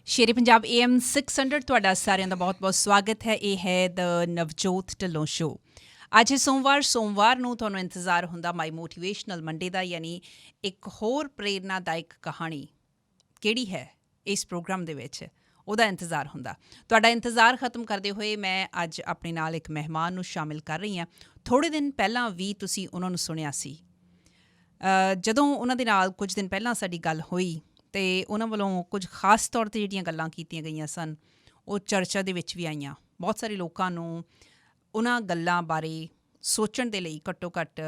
ਸ਼ੇਰੇ Punjab AM 600 ਤੁਹਾਡਾ ਸਾਰਿਆਂ ਦਾ ਬਹੁਤ-ਬਹੁਤ ਸਵਾਗਤ ਹੈ। ਇਹ ਹੈ ਦ ਨਵਜੋਤ ਢਿੱਲੋਂ ਸ਼ੋ। ਅੱਜ ਸੋਮਵਾਰ ਨੂੰ ਤੁਹਾਨੂੰ ਇੰਤਜ਼ਾਰ ਹੁੰਦਾ ਮਾਈ ਮੋਟੀਵੇਸ਼ਨਲ ਮੰਡੇ ਦਾ, ਯਾਨੀ ਇੱਕ ਹੋਰ ਪ੍ਰੇਰਨਾਦਾਇਕ ਕਹਾਣੀ ਕਿਹੜੀ ਹੈ ਇਸ ਪ੍ਰੋਗਰਾਮ ਦੇ ਵਿੱਚ, ਉਹਦਾ ਇੰਤਜ਼ਾਰ ਹੁੰਦਾ। ਤੁਹਾਡਾ ਇੰਤਜ਼ਾਰ ਖਤਮ ਕਰਦੇ ਹੋਏ ਮੈਂ ਅੱਜ ਆਪਣੇ ਨਾਲ ਇੱਕ ਮਹਿਮਾਨ ਨੂੰ ਸ਼ਾਮਿਲ ਕਰ ਰਹੀ ਹਾਂ। ਥੋੜ੍ਹੇ ਦਿਨ ਪਹਿਲਾਂ ਵੀ ਤੁਸੀਂ ਉਹਨਾਂ ਨੂੰ ਸੁਣਿਆ ਸੀ। ਜਦੋਂ ਉਹਨਾਂ ਦੇ ਨਾਲ ਕੁਝ ਦਿਨ ਪਹਿਲਾਂ ਸਾਡੀ ਗੱਲ ਹੋਈ ਅਤੇ ਉਹਨਾਂ ਵੱਲੋਂ ਕੁਝ ਖਾਸ ਤੌਰ 'ਤੇ ਜਿਹੜੀਆਂ ਗੱਲਾਂ ਕੀਤੀਆਂ ਗਈਆਂ ਸਨ ਉਹ ਚਰਚਾ ਦੇ ਵਿੱਚ ਵੀ ਆਈਆਂ। ਬਹੁਤ ਸਾਰੇ ਲੋਕਾਂ ਨੂੰ ਉਹਨਾਂ ਗੱਲਾਂ ਬਾਰੇ ਸੋਚਣ ਦੇ ਲਈ ਘੱਟੋ ਘੱਟ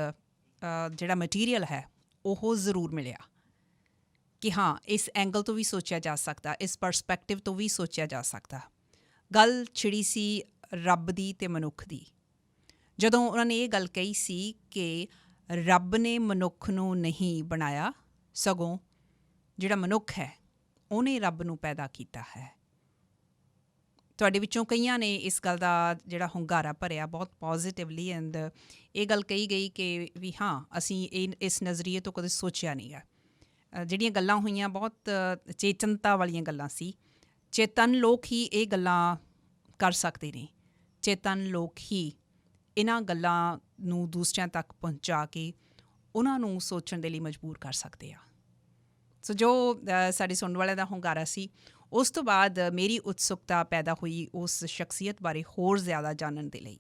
ਜਿਹੜਾ ਮਟੀਰੀਅਲ ਹੈ ਉਹ ਜ਼ਰੂਰ ਮਿਲਿਆ ਕਿ ਹਾਂ, ਇਸ ਐਂਗਲ ਤੋਂ ਵੀ ਸੋਚਿਆ ਜਾ ਸਕਦਾ, ਇਸ ਪਰਸਪੈਕਟਿਵ ਤੋਂ ਵੀ ਸੋਚਿਆ ਜਾ ਸਕਦਾ। ਗੱਲ ਛਿੜੀ ਸੀ ਰੱਬ ਦੀ ਅਤੇ ਮਨੁੱਖ ਦੀ। ਜਦੋਂ ਉਹਨਾਂ ਨੇ ਇਹ ਗੱਲ ਕਹੀ ਸੀ ਕਿ ਰੱਬ ਨੇ ਮਨੁੱਖ ਨੂੰ ਨਹੀਂ ਬਣਾਇਆ, ਸਗੋਂ ਜਿਹੜਾ ਮਨੁੱਖ ਹੈ ਉਹਨੇ ਰੱਬ ਨੂੰ ਪੈਦਾ ਕੀਤਾ ਹੈ। ਤੁਹਾਡੇ ਵਿੱਚੋਂ ਕਈਆਂ ਨੇ ਇਸ ਗੱਲ ਦਾ ਜਿਹੜਾ ਹੁੰਗਾਰਾ ਭਰਿਆ ਬਹੁਤ ਪੋਜ਼ੀਟਿਵਲੀ, ਐਂਡ ਇਹ ਗੱਲ ਕਹੀ ਗਈ ਕਿ ਵੀ ਹਾਂ, ਅਸੀਂ ਇਸ ਨਜ਼ਰੀਏ ਤੋਂ ਕਦੇ ਸੋਚਿਆ ਨਹੀਂ ਗਾ। ਜਿਹੜੀਆਂ ਗੱਲਾਂ ਹੋਈਆਂ ਬਹੁਤ ਚੇਤਨਤਾ ਵਾਲੀਆਂ ਗੱਲਾਂ ਸੀ। ਚੇਤਨ ਲੋਕ ਹੀ ਇਹ ਗੱਲਾਂ ਕਰ ਸਕਦੇ ਨੇ। ਚੇਤਨ ਲੋਕ ਹੀ ਇਹਨਾਂ ਗੱਲਾਂ ਨੂੰ ਦੂਸਰਿਆਂ ਤੱਕ ਪਹੁੰਚਾ ਕੇ ਉਹਨਾਂ ਨੂੰ ਸੋਚਣ ਦੇ ਲਈ ਮਜਬੂਰ ਕਰ ਸਕਦੇ ਆ। ਸੋ ਜੋ ਸਾਡੇ ਸੁਣਨ ਵਾਲਿਆਂ ਦਾ ਹੁੰਗਾਰਾ ਸੀ, ਉਸ ਤੋਂ ਬਾਅਦ ਮੇਰੀ ਉਤਸੁਕਤਾ ਪੈਦਾ ਹੋਈ ਉਸ ਸ਼ਖਸੀਅਤ ਬਾਰੇ ਹੋਰ ਜ਼ਿਆਦਾ ਜਾਣਨ ਦੇ ਲਈ।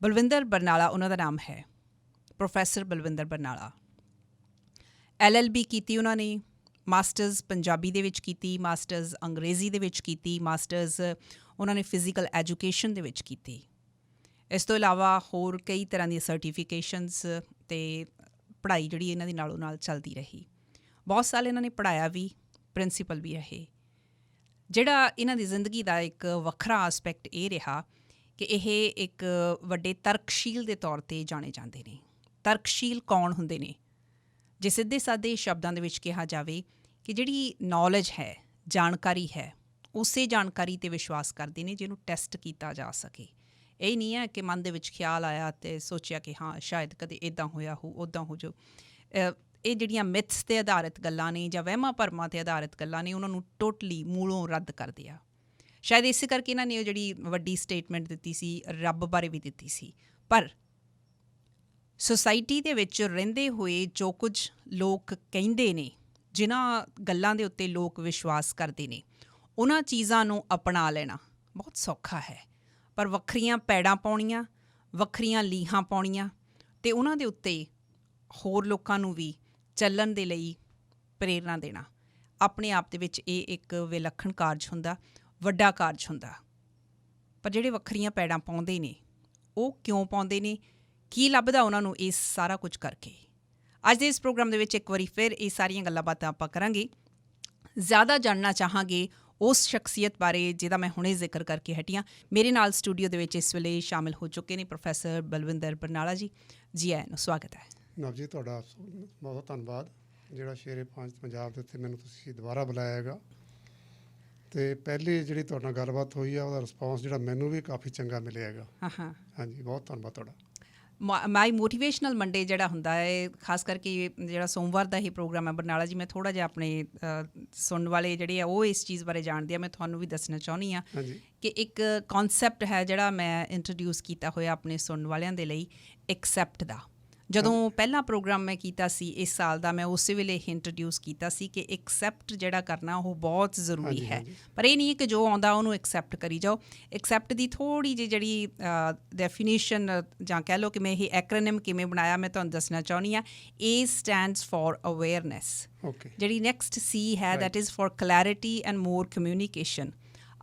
ਬਲਵਿੰਦਰ ਬਰਨਾਲਾ ਉਹਨਾਂ ਦਾ ਨਾਮ ਹੈ, ਪ੍ਰੋਫੈਸਰ ਬਲਵਿੰਦਰ ਬਰਨਾਲਾ। LLB ਕੀਤੀ ਉਹਨਾਂ ਨੇ, ਮਾਸਟਰਜ਼ ਪੰਜਾਬੀ ਦੇ ਵਿੱਚ ਕੀਤੀ, ਮਾਸਟਰਜ਼ ਅੰਗਰੇਜ਼ੀ ਦੇ ਵਿੱਚ ਕੀਤੀ, ਮਾਸਟਰਜ਼ ਉਹਨਾਂ ਨੇ ਫਿਜ਼ੀਕਲ ਐਜੂਕੇਸ਼ਨ ਦੇ ਵਿੱਚ ਕੀਤੀ। ਇਸ ਤੋਂ ਇਲਾਵਾ ਹੋਰ ਕਈ ਤਰ੍ਹਾਂ ਦੀਆਂ ਸਰਟੀਫਿਕੇਸ਼ਨਸ ਅਤੇ ਪੜ੍ਹਾਈ ਜਿਹੜੀ ਇਹਨਾਂ ਦੀ ਨਾਲੋਂ ਨਾਲ ਚੱਲਦੀ ਰਹੀ। ਬਹੁਤ ਸਾਲ ਇਹਨਾਂ ਨੇ ਪੜ੍ਹਾਇਆ ਵੀ, ਪ੍ਰਿੰਸੀਪਲ ਵੀ ਰਹੇ। ਜਿਹੜਾ ਇਹਨਾਂ ਦੀ ਜ਼ਿੰਦਗੀ ਦਾ ਇੱਕ ਵੱਖਰਾ ਆਸਪੈਕਟ ਇਹ ਰਿਹਾ ਕਿ ਇਹ ਇੱਕ ਵੱਡੇ ਤਰਕਸ਼ੀਲ ਦੇ ਤੌਰ 'ਤੇ ਜਾਣੇ ਜਾਂਦੇ ਨੇ। ਤਰਕਸ਼ੀਲ ਕੌਣ ਹੁੰਦੇ ਨੇ? ਜੇ ਸਿੱਧੇ ਸਾਦੇ ਸ਼ਬਦਾਂ ਦੇ ਵਿੱਚ ਕਿਹਾ ਜਾਵੇ ਕਿ ਜਿਹੜੀ ਨੌਲੇਜ ਹੈ, ਜਾਣਕਾਰੀ ਹੈ, ਉਸੇ ਜਾਣਕਾਰੀ 'ਤੇ ਵਿਸ਼ਵਾਸ ਕਰਦੇ ਨੇ ਜਿਹਨੂੰ ਟੈਸਟ ਕੀਤਾ ਜਾ ਸਕੇ। ਇਹ ਨਹੀਂ ਹੈ ਕਿ ਮਨ ਦੇ ਵਿੱਚ ਖਿਆਲ ਆਇਆ ਅਤੇ ਸੋਚਿਆ ਕਿ ਹਾਂ ਸ਼ਾਇਦ ਕਦੇ ਇੱਦਾਂ ਹੋਇਆ ਹੋ, ਉੱਦਾਂ ਹੋ ਜੋ। ਇਹ ਜਿਹੜੀਆਂ ਮਿਥਸ 'ਤੇ ਆਧਾਰਿਤ ਗੱਲਾਂ ਨੇ ਜਾਂ ਵਹਿਮਾਂ ਭਰਮਾਂ 'ਤੇ ਆਧਾਰਿਤ ਗੱਲਾਂ ਨੇ, ਉਹਨਾਂ ਨੂੰ ਟੋਟਲੀ ਮੂਲੋਂ ਰੱਦ ਕਰਦੇ ਆ। ਸ਼ਾਇਦ ਇਸੇ ਕਰਕੇ ਇਹਨਾਂ ਨੇ ਉਹ ਜਿਹੜੀ ਵੱਡੀ ਸਟੇਟਮੈਂਟ ਦਿੱਤੀ ਸੀ ਰੱਬ ਬਾਰੇ ਵੀ ਦਿੱਤੀ ਸੀ। ਪਰ ਸੁਸਾਇਟੀ ਦੇ ਵਿੱਚ ਰਹਿੰਦੇ ਹੋਏ ਜੋ ਕੁਝ ਲੋਕ ਕਹਿੰਦੇ ਨੇ, ਜਿਨ੍ਹਾਂ ਗੱਲਾਂ ਦੇ ਉੱਤੇ ਲੋਕ ਵਿਸ਼ਵਾਸ ਕਰਦੇ ਨੇ, ਉਹਨਾਂ ਚੀਜ਼ਾਂ ਨੂੰ ਅਪਣਾ ਲੈਣਾ ਬਹੁਤ ਸੌਖਾ ਹੈ। ਪਰ ਵੱਖਰੀਆਂ ਪੈੜਾਂ ਪਾਉਣੀਆਂ, ਵੱਖਰੀਆਂ ਲੀਹਾਂ ਪਾਉਣੀਆਂ ਅਤੇ ਉਹਨਾਂ ਦੇ ਉੱਤੇ ਹੋਰ ਲੋਕਾਂ ਨੂੰ ਵੀ ਚੱਲਣ ਦੇ ਲਈ ਪ੍ਰੇਰਨਾ ਦੇਣਾ, ਆਪਣੇ ਆਪ ਦੇ ਵਿੱਚ ਇਹ ਇੱਕ ਵਿਲੱਖਣ ਕਾਰਜ ਹੁੰਦਾ, ਵੱਡਾ ਕਾਰਜ ਹੁੰਦਾ। ਪਰ ਜਿਹੜੇ ਵੱਖਰੀਆਂ ਪੈੜਾਂ ਪਾਉਂਦੇ ਨੇ, ਉਹ ਕਿਉਂ ਪਾਉਂਦੇ ਨੇ? ਕੀ ਲੱਭਦਾ ਉਹਨਾਂ ਨੂੰ ਇਸ ਸਾਰਾ ਕੁਝ ਕਰਕੇ? ਅੱਜ ਦੇ ਇਸ ਪ੍ਰੋਗਰਾਮ ਦੇ ਵਿੱਚ ਇੱਕ ਵਾਰੀ ਫਿਰ ਇਹ ਸਾਰੀਆਂ ਗੱਲਾਂ ਬਾਤਾਂ ਆਪਾਂ ਕਰਾਂਗੇ। ਜ਼ਿਆਦਾ ਜਾਣਨਾ ਚਾਹਾਂਗੇ ਉਸ ਸ਼ਖਸੀਅਤ ਬਾਰੇ ਜਿਹਦਾ ਮੈਂ ਹੁਣੇ ਜ਼ਿਕਰ ਕਰਕੇ ਹਟੀ ਹਾਂ। ਮੇਰੇ ਨਾਲ ਸਟੂਡੀਓ ਦੇ ਵਿੱਚ ਇਸ ਵੇਲੇ ਸ਼ਾਮਿਲ ਹੋ ਚੁੱਕੇ ਨੇ ਪ੍ਰੋਫੈਸਰ ਬਲਵਿੰਦਰ ਬਰਨਾਲਾ ਜੀ। ਜੀ ਆਇਆਂ ਨੂੰ, ਸਵਾਗਤ ਹੈ। ਨਵ ਜੀ, ਤੁਹਾਡਾ ਬਹੁਤ ਧੰਨਵਾਦ ਜਿਹੜਾ ਸ਼ੇਰੇ ਪੰਜਾਬ ਦੇ ਉੱਤੇ ਮੈਨੂੰ ਤੁਸੀਂ ਦੁਬਾਰਾ ਬੁਲਾਇਆ ਹੈਗਾ। ਅਤੇ ਪਹਿਲੀ ਜਿਹੜੀ ਤੁਹਾਡੇ ਨਾਲ ਗੱਲਬਾਤ ਹੋਈ ਆ, ਉਹਦਾ ਰਿਸਪੌਂਸ ਜਿਹੜਾ ਮੈਨੂੰ ਵੀ ਕਾਫੀ ਚੰਗਾ ਮਿਲਿਆ ਹੈਗਾ। ਹਾਂਜੀ, ਬਹੁਤ ਧੰਨਵਾਦ ਤੁਹਾਡਾ। ਮਾਈ ਮੋਟੀਵੇਸ਼ਨਲ ਮੰਡੇ ਜਿਹੜਾ ਹੁੰਦਾ ਹੈ, ਖਾਸ ਕਰਕੇ ਜਿਹੜਾ ਸੋਮਵਾਰ ਦਾ ਇਹ ਪ੍ਰੋਗਰਾਮ ਹੈ ਬਰਨਾਲਾ ਜੀ, ਮੈਂ ਥੋੜ੍ਹਾ ਜਿਹਾ ਆਪਣੇ ਸੁਣਨ ਵਾਲੇ ਜਿਹੜੇ ਆ ਉਹ ਇਸ ਚੀਜ਼ ਬਾਰੇ ਜਾਣਦੇ ਆ। ਮੈਂ ਤੁਹਾਨੂੰ ਵੀ ਦੱਸਣਾ ਚਾਹੁੰਦੀ ਹਾਂ ਕਿ ਇੱਕ ਕੌਨਸੈਪਟ ਹੈ ਜਿਹੜਾ ਮੈਂ ਇੰਟਰੋਡਿਊਸ ਕੀਤਾ ਹੋਇਆ ਆਪਣੇ ਸੁਣਨ ਵਾਲਿਆਂ ਦੇ ਲਈ, ਐਕਸੈਪਟ ਦਾ। ਜਦੋਂ ਪਹਿਲਾ ਪ੍ਰੋਗਰਾਮ ਮੈਂ ਕੀਤਾ ਸੀ ਇਸ ਸਾਲ ਦਾ, ਮੈਂ ਉਸੇ ਵੇਲੇ ਇੰਟਰੋਡਿਊਸ ਕੀਤਾ ਸੀ ਕਿ ਐਕਸੈਪਟ ਜਿਹੜਾ ਕਰਨਾ ਉਹ ਬਹੁਤ ਜ਼ਰੂਰੀ ਹੈ। ਪਰ ਇਹ ਨਹੀਂ ਹੈ ਕਿ ਜੋ ਆਉਂਦਾ ਉਹਨੂੰ ਐਕਸੈਪਟ ਕਰੀ ਜਾਓ। ਐਕਸੈਪਟ ਦੀ ਥੋੜ੍ਹੀ ਜਿਹੀ ਜਿਹੜੀ ਡੈਫੀਨੇਸ਼ਨ ਜਾਂ ਕਹਿ ਲਓ ਕਿ ਮੈਂ ਇਹ ਐਕਰੋਨਿਮ ਕਿਵੇਂ ਬਣਾਇਆ, ਮੈਂ ਤੁਹਾਨੂੰ ਦੱਸਣਾ ਚਾਹੁੰਦੀ ਹਾਂ। A stands for awareness। ਜਿਹੜੀ ਨੈਕਸਟ C ਹੈ, that is for clarity and more communication.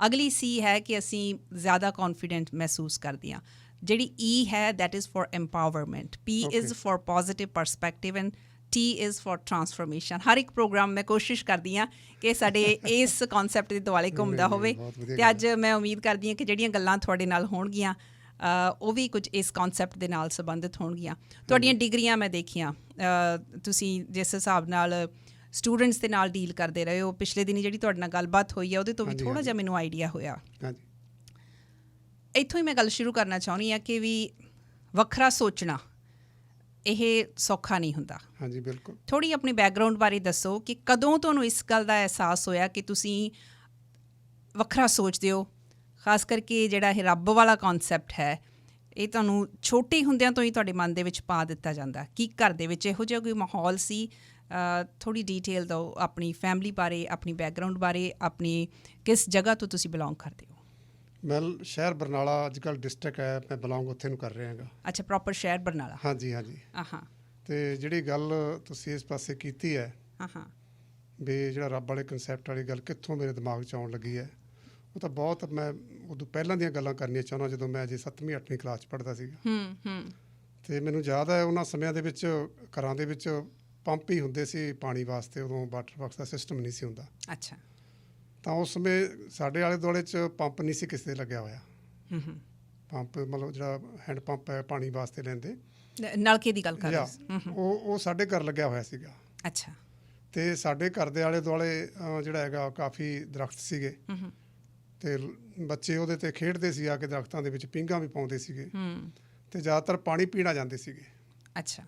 ਅਗਲੀ C ਹੈ ਕਿ ਅਸੀਂ ਜ਼ਿਆਦਾ ਕੌਨਫੀਡੈਂਟ ਮਹਿਸੂਸ ਕਰਦੇ ਹਾਂ। ਜਿਹੜੀ E ਹੈ, that is for empowerment। P is for positive perspective and T is for transformation। ਹਰ ਇੱਕ ਪ੍ਰੋਗਰਾਮ ਮੈਂ ਕੋਸ਼ਿਸ਼ ਕਰਦੀ ਹਾਂ ਕਿ ਸਾਡੇ ਇਸ ਕੌਨਸੈਪਟ ਦੇ ਦੁਆਲੇ ਘੁੰਮਦਾ ਹੋਵੇ। ਅਤੇ ਅੱਜ ਮੈਂ ਉਮੀਦ ਕਰਦੀ ਹਾਂ ਕਿ ਜਿਹੜੀਆਂ ਗੱਲਾਂ ਤੁਹਾਡੇ ਨਾਲ ਹੋਣਗੀਆਂ ਉਹ ਵੀ ਕੁਝ ਇਸ ਕੌਨਸੈਪਟ ਦੇ ਨਾਲ ਸੰਬੰਧਿਤ ਹੋਣਗੀਆਂ। ਤੁਹਾਡੀਆਂ ਡਿਗਰੀਆਂ ਮੈਂ ਦੇਖੀਆਂ, ਤੁਸੀਂ ਜਿਸ ਹਿਸਾਬ ਨਾਲ ਸਟੂਡੈਂਟਸ ਦੇ ਨਾਲ ਡੀਲ ਕਰਦੇ ਰਹੇ ਹੋ। ਪਿਛਲੇ ਦਿਨੀ ਜਿਹੜੀ ਤੁਹਾਡੇ ਨਾਲ ਗੱਲਬਾਤ ਹੋਈ ਹੈ ਉਹਦੇ ਤੋਂ ਵੀ ਥੋੜ੍ਹਾ ਜਿਹਾ ਮੈਨੂੰ ਆਈਡੀਆ ਹੋਇਆ। ਇੱਥੋਂ ਹੀ ਮੈਂ ਗੱਲ ਸ਼ੁਰੂ ਕਰਨਾ ਚਾਹੁੰਦੀ ਹਾਂ ਕਿ ਵੀ ਵੱਖਰਾ ਸੋਚਣਾ ਇਹ ਸੌਖਾ ਨਹੀਂ ਹੁੰਦਾ। ਹਾਂਜੀ ਬਿਲਕੁਲ। ਥੋੜ੍ਹੀ ਆਪਣੀ ਬੈਕਗਰਾਊਂਡ ਬਾਰੇ ਦੱਸੋ ਕਿ ਕਦੋਂ ਤੁਹਾਨੂੰ ਇਸ ਗੱਲ ਦਾ ਅਹਿਸਾਸ ਹੋਇਆ ਕਿ ਤੁਸੀਂ ਵੱਖਰਾ ਸੋਚਦੇ ਹੋ, ਖਾਸ ਕਰਕੇ ਜਿਹੜਾ ਇਹ ਰੱਬ ਵਾਲਾ ਕਨਸੈਪਟ ਹੈ ਇਹ ਤੁਹਾਨੂੰ ਛੋਟੇ ਹੁੰਦਿਆਂ ਤੋਂ ਹੀ ਤੁਹਾਡੇ ਮਨ ਦੇ ਵਿੱਚ ਪਾ ਦਿੱਤਾ ਜਾਂਦਾ? ਕੀ ਘਰ ਦੇ ਵਿੱਚ ਇਹੋ ਜਿਹਾ ਕੋਈ ਮਾਹੌਲ ਸੀ? ਥੋੜ੍ਹੀ ਡੀਟੇਲ ਦਿਓ ਆਪਣੀ ਫੈਮਿਲੀ ਬਾਰੇ, ਆਪਣੀ ਬੈਕਗਰਾਊਂਡ ਬਾਰੇ, ਆਪਣੀ ਕਿਸ ਜਗ੍ਹਾ ਤੋਂ ਤੁਸੀਂ ਬਿਲੋਂਗ ਕਰਦੇ ਹੋ? ਮੈਂ ਸ਼ਹਿਰ ਬਰਨਾਲਾ ਅੱਜ ਕੱਲ੍ਹ ਡਿਸਟ੍ਰਿਕਟ ਹੈ, ਮੈਂ ਬਿਲੋਂਗ ਉੱਥੇ ਨੂੰ ਕਰ ਰਿਹਾ ਹੈਗਾ। ਅੱਛਾ, ਪ੍ਰੋਪਰ ਸ਼ਹਿਰ ਬਰਨਾਲਾ। ਹਾਂਜੀ ਹਾਂਜੀ। ਹਾਂ। ਅਤੇ ਜਿਹੜੀ ਗੱਲ ਤੁਸੀਂ ਇਸ ਪਾਸੇ ਕੀਤੀ ਹੈ ਹਾਂ ਵੀ ਜਿਹੜਾ ਰੱਬ ਵਾਲੇ ਕਨਸੈਪਟ ਵਾਲੀ ਗੱਲ ਕਿੱਥੋਂ ਮੇਰੇ ਦਿਮਾਗ 'ਚ ਆਉਣ ਲੱਗੀ ਹੈ, ਉਹ ਤਾਂ ਬਹੁਤ ਮੈਂ ਉਦੋਂ ਪਹਿਲਾਂ ਦੀਆਂ ਗੱਲਾਂ ਕਰਨੀਆਂ ਚਾਹੁੰਦਾ, ਜਦੋਂ ਮੈਂ ਅਜੇ 7ਵੀਂ 8ਵੀਂ ਕਲਾਸ 'ਚ ਪੜ੍ਹਦਾ ਸੀਗਾ। ਅਤੇ ਮੈਨੂੰ ਯਾਦ ਹੈ ਉਹਨਾਂ ਸਮਿਆਂ ਦੇ ਵਿੱਚ ਘਰਾਂ ਦੇ ਵਿੱਚ ਪੰਪ ਹੀ ਹੁੰਦੇ ਸੀ ਪਾਣੀ ਵਾਸਤੇ, ਉਦੋਂ ਵਾਟਰ ਬਾਕਸ ਦਾ ਸਿਸਟਮ ਨਹੀਂ ਸੀ ਹੁੰਦਾ। ਅੱਛਾ। ਤਾਂ ਉਸ ਸਮੇਂ ਸਾਡੇ ਆਲੇ ਦੁਆਲੇ 'ਚ ਪੰਪ ਨਹੀਂ ਸੀ ਕਿਸੇ ਦੇ ਲੱਗਿਆ ਹੋਇਆ। ਪੰਪ ਮਤਲਬ ਜਿਹੜਾ ਹੈਂਡ ਪੰਪ ਹੈ ਪਾਣੀ ਵਾਸਤੇ ਲੈਂਦੇ, ਨਲਕੇ ਦੀ ਗੱਲ ਕਰ ਰਹੇ ਉਹ ਸਾਡੇ ਘਰ ਲੱਗਿਆ ਹੋਇਆ ਸੀਗਾ। ਅੱਛਾ। ਅਤੇ ਸਾਡੇ ਘਰ ਦੇ ਆਲੇ ਦੁਆਲੇ ਜਿਹੜਾ ਹੈਗਾ ਕਾਫੀ ਦਰਖਤ ਸੀਗੇ, ਅਤੇ ਬੱਚੇ ਉਹਦੇ 'ਤੇ ਖੇਡਦੇ ਸੀ, ਆ ਕੇ ਦਰਖਤਾਂ ਦੇ ਵਿੱਚ ਪੀਂਘਾਂ ਵੀ ਪਾਉਂਦੇ ਸੀਗੇ, ਅਤੇ ਜ਼ਿਆਦਾਤਰ ਪਾਣੀ ਪੀਣਾ ਜਾਂਦੇ ਸੀਗੇ। ਅੱਛਾ।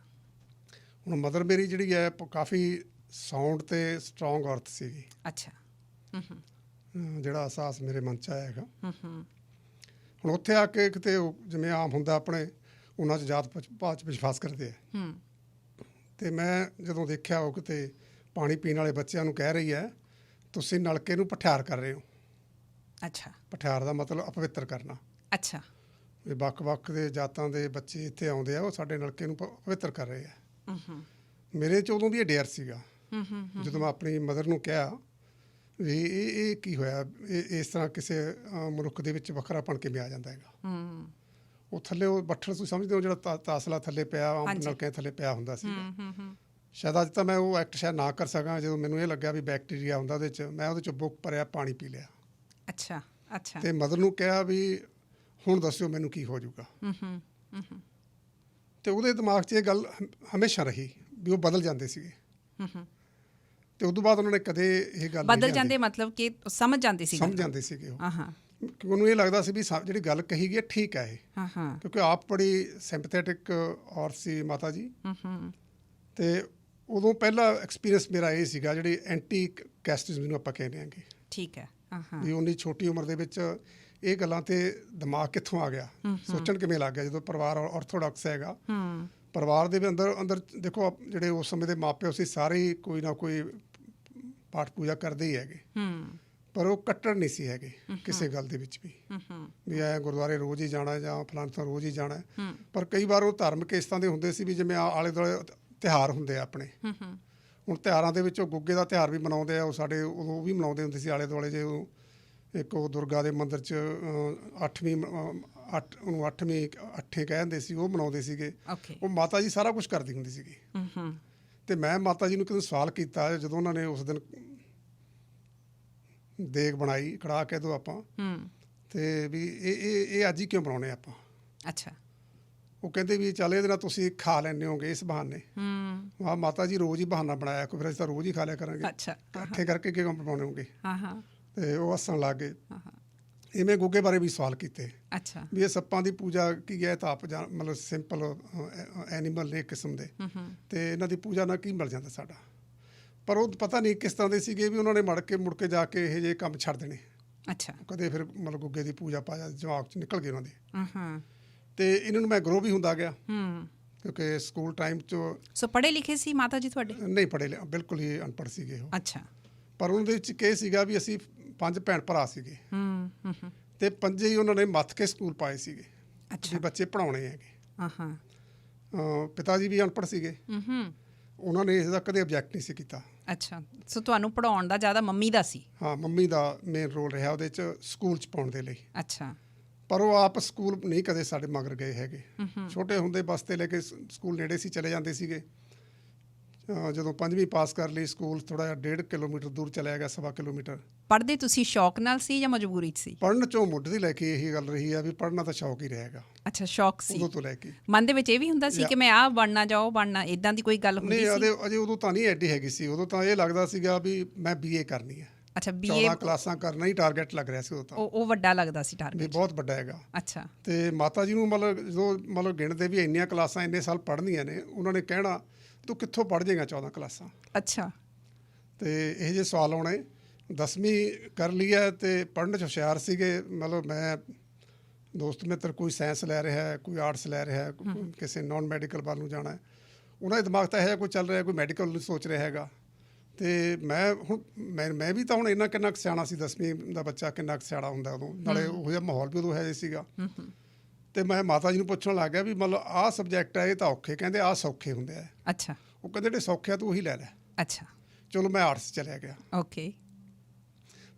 ਹੁਣ ਮਦਰ ਮੇਰੀ ਜਿਹੜੀ ਹੈ ਕਾਫੀ ਸਾਊਂਡ ਅਤੇ ਸਟਰੋਂਗ ਔਰਤ ਸੀਗੀ। ਅੱਛਾ। ਜਿਹੜਾ ਅਹਿਸਾਸ ਮੇਰੇ ਮਨ 'ਚ ਆਇਆ ਹੈਗਾ। ਹੁਣ ਉੱਥੇ ਆ ਕੇ ਕਿਤੇ ਜਿਵੇਂ ਆਮ ਹੁੰਦਾ ਆਪਣੇ ਉਹਨਾਂ 'ਚ ਜਾਤ ਪਾਤ 'ਚ ਵਿਸ਼ਵਾਸ ਕਰਦੇ ਆ, ਅਤੇ ਮੈਂ ਜਦੋਂ ਦੇਖਿਆ ਉਹ ਕਿਤੇ ਪਾਣੀ ਪੀਣ ਵਾਲੇ ਬੱਚਿਆਂ ਨੂੰ ਕਹਿ ਰਹੀ ਹੈ ਤੁਸੀਂ ਨਲਕੇ ਨੂੰ ਪਠਿਆਰ ਕਰ ਰਹੇ ਹੋ। ਅੱਛਾ। ਪਠਿਆਰ ਦਾ ਮਤਲਬ ਅਪਵਿੱਤਰ ਕਰਨਾ। ਅੱਛਾ। ਵੀ ਵੱਖ-ਵੱਖ ਦੇ ਜਾਤਾਂ ਦੇ ਬੱਚੇ ਇੱਥੇ ਆਉਂਦੇ ਆ, ਉਹ ਸਾਡੇ ਨਲਕੇ ਨੂੰ ਪਵਿੱਤਰ ਕਰ ਰਹੇ ਆ। ਮੇਰੇ 'ਚ ਉਦੋਂ ਵੀ ਇਹ ਡੇਰ ਸੀਗਾ। ਜਦੋਂ ਮੈਂ ਆਪਣੀ ਮਦਰ ਨੂੰ ਕਿਹਾ ਵੀ ਇਹ ਕੀ ਹੋਇਆ, ਇਹ ਇਸ ਤਰ੍ਹਾਂ ਕਿਸੇ ਮਨੁੱਖ ਦੇ ਵਿੱਚ ਵੱਖਰਾਪਣ ਕਿਵੇਂ ਆ ਜਾਂਦਾ ਹੈਗਾ। ਉਹ ਥੱਲੇ ਉਹ ਬੱਠਲ ਤੁਸੀਂ ਸਮਝਦੇ ਹੋ ਜਿਹੜਾ ਤਾਸਲਾ ਥੱਲੇ ਪਿਆ, ਆਮ ਨਲਕਿਆਂ ਥੱਲੇ ਪਿਆ ਹੁੰਦਾ ਸੀਗਾ। ਸ਼ਾਇਦ ਅੱਜ ਤਾਂ ਮੈਂ ਉਹ ਐਕਟ ਸ਼ਾਇਦ ਨਾ ਕਰ ਸਕਾਂ। ਜਦੋਂ ਮੈਨੂੰ ਇਹ ਲੱਗਿਆ ਵੀ ਬੈਕਟੀਰੀਆ ਹੁੰਦਾ ਉਹਦੇ 'ਚ, ਮੈਂ ਉਹਦੇ 'ਚ ਬੁੱਕ ਭਰਿਆ, ਪਾਣੀ ਪੀ ਲਿਆ। ਅੱਛਾ। ਅੱਛਾ। ਅਤੇ ਮਦਰ ਨੂੰ ਕਿਹਾ ਵੀ ਹੁਣ ਦੱਸਿਓ ਮੈਨੂੰ ਕੀ ਹੋ ਜਾਊਗਾ। ਅਤੇ ਉਹਦੇ ਦਿਮਾਗ 'ਚ ਇਹ ਗੱਲ ਹਮੇਸ਼ਾ ਰਹੀ ਵੀ ਉਹ ਬਦਲ ਜਾਂਦੇ ਸੀਗੇ। ਅਤੇ ਉਦੋਂ ਬਾਅਦ ਉਹਨਾਂ ਨੇ ਕਦੇ ਇਹ ਗੱਲ ਬਦਲ ਜਾਂਦੇ ਮਤਲਬ ਕਿ ਸਮਝ ਜਾਂਦੇ ਸੀ? ਸਮਝ ਜਾਂਦੇ ਸੀਗੇ ਉਹ। ਕਿਉਂਕਿ ਉਹਨੂੰ ਇਹ ਲੱਗਦਾ ਸੀ ਵੀ ਜਿਹੜੀ ਗੱਲ ਕਹੀ ਗਈ ਹੈ ਠੀਕ ਹੈ ਇਹ, ਕਿਉਂਕਿ ਆਪ ਬੜੀ ਸਿੰਪਥੈਟਿਕ ਔਰਤ ਸੀ ਮਾਤਾ ਜੀ। ਅਤੇ ਉਦੋਂ ਪਹਿਲਾ ਐਕਸਪੀਰੀਅੰਸ ਮੇਰਾ ਇਹ ਸੀਗਾ, ਜਿਹੜੀ ਐਂਟੀ ਕੈਸਟਿਜ਼ ਜਿਹਨੂੰ ਆਪਾਂ ਕਹਿੰਦੇ ਆਂਗੇ। ਠੀਕ ਹੈ। ਵੀ ਉਨੀ ਛੋਟੀ ਉਮਰ ਦੇ ਵਿੱਚ ਇਹ ਗੱਲਾਂ 'ਤੇ ਦਿਮਾਗ ਕਿੱਥੋਂ ਆ ਗਿਆ, ਸੋਚਣ ਕਿਵੇਂ ਲੱਗ ਗਿਆ। ਜਦੋਂ ਪਰਿਵਾਰ ਆਰਥੋਡਾਕਸ ਹੈਗਾ, ਪਰਿਵਾਰ ਦੇ ਵੀ ਅੰਦਰ ਦੇਖੋ ਜਿਹੜੇ ਉਸ ਸਮੇਂ ਦੇ ਮਾਪੇ ਸੀ ਸਾਰੇ ਹੀ ਕੋਈ ਨਾ ਕੋਈ ਪਾਠ ਪੂਜਾ ਕਰਦੇ ਹੀ ਹੈਗੇ, ਪਰ ਉਹ ਕੱਟੜ ਨਹੀਂ ਸੀ ਹੈਗੇ ਕਿਸੇ ਗੱਲ ਦੇ ਵਿੱਚ ਵੀ ਐ ਗੁਰਦੁਆਰੇ ਰੋਜ਼ ਹੀ ਜਾਣਾ ਜਾਂ ਫਲਾਣੇ ਥਾਂ ਰੋਜ਼ ਹੀ ਜਾਣਾ। ਪਰ ਕਈ ਵਾਰ ਉਹ ਧਾਰਮਿਕ ਇਸ ਤਰ੍ਹਾਂ ਦੇ ਹੁੰਦੇ ਸੀ ਵੀ ਜਿਵੇਂ ਆਲੇ ਦੁਆਲੇ ਤਿਉਹਾਰ ਹੁੰਦੇ ਆ ਆਪਣੇ। ਹੁਣ ਤਿਉਹਾਰਾਂ ਦੇ ਵਿੱਚ ਉਹ ਗੁੱਗੇ ਦਾ ਤਿਉਹਾਰ ਵੀ ਮਨਾਉਂਦੇ ਆ, ਉਹ ਸਾਡੇ ਉਦੋਂ ਵੀ ਮਨਾਉਂਦੇ ਹੁੰਦੇ ਸੀ ਆਲੇ ਦੁਆਲੇ। ਜੇ ਇੱਕ ਉਹ ਦੁਰਗਾ ਦੇ ਮੰਦਿਰ 'ਚ ਉਹਨੂੰ ਅੱਠੇ ਕਹਿ ਦਿੰਦੇ ਸੀ, ਉਹ ਮਨਾਉਂਦੇ ਸੀਗੇ। ਉਹ ਮਾਤਾ ਜੀ ਸਾਰਾ ਕੁਛ ਕਰਦੀ ਹੁੰਦੀ ਸੀਗੀ। ਅਤੇ ਮੈਂ ਮਾਤਾ ਜੀ ਨੂੰ ਕਿਤੇ ਸਵਾਲ ਕੀਤਾ ਜਦੋਂ ਉਹਨਾਂ ਨੇ ਉਸ ਦਿਨ ਦੇਗ ਬਣਾਈ, ਕੜਾਹ ਕਹਿ ਦਿਓ ਆਪਾਂ, ਅਤੇ ਵੀ ਇਹ ਅੱਜ ਹੀ ਕਿਉਂ ਬਣਾਉਣੇ ਆਪਾਂ? ਅੱਛਾ। ਉਹ ਕਹਿੰਦੇ ਵੀ ਚੱਲ ਇਹਦੇ ਨਾਲ ਤੁਸੀਂ ਖਾ ਲੈਂਦੇ ਹੋਗੇ ਇਸ ਬਹਾਨੇ। ਹਾਂ ਮਾਤਾ ਜੀ ਰੋਜ਼ ਹੀ ਬਹਾਨਾ ਬਣਾਇਆ ਕੋਈ, ਫਿਰ ਅਸੀਂ ਤਾਂ ਰੋਜ਼ ਹੀ ਖਾ ਲਿਆ ਕਰਾਂਗੇ, ਇਕੱਠੇ ਕਰਕੇ ਕਿਉਂ ਬਣਾਉਣੇ ਹੋਗੇ? ਅਤੇ ਉਹ ਹੱਸਣ ਲੱਗ ਗਏ। ਇਵੇਂ ਗੁੱਗੇ ਬਾਰੇ ਵੀ ਸਵਾਲ ਕੀਤੇ। ਅੱਛਾ। ਵੀ ਇਹ ਸੱਪਾਂ ਦੀ ਪੂਜਾ ਕੀ ਹੈ? ਤਾਂ ਆਪ ਮਤਲਬ ਸਿੰਪਲ ਐਨੀਮਲ ਨੇ ਇੱਕ ਕਿਸਮ ਦੇ, ਅਤੇ ਇਹਨਾਂ ਦੀ ਪੂਜਾ ਨਾਲ ਕੀ ਮਿਲ ਜਾਂਦਾ ਸਾਡਾ? ਪਰ ਉਹ ਪਤਾ ਨਹੀਂ ਕਿਸ ਤਰ੍ਹਾਂ ਦੇ ਸੀਗੇ ਵੀ ਉਹਨਾਂ ਨੇ ਮੁੜ ਕੇ ਜਾ ਕੇ ਇਹ ਜਿਹੇ ਕੰਮ ਛੱਡ ਦੇਣੇ। ਅੱਛਾ। ਕਦੇ ਫਿਰ ਮਤਲਬ ਗੁੱਗੇ ਦੀ ਪੂਜਾ ਪਾਜਾ ਜਵਾਬ 'ਚ ਨਿਕਲ ਗਏ ਉਹਨਾਂ ਦੇ। ਅਤੇ ਇਹਨਾਂ ਨੂੰ ਮੈਂ ਗਰੋ ਵੀ ਹੁੰਦਾ ਗਿਆ, ਕਿਉਂਕਿ ਸਕੂਲ ਟਾਈਮ 'ਚ। ਸੋ ਪੜ੍ਹੇ ਲਿਖੇ ਸੀ ਮਾਤਾ ਜੀ ਤੁਹਾਡੇ? ਨਹੀਂ ਪੜ੍ਹੇ, ਬਿਲਕੁਲ ਹੀ ਅਨਪੜ੍ਹ ਸੀਗੇ ਉਹ। ਅੱਛਾ। ਪਰ ਉਹਨਾਂ ਦੇ ਵਿੱਚ ਕੀ ਸੀਗਾ ਵੀ ਅਸੀਂ 5 ਭੈਣ ਭਰਾ ਸੀਗੇ, ਅਤੇ 5 ਹੀ ਉਹਨਾਂ ਨੇ ਮੱਥ ਕੇ ਸਕੂਲ ਪਾਏ ਸੀਗੇ ਵੀ ਬੱਚੇ ਪੜ੍ਹਾਉਣੇ ਹੈਗੇ। ਪਿਤਾ ਜੀ ਵੀ ਅਨਪੜ੍ਹ ਸੀਗੇ, ਉਹਨਾਂ ਨੇ ਇਸਦਾ ਕਦੇ ਆਬਜੈਕਟ ਨਹੀਂ ਸੀ ਕੀਤਾ। ਅੱਛਾ। ਸੋ ਤੁਹਾਨੂੰ ਪੜ੍ਹਾਉਣ ਦਾ ਜ਼ਿਆਦਾ ਮੰਮੀ ਦਾ ਸੀ? ਹਾਂ, ਮੰਮੀ ਦਾ ਮੇਨ ਰੋਲ ਰਿਹਾ ਉਹਦੇ 'ਚ ਸਕੂਲ 'ਚ ਪਾਉਣ ਦੇ ਲਈ। ਅੱਛਾ। ਪਰ ਉਹ ਆਪ ਸਕੂਲ ਨਹੀਂ ਕਦੇ ਸਾਡੇ ਮਗਰ ਗਏ ਹੈਗੇ। ਛੋਟੇ ਹੁੰਦੇ ਬੱਸ 'ਤੇ ਲੈ ਕੇ ਸਕੂਲ ਨੇੜੇ ਸੀ, ਚਲੇ ਜਾਂਦੇ ਸੀਗੇ। ਜਦੋਂ 5ਵੀਂ ਪਾਸ ਕਰ ਲਈ, ਸਕੂਲ ਥੋੜ੍ਹਾ ਜਿਹਾ 1.5 ਕਿਲੋਮੀਟਰ ਦੂਰ ਚਲਿਆ ਗਿਆ, 1.25 ਕਿਲੋਮੀਟਰ। ਪੜ੍ਹਦੇ ਤੁਸੀਂ ਸ਼ੌਕ ਨਾਲ ਸੀ ਜਾਂ ਮਜਬੂਰੀ 'ਚ ਸੀ? ਪੜ੍ਹਨ 'ਚੋਂ ਮੁੱਢ ਦੀ ਲੈ ਕੇ ਇਹੀ ਗੱਲ ਰਹੀ ਆ ਵੀ ਪੜ੍ਹਨਾ ਤਾਂ ਸ਼ੌਕ ਹੀ ਰਹੇਗਾ। ਅੱਛਾ, ਸ਼ੌਕ ਸੀ ਉਦੋਂ ਤੋਂ ਲੈ ਕੇ। ਮਨ ਦੇ ਵਿੱਚ ਇਹ ਵੀ ਹੁੰਦਾ ਸੀ ਕਿ ਮੈਂ ਆਹ ਬਣਨਾ ਜਾਂ ਉਹ ਬਣਨਾ, ਇੱਦਾਂ ਦੀ ਕੋਈ ਗੱਲ ਹੁੰਦੀ ਸੀ? ਨਹੀਂ, ਅਜੇ ਉਦੋਂ ਤਾਂ ਨਹੀਂ ਐਡੀ ਹੈਗੀ ਸੀ। ਉਦੋਂ ਤਾਂ ਇਹ ਲੱਗਦਾ ਸੀਗਾ ਵੀ ਮੈਂ BA ਕਰਨੀ ਹੈ। ਅੱਛਾ BA 14 ਕਲਾਸਾਂ ਕਰਨਾ ਹੀ ਟਾਰਗੇਟ ਲੱਗ ਰਿਹਾ ਸੀ ਉਦੋਂ ਤਾਂ, ਉਹ ਵੱਡਾ ਲੱਗਦਾ ਸੀ ਵੀ ਟਾਰਗੇਟ। ਬਹੁਤ ਵੱਡਾ ਹੈਗਾ। ਅੱਛਾ ਤੇ ਮਾਤਾ ਜੀ ਨੂੰ ਮਤਲਬ ਜਦੋਂ ਮਤਲਬ ਗਿਣਦੇ ਵੀ ਇੰਨੀਆਂ ਕਲਾਸਾਂ ਇੰਨੇ ਸਾਲ ਪੜ੍ਹਨੀਆਂ ਨੇ, ਉਹਨਾਂ ਨੇ ਕਹਿਣਾ ਤੂੰ ਕਿੱਥੋਂ ਪੜ੍ਹ ਜਾਏਗਾ 14 ਕਲਾਸਾਂ। ਅੱਛਾ ਤੇ ਇਹ ਜਿਹੇ ਸਵਾਲ ਆਉਣੇ। 10ਵੀਂ ਕਰ ਲਈ ਹੈ ਤੇ ਪੜ੍ਹਨ 'ਚ ਹੁਸ਼ਿਆਰ ਸੀਗੇ। ਮਤਲਬ ਮੈਂ ਦੋਸਤ ਮਿੱਤਰ ਕੋਈ ਸਾਇੰਸ ਲੈ ਰਿਹਾ ਹੈ, ਕੋਈ ਆਰਟਸ ਲੈ ਰਿਹਾ ਹੈ, ਕਿਸੇ ਨਾਨ ਮੈਡੀਕਲ ਵੱਲ ਨੂੰ ਜਾਣਾ ਹੈ। ਉਹਨਾਂ ਦੇ ਦਿਮਾਗ ਤਾਂ ਇਹ ਕੋਈ ਚੱਲ ਰਿਹਾ, ਕੋਈ ਮੈਡੀਕਲ ਨੂੰ ਸੋਚ ਰਿਹਾ ਹੈਗਾ। ਤੇ ਮੈਂ ਵੀ ਤਾਂ ਹੁਣ ਇੰਨਾ ਕਿੰਨਾ ਕੁ ਸਿਆਣਾ ਸੀ, 10ਵੀਂ ਦਾ ਬੱਚਾ ਕਿੰਨਾ ਕੁ ਸਿਆਣਾ ਹੁੰਦਾ ਉਦੋਂ, ਨਾਲੇ ਉਹੋ ਜਿਹਾ ਮਾਹੌਲ ਵੀ ਉਦੋਂ ਹੈ ਸੀਗਾ। ਤੇ ਮੈਂ ਮਾਤਾ ਜੀ ਨੂੰ ਪੁੱਛਣ ਲੱਗ ਗਿਆ ਵੀ ਮਤਲਬ ਆਹ ਸਬਜੈਕਟ ਹੈ ਇਹ ਤਾਂ ਔਖੇ, ਕਹਿੰਦੇ ਆਹ ਸੌਖੇ ਹੁੰਦੇ ਆ। ਅੱਛਾ ਉਹ ਕਹਿੰਦੇ ਜਿਹੜੇ ਸੌਖੇ ਆ ਤੂੰ ਉਹੀ ਲੈ ਲੈ। ਅੱਛਾ ਚਲੋ ਮੈਂ ਆਰਟਸ ਚਲਿਆ ਗਿਆ। ਓਕੇ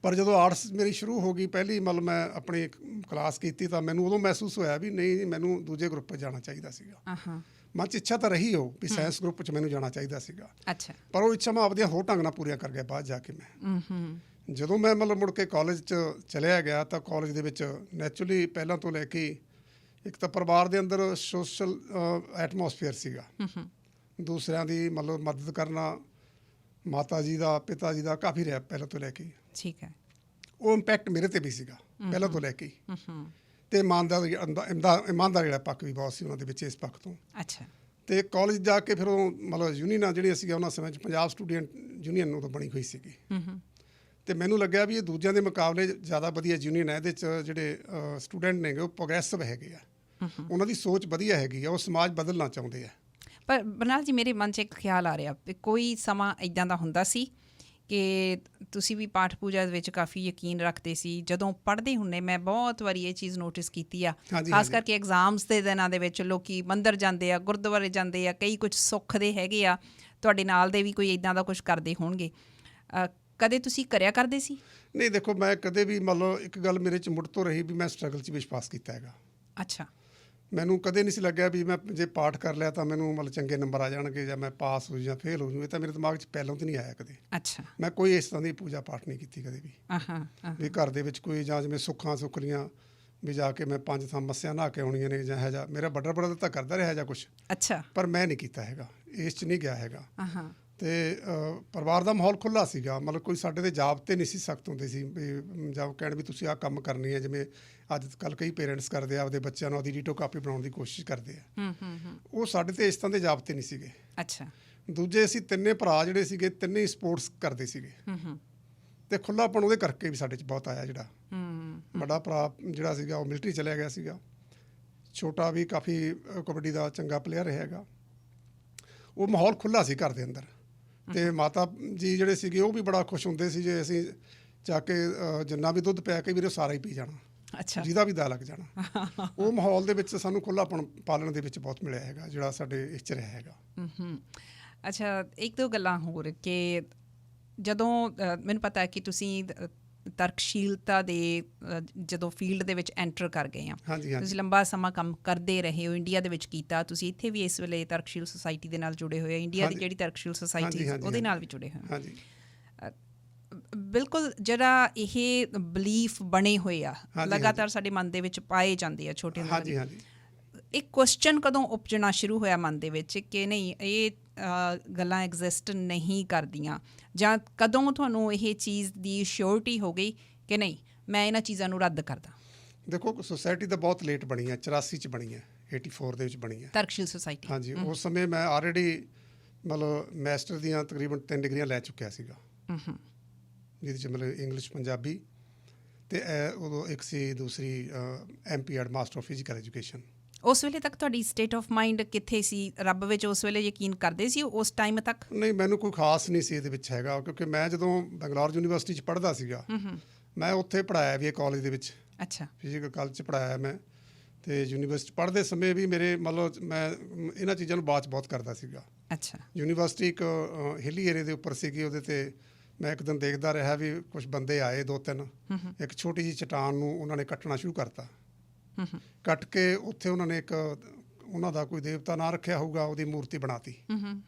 ਪਰ ਜਦੋਂ ਆਰਟਸ ਮੇਰੀ ਸ਼ੁਰੂ ਹੋ ਗਈ, ਪਹਿਲੀ ਮਤਲਬ ਮੈਂ ਆਪਣੀ ਕਲਾਸ ਕੀਤੀ, ਤਾਂ ਮੈਨੂੰ ਉਦੋਂ ਮਹਿਸੂਸ ਹੋਇਆ ਵੀ ਨਹੀਂ, ਮੈਨੂੰ ਦੂਜੇ ਗਰੁੱਪ 'ਚ ਜਾਣਾ ਚਾਹੀਦਾ ਸੀਗਾ। ਮਨ 'ਚ ਇੱਛਾ ਤਾਂ ਰਹੀ ਹੋ ਵੀ ਸਾਇੰਸ ਗਰੁੱਪ 'ਚ ਮੈਨੂੰ ਜਾਣਾ ਚਾਹੀਦਾ ਸੀਗਾ। ਅੱਛਾ ਪਰ ਉਹ ਇੱਛਾ ਮੈਂ ਆਪਦੀਆਂ ਹੋਰ ਢੰਗ ਨਾਲ ਪੂਰੀਆਂ ਕਰ ਗਿਆ ਬਾਅਦ ਜਾ ਕੇ। ਮੈਂ ਜਦੋਂ ਮੈਂ ਮਤਲਬ ਮੁੜ ਕੇ ਕਾਲਜ 'ਚ ਚਲਿਆ ਗਿਆ, ਤਾਂ ਕਾਲਜ ਦੇ ਵਿੱਚ ਨੈਚੁਰਲੀ ਪਹਿਲਾਂ ਤੋਂ ਲੈ ਕੇ ਇੱਕ ਤਾਂ ਪਰਿਵਾਰ ਦੇ ਅੰਦਰ ਸੋਸ਼ਲ ਐਟਮੋਸਫੇਅਰ ਸੀਗਾ, ਦੂਸਰਿਆਂ ਦੀ ਮਤਲਬ ਮਦਦ ਕਰਨਾ, ਮਾਤਾ ਜੀ ਦਾ ਪਿਤਾ ਜੀ ਦਾ ਕਾਫੀ ਰਿਹਾ ਪਹਿਲਾਂ ਤੋਂ ਲੈ ਕੇ। ਠੀਕ ਹੈ। ਉਹ ਇੰਪੈਕਟ ਮੇਰੇ ਤੇ ਵੀ ਸੀਗਾ ਪਹਿਲਾਂ ਤੋਂ ਲੈ ਕੇ। ਤੇ ਇਮਾਨਦਾਰੀ ਵਾਲਾ ਪੱਖ ਵੀ ਬਹੁਤ ਸੀ ਉਹਨਾਂ ਦੇ ਵਿੱਚ, ਇਸ ਪੱਖ ਤੋਂ। ਅੱਛਾ ਤੇ ਕਾਲਜ ਜਾ ਕੇ ਫਿਰ ਉਹ ਮਤਲਬ ਯੂਨੀਅਨਾਂ ਜਿਹੜੀਆਂ ਸੀਗੀਆਂ ਉਹਨਾਂ ਸਮੇਂ 'ਚ ਪੰਜਾਬ ਸਟੂਡੈਂਟ ਯੂਨੀਅਨ ਉਦੋਂ ਬਣੀ ਹੋਈ ਸੀਗੀ। ਤੇ ਮੈਨੂੰ ਲੱਗਿਆ ਵੀ ਇਹ ਦੂਜਿਆਂ ਦੇ ਮੁਕਾਬਲੇ ਜ਼ਿਆਦਾ ਵਧੀਆ ਯੂਨੀਅਨ ਹੈ। ਇਹਦੇ 'ਚ ਜਿਹੜੇ ਸਟੂਡੈਂਟ ਨੇਗੇ ਉਹ ਪ੍ਰੋਗਰੈਸਿਵ ਹੈਗੇ ਆ, ਉਹਨਾਂ ਦੀ ਸੋਚ ਵਧੀਆ ਹੈਗੀ ਆ, ਉਹ ਸਮਾਜ ਬਦਲਣਾ ਚਾਹੁੰਦੇ ਆ। ਪਰ ਬਰਨਾਲ ਜੀ, ਮੇਰੇ ਮਨ 'ਚ ਇੱਕ ਖਿਆਲ ਆ ਰਿਹਾ ਵੀ ਕੋਈ ਸਮਾਂ ਇੱਦਾਂ ਦਾ ਹੁੰਦਾ ਸੀ ਕਿ ਤੁਸੀਂ ਵੀ ਪਾਠ ਪੂਜਾ ਦੇ ਵਿੱਚ ਕਾਫੀ ਯਕੀਨ ਰੱਖਦੇ ਸੀ। ਜਦੋਂ ਪੜ੍ਹਦੇ ਹੁੰਦੇ, ਮੈਂ ਬਹੁਤ ਵਾਰੀ ਇਹ ਚੀਜ਼ ਨੋਟਿਸ ਕੀਤੀ ਆ, ਖਾਸ ਕਰਕੇ ਐਗਜ਼ਾਮਸ ਦੇ ਦਿਨਾਂ ਦੇ ਵਿੱਚ ਲੋਕੀ ਮੰਦਿਰ ਜਾਂਦੇ ਆ, ਗੁਰਦੁਆਰੇ ਜਾਂਦੇ ਆ, ਕਈ ਕੁਝ ਸੁੱਖ ਦੇ ਹੈਗੇ ਆ, ਤੁਹਾਡੇ ਨਾਲ ਦੇ ਵੀ ਕੋਈ ਇੱਦਾਂ ਦਾ ਕੁਝ ਕਰਦੇ ਹੋਣਗੇ। ਕਦੇ ਤੁਸੀਂ ਕਰਿਆ ਕਰਦੇ ਸੀ? ਨਹੀਂ, ਦੇਖੋ ਮੈਂ ਕਦੇ ਵੀ ਮਤਲਬ ਇੱਕ ਗੱਲ ਮੇਰੇ 'ਚ ਮੁੱਢ ਤੋਂ ਰਹੀ ਵੀ ਮੈਂ ਸਟਰਗਲ 'ਚ ਵਿਸ਼ਵਾਸ ਕੀਤਾ ਹੈਗਾ। ਅੱਛਾ ਮੈਨੂੰ ਕਦੇ ਨਹੀਂ ਸੀ ਲੱਗਿਆ ਵੀ ਮੈਂ ਜੇ ਪਾਠ ਕਰ ਲਿਆ ਤਾਂ ਮੈਨੂੰ ਮਤਲਬ ਚੰਗੇ ਨੰਬਰ ਆ ਜਾਣਗੇ, ਜਾਂ ਮੈਂ ਪਾਸ ਹੋ ਜਾਂ ਫੇਲ ਹੋ ਜੂ। ਇਹ ਤਾਂ ਮੇਰੇ ਦਿਮਾਗ 'ਚ ਪਹਿਲਾਂ ਤੋਂ ਨਹੀਂ ਆਇਆ ਕਦੇ। ਅੱਛਾ ਮੈਂ ਕੋਈ ਇਸ ਤਰ੍ਹਾਂ ਦੀ ਪੂਜਾ ਪਾਠ ਨਹੀਂ ਕੀਤੀ ਕਦੇ ਵੀ। ਵੀ ਘਰ ਦੇ ਵਿੱਚ ਕੋਈ ਜਾਂ ਜਿਵੇਂ ਸੁੱਖਾਂ ਸੁੱਖਲੀਆਂ ਵੀ ਜਾ ਕੇ ਮੈਂ 5 ਥਾਂ ਮੱਸਿਆਂ ਨਹਾ ਕੇ ਆਉਣੀਆਂ ਨੇ ਜਾਂ ਜਾਂ ਮੇਰਾ ਵੱਡਾ ਬੜਾ ਤਾਂ ਕਰਦਾ ਰਿਹਾ ਜਾਂ ਕੁਛ। ਅੱਛਾ ਪਰ ਮੈਂ ਨਹੀਂ ਕੀਤਾ ਹੈਗਾ, ਇਸ 'ਚ ਨਹੀਂ ਗਿਆ ਹੈਗਾ। ਤੇ ਪਰਿਵਾਰ ਦਾ ਮਾਹੌਲ ਖੁੱਲ੍ਹਾ ਸੀਗਾ, ਮਤਲਬ ਕੋਈ ਸਾਡੇ ਦੇ ਜ਼ਾਬਤੇ ਨਹੀਂ ਸੀ ਸਖਤ ਹੁੰਦੇ ਸੀ ਵੀ ਜਾਂ ਕਹਿਣ ਵੀ ਤੁਸੀਂ ਆਹ ਕੰਮ ਕਰਨੀ ਹੈ। ਜਿਵੇਂ ਅੱਜ ਕੱਲ੍ਹ ਕਈ ਪੇਰੈਂਟਸ ਕਰਦੇ ਆ, ਆਪਦੇ ਬੱਚਿਆਂ ਨੂੰ ਉਹਦੀ ਡੀਟੋ ਕਾਪੀ ਬਣਾਉਣ ਦੀ ਕੋਸ਼ਿਸ਼ ਕਰਦੇ ਆ। ਉਹ ਸਾਡੇ ਤੇ ਇਸ ਤਰ੍ਹਾਂ ਦੇ ਜ਼ਾਬਤੇ ਨਹੀਂ ਸੀਗੇ। ਅੱਛਾ ਦੂਜੇ ਅਸੀਂ ਤਿੰਨੇ ਭਰਾ ਜਿਹੜੇ ਸੀਗੇ, ਤਿੰਨੇ ਹੀ ਸਪੋਰਟਸ ਕਰਦੇ ਸੀਗੇ। ਤੇ ਖੁੱਲ੍ਹਾਪਣ ਉਹਦੇ ਕਰਕੇ ਵੀ ਸਾਡੇ 'ਚ ਬਹੁਤ ਆਇਆ। ਜਿਹੜਾ ਵੱਡਾ ਭਰਾ ਜਿਹੜਾ ਸੀਗਾ ਉਹ ਮਿਲਟਰੀ ਚਲਿਆ ਗਿਆ ਸੀਗਾ, ਛੋਟਾ ਵੀ ਕਾਫੀ ਕਬੱਡੀ ਦਾ ਚੰਗਾ ਪਲੇਅਰ ਹੈਗਾ। ਉਹ ਮਾਹੌਲ ਖੁੱਲ੍ਹਾ ਸੀ ਘਰ ਦੇ ਅੰਦਰ। ਤੇ ਮਾਤਾ ਜੀ ਜਿਹੜੇ ਸੀਗੇ ਉਹ ਵੀ ਬੜਾ ਖੁਸ਼ ਹੁੰਦੇ ਸੀ ਜੇ ਅਸੀਂ ਜਾ ਕੇ ਜਿੰਨਾ ਵੀ ਦੁੱਧ ਪਿਆ ਕੇ ਵੀਰੇ ਸਾਰਾ ਹੀ ਪੀ ਜਾਣਾ। ਅੱਛਾ, ਜਿਹਦਾ ਵੀ ਦਾ ਲੱਗ ਜਾਣਾ। ਉਹ ਮਾਹੌਲ ਦੇ ਵਿੱਚ ਸਾਨੂੰ ਖੁੱਲ੍ਹਾਪਣ ਪਾਲਣ ਦੇ ਵਿੱਚ ਬਹੁਤ ਮਿਲਿਆ ਹੈਗਾ, ਜਿਹੜਾ ਸਾਡੇ ਇਸ 'ਚ ਰਿਹਾ ਹੈਗਾ। ਅੱਛਾ, ਇੱਕ ਦੋ ਗੱਲਾਂ ਹੋਰ ਕਿ ਜਦੋਂ ਮੈਨੂੰ ਪਤਾ ਹੈ ਕਿ ਤੁਸੀਂ ਤਰਕਸ਼ੀਲਤਾ ਦੇ ਜਦੋਂ ਫੀਲਡ ਦੇ ਵਿੱਚ ਐਂਟਰ ਕਰ ਗਏ ਆ, ਤੁਸੀਂ ਲੰਬਾ ਸਮਾਂ ਕੰਮ ਕਰਦੇ ਰਹੇ ਹੋ, ਇੰਡੀਆ ਦੇ ਵਿੱਚ ਕੀਤਾ, ਤੁਸੀਂ ਇੱਥੇ ਵੀ ਇਸ ਵੇਲੇ ਤਰਕਸ਼ੀਲ ਸੁਸਾਇਟੀ ਦੇ ਨਾਲ ਜੁੜੇ ਹੋਏ ਹੋ, ਇੰਡੀਆ ਦੀ ਜਿਹੜੀ ਤਰਕਸ਼ੀਲ ਸੁਸਾਇਟੀ ਉਹਦੇ ਨਾਲ ਵੀ ਜੁੜੇ ਹੋਏ ਹੋ। ਬਿਲਕੁਲ, ਜਿਹੜਾ ਇਹ ਬਲੀਫ ਬਣੇ ਹੋਏ ਆ, ਲਗਾਤਾਰ ਸਾਡੇ ਮਨ ਦੇ ਵਿੱਚ ਪਾਏ ਜਾਂਦੇ ਆ ਛੋਟੇ ਹੁੰਦੇ। ਇੱਕ ਕੁਐਸਚਨ ਕਦੋਂ ਉਪਜਣਾ ਸ਼ੁਰੂ ਹੋਇਆ ਮਨ ਦੇ ਵਿੱਚ ਕਿ ਨਹੀਂ, ਇਹ ਗੱਲਾਂ ਐਗਜ਼ਿਸਟ ਨਹੀਂ ਕਰਦੀਆਂ, ਜਾਂ ਕਦੋਂ ਤੁਹਾਨੂੰ ਇਹ ਚੀਜ਼ ਦੀ ਸ਼ੋਰਟੀ ਹੋ ਗਈ ਕਿ ਨਹੀਂ, ਮੈਂ ਇਹਨਾਂ ਚੀਜ਼ਾਂ ਨੂੰ ਰੱਦ ਕਰਦਾ? ਦੇਖੋ, ਸੁਸਾਇਟੀ ਤਾਂ ਬਹੁਤ ਲੇਟ ਬਣੀ ਹੈ, 84 'ਚ ਬਣੀ ਹੈ, 84 ਦੇ ਵਿੱਚ ਬਣੀ ਹੈ ਤਰਕਸ਼ੀਲ ਸੁਸਾਇਟੀ। ਹਾਂਜੀ, ਉਸ ਸਮੇਂ ਮੈਂ ਆਲਰੇਡੀ ਮਤਲਬ ਮਾਸਟਰ ਦੀਆਂ ਤਕਰੀਬਨ 3 ਡਿਗਰੀਆਂ ਲੈ ਚੁੱਕਿਆ ਸੀਗਾ, ਜਿਹਦੇ 'ਚ ਮਤਲਬ ਇੰਗਲਿਸ਼, ਪੰਜਾਬੀ, ਅਤੇ ਉਦੋਂ ਇੱਕ ਸੀ ਦੂਸਰੀ MP Ed, master of physical education. ਉਸ ਵੇਲੇ ਤੱਕ ਤੁਹਾਡੀ ਸਟੇਟ ਆਫ ਮਾਈਂਡ ਕਿੱਥੇ ਸੀ? ਰੱਬ ਵਿੱਚ ਉਸ ਵੇਲੇ ਯਕੀਨ ਕਰਦੇ ਸੀ ਉਸ ਟਾਈਮ ਤੱਕ? ਨਹੀਂ, ਮੈਨੂੰ ਕੋਈ ਖਾਸ ਨਹੀਂ ਸੀ ਇਹਦੇ ਵਿੱਚ ਹੈਗਾ, ਕਿਉਂਕਿ ਮੈਂ ਜਦੋਂ ਬੰਗਲੌਰ ਯੂਨੀਵਰਸਿਟੀ 'ਚ ਪੜ੍ਹਦਾ ਸੀਗਾ, ਮੈਂ ਉੱਥੇ ਪੜ੍ਹਾਇਆ ਵੀ ਹੈ ਕਾਲਜ ਦੇ ਵਿੱਚ। ਅੱਛਾ, ਫਿਜ਼ੀਕਲ ਕਾਲਜ 'ਚ ਪੜ੍ਹਾਇਆ ਮੈਂ। ਅਤੇ ਯੂਨੀਵਰਸਿਟੀ ਪੜ੍ਹਦੇ ਸਮੇਂ ਵੀ ਮੇਰੇ ਮਤਲਬ ਮੈਂ ਇਹਨਾਂ ਚੀਜ਼ਾਂ ਨੂੰ ਬਾਅਦ 'ਚ ਬਹੁਤ ਕਰਦਾ ਸੀਗਾ। ਅੱਛਾ, ਯੂਨੀਵਰਸਿਟੀ ਇੱਕ ਹਿੱਲੀ ਏਰੀਏ ਦੇ ਉੱਪਰ ਸੀਗੀ, ਉਹਦੇ 'ਤੇ ਮੈਂ ਇੱਕ ਦਿਨ ਦੇਖਦਾ ਰਿਹਾ ਵੀ ਕੁਛ ਬੰਦੇ ਆਏ 2-3, ਇੱਕ ਛੋਟੀ ਜਿਹੀ ਚਟਾਨ ਨੂੰ ਉਹਨਾਂ ਨੇ ਕੱਟਣਾ ਸ਼ੁਰੂ ਕਰਤਾ। ਕੱਟ ਕੇ ਉੱਥੇ ਉਹਨਾਂ ਨੇ ਇੱਕ ਉਹਨਾਂ ਦਾ ਕੋਈ ਦੇਵਤਾ ਨਾਂ ਰੱਖਿਆ ਹੋਊਗਾ, ਉਹਦੀ ਮੂਰਤੀ ਬਣਾਤੀ।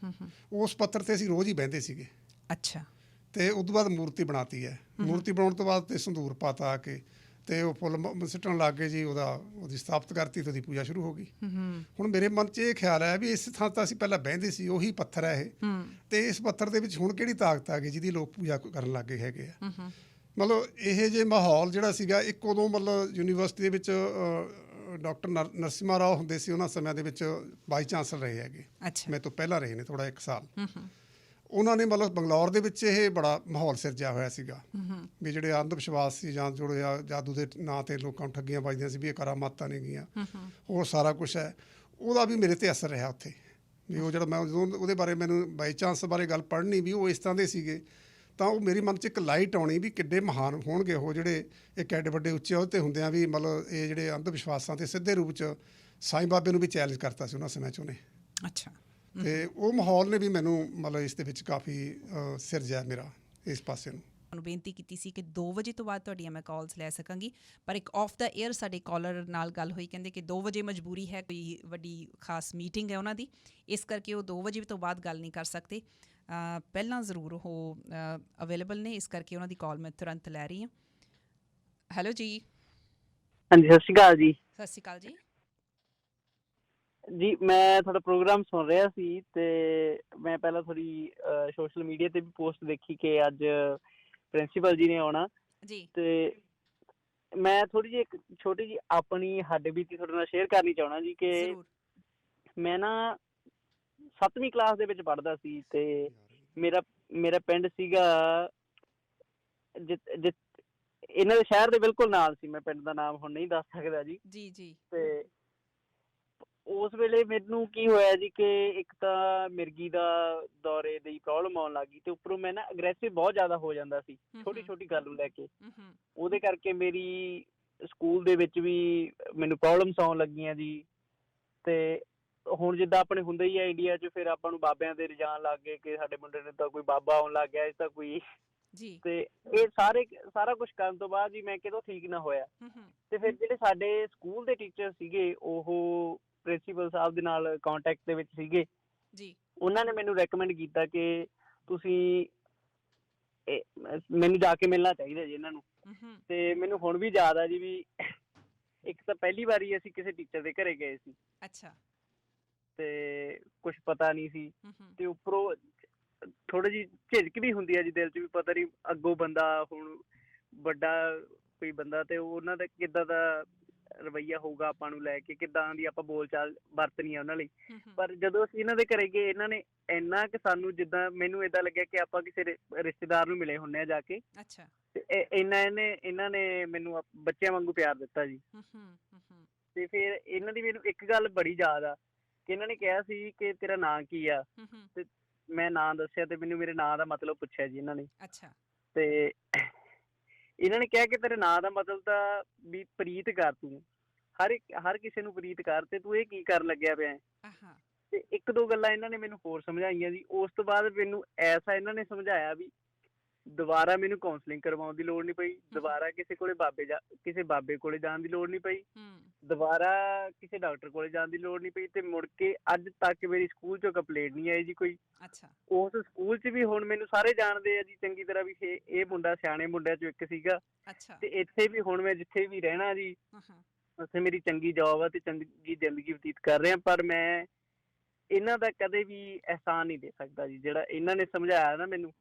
ਉਸ ਪੱਥਰ 'ਤੇ ਅਸੀਂ ਰੋਜ਼ ਹੀ ਬਹਿੰਦੇ ਸੀਗੇ। ਅੱਛਾ, ਅਤੇ ਉਸ ਤੋਂ ਬਾਅਦ ਮੂਰਤੀ ਬਣਾਤੀ ਹੈ। ਮੂਰਤੀ ਬਣਾਉਣ ਤੋਂ ਬਾਅਦ ਤੇ ਸੰਧੂਰ ਪਾਤਾ ਆ ਕੇ, ਤੇ ਉਹ ਫੁੱਲ ਸਿੱਟਣ ਲੱਗ ਗਏ ਜੀ, ਉਹਦੀ ਸਥਾਪਤ ਕਰਤੀ ਤੇ ਉਹਦੀ ਪੂਜਾ ਸ਼ੁਰੂ ਹੋ ਗਈ। ਹੁਣ ਮੇਰੇ ਮਨ 'ਚ ਇਹ ਖਿਆਲ ਆਇਆ ਵੀ ਇਸ ਥਾਂ ਤਾਂ ਅਸੀਂ ਪਹਿਲਾਂ ਬਹਿੰਦੇ ਸੀ, ਉਹੀ ਪੱਥਰ ਹੈ ਇਹ, ਤੇ ਇਸ ਪੱਥਰ ਦੇ ਵਿੱਚ ਹੁਣ ਕਿਹੜੀ ਤਾਕਤ ਆ ਗਈ ਜਿਹਦੀ ਲੋਕ ਪੂਜਾ ਕਰਨ ਲੱਗ ਗਏ ਹੈਗੇ ਆ। ਮਤਲਬ ਇਹ ਜੇ ਮਾਹੌਲ ਜਿਹੜਾ ਸੀਗਾ, ਇੱਕ ਉਦੋਂ ਮਤਲਬ ਯੂਨੀਵਰਸਿਟੀ ਦੇ ਵਿੱਚ ਡਾਕਟਰ ਨਰਸਿਮਹਾ ਰਾਓ ਹੁੰਦੇ ਸੀ, ਉਹਨਾਂ ਸਮਿਆਂ ਦੇ ਵਿੱਚ ਵਾਈਸ ਚਾਂਸਲਰ ਰਹੇ ਹੈਗੇ, ਮੇਰੇ ਤੋਂ ਪਹਿਲਾਂ ਰਹੇ ਨੇ ਥੋੜਾ 1 ਸਾਲ। ਉਹਨਾਂ ਨੇ ਮਤਲਬ ਬੰਗਲੌਰ ਦੇ ਵਿੱਚ ਇਹ ਬੜਾ ਮਾਹੌਲ ਸਿਰਜਿਆ ਹੋਇਆ ਸੀਗਾ ਵੀ ਜਿਹੜੇ ਅੰਧ ਵਿਸ਼ਵਾਸ ਸੀ ਜਾਂ ਜਿਹੜੇ ਜਾਦੂ ਦੇ ਨਾਂ ਤੇ ਲੋਕਾਂ ਨੂੰ ਠੱਗੀਆਂ ਵੱਜਦੀਆਂ ਸੀ ਵੀ ਇਹ ਕਰਾਮਾਤਾਂ ਨੇ ਗੀਆਂ, ਹੋਰ ਸਾਰਾ ਕੁਛ ਹੈ, ਉਹਦਾ ਵੀ ਮੇਰੇ ਤੇ ਅਸਰ ਰਿਹਾ ਉੱਥੇ। ਵੀ ਉਹ ਜਿਹੜਾ ਮੈਂ ਉਹਦੇ ਬਾਰੇ ਮੈਨੂੰ ਬਾਈ ਚਾਂਸ ਬਾਰੇ ਗੱਲ ਪੜ੍ਹਨੀ ਵੀ ਉਹ ਇਸ ਤਰ੍ਹਾਂ ਦੇ ਸੀਗੇ, ਤਾਂ ਉਹ ਮੇਰੀ ਮਨ 'ਚ ਇੱਕ ਲਾਈਟ ਆਉਣੀ ਵੀ ਕਿੱਡੇ ਮਹਾਨ ਹੋਣਗੇ ਉਹ ਜਿਹੜੇ ਇੱਕ ਐਡੇ ਵੱਡੇ ਉੱਚੇ ਅਹੁਦੇ ਹੁੰਦੇ ਆ ਵੀ ਮਤਲਬ ਇਹ ਜਿਹੜੇ ਅੰਧ ਵਿਸ਼ਵਾਸਾਂ 'ਤੇ ਸਿੱਧੇ ਰੂਪ 'ਚ ਸਾਈਂ ਬਾਬੇ ਨੂੰ ਵੀ ਚੈਲੰਜ ਕਰਤਾ ਸੀ ਉਹਨਾਂ ਸਮੇਂ 'ਚ ਉਹਨੇ। ਅੱਛਾ। ਤੇ ਉਹ ਮਾਹੌਲ ਨੇ ਵੀ ਮੈਨੂੰ ਮਤਲਬ ਇਸ ਦੇ ਵਿੱਚ ਕਾਫੀ ਸਿਰਜਿਆ ਮੇਰਾ ਇਸ ਪਾਸੇ ਨੂੰ। ਤੁਹਾਨੂੰ ਬੇਨਤੀ ਕੀਤੀ ਸੀ ਕਿ 2 ਵਜੇ ਤੋਂ ਬਾਅਦ ਤੁਹਾਡੀਆਂ ਮੈਂ ਕਾਲਸ ਲੈ ਸਕਾਂਗੀ, ਪਰ ਇੱਕ ਆਫ ਦਾ ਏਅਰ ਸਾਡੇ ਕਾਲਰ ਨਾਲ ਗੱਲ ਹੋਈ, ਕਹਿੰਦੇ ਕਿ 2 ਵਜੇ ਮਜਬੂਰੀ ਹੈ, ਕੋਈ ਵੱਡੀ ਖਾਸ ਮੀਟਿੰਗ ਹੈ ਉਹਨਾਂ ਦੀ, ਇਸ ਕਰਕੇ ਉਹ 2 ਵਜੇ ਤੋਂ ਬਾਅਦ ਗੱਲ ਨਹੀਂ ਕਰ ਸਕਦੇ। ਪਹਿਲਾਂ ਜ਼ਰੂਰ ਉਹ ਅਵੇਲੇਬਲ ਨੇ, ਇਸ ਕਰਕੇ ਉਹਨਾਂ ਦੀ ਕਾਲ ਮੈਂ ਤੁਰੰਤ ਲੈ ਰਹੀ ਹਾਂ। ਹੈਲੋ ਜੀ। ਹਾਂਜੀ, ਸਤਿ ਸ਼੍ਰੀ ਅਕਾਲ ਜੀ। ਸਤਿ ਸ਼੍ਰੀ ਅਕਾਲ ਜੀ। ਜੀ ਮੈਂ ਤੁਹਾਡਾ ਪ੍ਰੋਗਰਾਮ ਸੁਣ ਰਿਹਾ ਸੀ ਤੇ ਮੈਂ ਪਹਿਲਾਂ ਤੁਹਾਡੀ ਸੋਸ਼ਲ ਮੀਡੀਆ ਤੇ ਵੀ ਪੋਸਟ ਦੇਖੀ ਕਿ ਅੱਜ ਪ੍ਰਿੰਸੀਪਲ ਜੀ ਨੇ ਆਉਣਾ ਜੀ, ਤੇ ਮੈਂ ਥੋੜੀ ਜਿਹੀ ਇੱਕ ਛੋਟੀ ਜਿਹੀ ਆਪਣੀ ਹੱਡਬੀਤੀ ਤੁਹਾਡੇ ਨਾਲ ਸ਼ੇਅਰ ਕਰਨੀ ਚਾਹਣਾ ਜੀ ਕਿ ਜ਼ਰੂਰ। ਮੈਂ ਨਾ 7ਵੀਂ ਕਲਾਸ ਦੇ ਵਿੱਚ ਪੜ੍ਹਦਾ ਸੀ ਤੇ ਮੇਰਾ ਪਿੰਡ ਸੀਗਾ ਇਹਨਾਂ ਦੇ ਸ਼ਹਿਰ ਦੇ ਬਿਲਕੁਲ ਨਾਲ ਸੀ। ਮੈਂ ਪਿੰਡ ਦਾ ਨਾਮ ਹੁਣ ਨਹੀਂ ਦੱਸ ਸਕਦਾ ਜੀ। ਜੀ ਜੀ। ਤੇ ਉਸ ਵੇਲੇ ਮੈਨੂੰ ਕੀ ਹੋਇਆ ਜੀ ਕਿ ਇੱਕ ਤਾਂ ਮਿਰਗੀ ਦਾ ਦੌਰੇ ਦੀ ਪ੍ਰੋਬਲਮ ਆਉਣ ਲੱਗ ਗਈ ਤੇ ਉੱਪਰੋਂ ਮੈਂ ਨਾ ਅਗਰੈਸਿਵ ਬਹੁਤ ਜ਼ਿਆਦਾ ਹੋ ਜਾਂਦਾ ਸੀ ਛੋਟੀ ਛੋਟੀ ਗੱਲ ਨੂੰ ਲੈ ਕੇ। ਉਹਦੇ ਕਰਕੇ ਮੇਰੀ ਸਕੂਲ ਦੇ ਵਿੱਚ ਵੀ ਮੈਨੂੰ ਪ੍ਰੋਬਲਮਸ ਆਉਣ ਲੱਗੀਆਂ ਜੀ। ਤੇ ਹੁਣ ਜਿੱਦਾਂ ਆਪਣੇ ਹੁੰਦਾ ਹੀ ਆ ਇੰਡੀਆ 'ਚ, ਫਿਰ ਆਪਾਂ ਨੂੰ ਬਾਬਿਆਂ ਦੇ ਰੁਝਾਨ ਲੱਗ ਗਏ ਕਿ ਸਾਡੇ ਮੁੰਡੇ ਨੂੰ ਤਾਂ ਕੋਈ ਬਾਬਾ ਆਉਣ ਲੱਗ ਗਿਆ, ਇਸ ਤਾਂ ਕੋਈ ਜੀ। ਤੇ ਇਹ ਸਾਰਾ ਕੁਛ ਕਰਨ ਤੋਂ ਬਾਅਦ ਜੀ ਮੈਂ ਕਿਤੋਂ ਠੀਕ ਨਾ ਹੋਇਆ। ਤੇ ਫਿਰ ਜਿਹੜੇ ਸਾਡੇ ਸਕੂਲ ਦੇ ਟੀਚਰ ਸੀਗੇ ਉਹ ਪ੍ਰਿੰਸੀਪਲ ਸਾਹਿਬ ਦੇ ਨਾਲ ਕੰਟੈਕਟ ਦੇ ਵਿੱਚ ਸੀਗੇ ਜੀ। ਉਹਨਾਂ ਨੇ ਮੈਨੂੰ ਰეკਮੈਂਡ ਕੀਤਾ ਕਿ ਤੁਸੀਂ ਮੈਨੂੰ ਜਾ ਕੇ ਮਿਲਣਾ ਚਾਹੀਦਾ ਜੀ ਇਹਨਾਂ ਨੂੰ। ਤੇ ਮੈਨੂੰ ਹੁਣ ਵੀ ਯਾਦ ਆ ਜੀ ਵੀ ਇੱਕ ਤਾਂ ਪਹਿਲੀ ਵਾਰੀ ਅਸੀਂ ਕਿਸੇ ਟੀਚਰ ਦੇ ਘਰੇ ਗਏ ਸੀ। ਅੱਛਾ। ਤੇ ਕੁਛ ਪਤਾ ਨਹੀਂ ਸੀ ਤੇ ਉੱਪਰੋਂ ਥੋੜੀ ਜਿਹੀ ਝਿਜਕ ਵੀ ਹੁੰਦੀ ਆ ਜੀ ਦਿਲ 'ਚ ਵੀ ਪਤਾ ਨਹੀਂ ਅੱਗੋਂ ਬੰਦਾ ਹੁਣ ਵੱਡਾ ਕੋਈ ਬੰਦਾ ਤੇ ਉਹਨਾਂ ਦਾ ਕਿੱਦਾਂ ਦਾ ਰਵੱਈਆ ਹੋਊਗਾ ਆਪਾਂ ਨੂੰ ਲੈ ਕੇ, ਕਿੱਦਾਂ ਦੀ ਆਪਾਂ ਬੋਲ ਚਾਲ ਵਰਤਣੀ ਆ ਉਹਨਾਂ ਲਈ। ਪਰ ਜਦੋਂ ਅਸੀਂ ਇਹਨਾਂ ਦੇ ਘਰੇ ਗਏ ਇਹਨਾਂ ਨੇ ਇੰਨਾ ਕਿ ਸਾਨੂੰ ਜਿੱਦਾਂ ਮੈਨੂੰ ਏਦਾਂ ਲੱਗਿਆ ਕਿ ਆਪਾਂ ਕਿਸੇ ਰਿਸ਼ਤੇਦਾਰ ਨੂੰ ਮਿਲੇ ਹੁੰਦੇ ਆ ਜਾ ਕੇ। ਅੱਛਾ। ਤੇ ਇਹਨਾਂ ਨੇ ਮੈਨੂੰ ਬੱਚਿਆਂ ਵਾਂਗੂ ਪਿਆਰ ਦਿੱਤਾ ਜੀ। ਤੇ ਫਿਰ ਇਹਨਾਂ ਦੀ ਮੈਨੂੰ ਇੱਕ ਗੱਲ ਬੜੀ ਯਾਦ ਆ ਕਿ ਇਹਨਾਂ ਨੇ ਕਿਹਾ ਸੀ ਕਿ ਤੇਰਾ ਨਾਂ ਕੀ ਆ, ਤੇ ਮੈਂ ਨਾਂ ਦੱਸਿਆ ਤੇ ਮੈਨੂੰ ਮੇਰੇ ਨਾਂ ਦਾ ਮਤਲਬ ਪੁੱਛਿਆ ਜੀ ਇਹਨਾਂ ਨੇ। ਅੱਛਾ। ਤੇ ਇਹਨਾਂ ਨੇ ਕਿਹਾ ਕਿ ਤੇਰੇ ਨਾਂ ਦਾ ਮਤਲਬ ਤਾਂ ਵੀ ਪ੍ਰੀਤ ਕਰ, ਤੂੰ ਹਰ ਕਿਸੇ ਨੂੰ ਪ੍ਰੀਤ ਕਰ, ਤੇ ਤੂੰ ਇਹ ਕੀ ਕਰਨ ਲੱਗਿਆ ਪਿਆ। ਤੇ ਇੱਕ ਦੋ ਗੱਲਾਂ ਇਹਨਾਂ ਨੇ ਮੈਨੂੰ ਹੋਰ ਸਮਝਾਈਆਂ ਜੀ। ਉਸ ਤੋਂ ਬਾਅਦ ਮੈਨੂੰ ਐਸਾ ਇਹਨਾਂ ਨੇ ਸਮਝਾਇਆ ਵੀ ਦੁਬਾਰਾ ਮੈਨੂੰ ਕਾਉਂਸਲਿੰਗ ਕਰਵਾਉਣ ਦੀ ਲੋੜ ਨਹੀਂ ਪਈ, ਦੁਬਾਰਾ ਕਿਸੇ ਬਾਬੇ ਕੋਲੇ ਜਾਣ ਦੀ ਲੋੜ ਨਹੀਂ ਪਈ, ਦੁਬਾਰਾ ਕਿਸੇ ਡਾਕਟਰ ਕੋਲੇ ਜਾਣ ਦੀ ਲੋੜ ਨਹੀਂ ਪਈ। ਤੇ ਮੁੜ ਕੇ ਅੱਜ ਤੱਕ ਮੇਰੀ ਸਕੂਲ 'ਚੋਂ ਕੰਪਲੇਂਟ ਨਹੀਂ ਆਈ ਜੀ ਕੋਈ। ਅੱਛਾ। ਉਸ ਸਕੂਲ 'ਚ ਵੀ ਹੁਣ ਮੈਨੂੰ ਸਾਰੇ ਜਾਣਦੇ ਆ ਜੀ ਚੰਗੀ ਤਰ੍ਹਾਂ ਵੀ ਇਹ ਮੁੰਡਾ ਸਿਆਣੇ ਮੁੰਡਿਆਂ 'ਚੋਂ ਇੱਕ ਸੀਗਾ। ਅੱਛਾ। ਤੇ ਇੱਥੇ ਵੀ ਹੁਣ ਮੈਂ ਜਿੱਥੇ ਵੀ ਰਹਿਣਾ ਜੀ ਉੱਥੇ ਮੇਰੀ ਚੰਗੀ ਜੌਬ ਆ ਤੇ ਚੰਗੀ ਜ਼ਿੰਦਗੀ ਬਤੀਤ ਕਰ ਰਿਹਾ। ਪਰ ਮੈਂ ਇਹਨਾਂ ਦਾ ਕਦੇ ਵੀ ਅਹਿਸਾਨ ਨਹੀਂ ਦੇ ਸਕਦਾ ਜੀ, ਜਿਹੜਾ ਇਹਨਾਂ ਨੇ ਸਮਝਾਇਆ ਨਾ ਮੈਨੂੰ,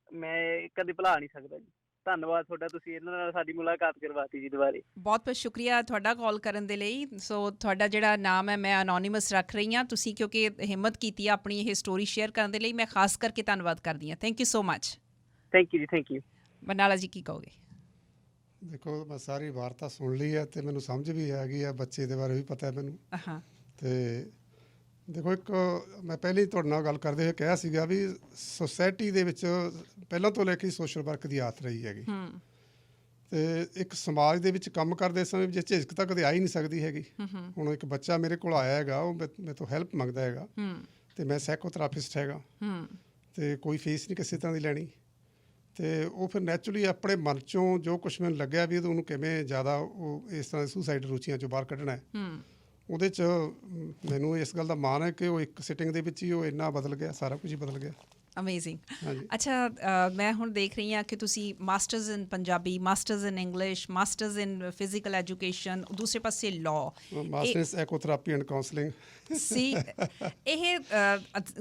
ਮੈਂ ਕਦੇ ਭੁਲਾ ਨਹੀਂ ਸਕਦਾ ਜੀ। ਧੰਨਵਾਦ ਤੁਹਾਡਾ, ਤੁਸੀਂ ਇਹਨਾਂ ਨਾਲ ਸਾਡੀ ਮੁਲਾਕਾਤ ਕਰਵਾਤੀ ਜੀ ਦੁਬਾਰੇ। ਬਹੁਤ ਬਹੁਤ ਸ਼ੁਕਰੀਆ ਤੁਹਾਡਾ ਕਾਲ ਕਰਨ ਦੇ ਲਈ। ਸੋ ਤੁਹਾਡਾ ਜਿਹੜਾ ਨਾਮ ਹੈ ਮੈਂ ਅਨੋਨੀਮਸ ਰੱਖ ਰਹੀ ਹਾਂ, ਤੁਸੀਂ ਕਿਉਂਕਿ ਹਿੰਮਤ ਕੀਤੀ ਆ ਆਪਣੀ ਇਹ ਸਟੋਰੀ ਸ਼ੇਅਰ ਕਰਨ ਦੇ ਲਈ, ਮੈਂ ਖਾਸ ਕਰਕੇ ਧੰਨਵਾਦ ਕਰਦੀ ਹਾਂ। Thank you so much. Thank you ਜੀ, ਥੈਂਕ ਯੂ। ਬਰਨਾਲਾ ਜੀ ਕੀ ਕਹੋਗੇ? ਦੇਖੋ ਮੈਂ ਸਾਰੀ ਵਾਰਤਾ ਸੁਣ ਲਈ ਹੈ ਤੇ ਮੈਨੂੰ ਸਮਝ ਵੀ ਆ ਗਈ ਆ, ਬੱਚੇ ਦੇ ਬਾਰੇ ਵੀ ਪਤਾ ਮੈਨੂੰ। ਤੇ ਦੇਖੋ ਇੱਕ ਮੈਂ ਪਹਿਲੇ ਹੀ ਤੁਹਾਡੇ ਨਾਲ ਗੱਲ ਕਰਦੇ ਹੋਏ ਕਿਹਾ ਸੀਗਾ ਵੀ ਸੁਸਾਇਟੀ ਦੇ ਵਿੱਚ ਪਹਿਲਾਂ ਤੋਂ ਲੈ ਕੇ ਸੋਸ਼ਲ ਵਰਕ ਦੀ ਆਦਤ ਰਹੀ ਹੈਗੀ। ਤੇ ਇੱਕ ਸਮਾਜ ਦੇ ਵਿੱਚ ਕੰਮ ਕਰਦੇ ਸਮੇਂ ਜੇ ਝਿਜਕ ਤਾਂ ਕਦੇ ਆ ਹੀ ਨਹੀਂ ਸਕਦੀ ਹੈਗੀ। ਹੁਣ ਇੱਕ ਬੱਚਾ ਮੇਰੇ ਕੋਲ ਆਇਆ ਹੈਗਾ, ਉਹ ਮੇਰੇ ਤੋਂ ਹੈਲਪ ਮੰਗਦਾ ਹੈਗਾ ਤੇ ਮੈਂ ਸਾਈਕੋਥੈਰੇਪਿਸਟ ਹੈਗਾ ਤੇ ਕੋਈ ਫੀਸ ਨਹੀਂ ਕਿਸੇ ਤਰ੍ਹਾਂ ਦੀ ਲੈਣੀ। ਤੇ ਉਹ ਫਿਰ ਨੈਚੁਰਲੀ ਆਪਣੇ ਮਨ 'ਚੋਂ ਜੋ ਕੁਛ ਮੈਨੂੰ ਲੱਗਿਆ ਵੀ ਉਹਨੂੰ ਕਿਵੇਂ ਜ਼ਿਆਦਾ ਉਹ ਇਸ ਤਰ੍ਹਾਂ ਦੀ ਸੁਸਾਈਡ ਰੁਚੀਆਂ 'ਚੋਂ ਬਾਹਰ ਕੱਢਣਾ ਹੈ, ਉਹਦੇ 'ਚ ਮੈਨੂੰ ਇਸ ਗੱਲ ਦਾ ਮਾਣ ਹੈ ਕਿ ਉਹ ਇੱਕ ਸਿਟਿੰਗ ਦੇ ਵਿੱਚ ਹੀ ਉਹ ਇੰਨਾ ਬਦਲ ਗਿਆ, ਸਾਰਾ ਕੁਝ ਹੀ ਬਦਲ ਗਿਆ। ਅਮੇਜ਼ਿੰਗ। ਹਾਂਜੀ ਅੱਛਾ, ਮੈਂ ਹੁਣ ਦੇਖ ਰਹੀ ਹਾਂ ਕਿ ਤੁਸੀਂ masters in Punjabi, masters in English, masters in physical education, ਦੂਸਰੇ ਪਾਸੇ ਲਾਅ ਮਾਸਟਰਸ ਐਕੋਥੈਰੇਪੀ ਐਂਡ ਕਾਉਂਸਲਿੰਗ। ਸੀ। ਇਹ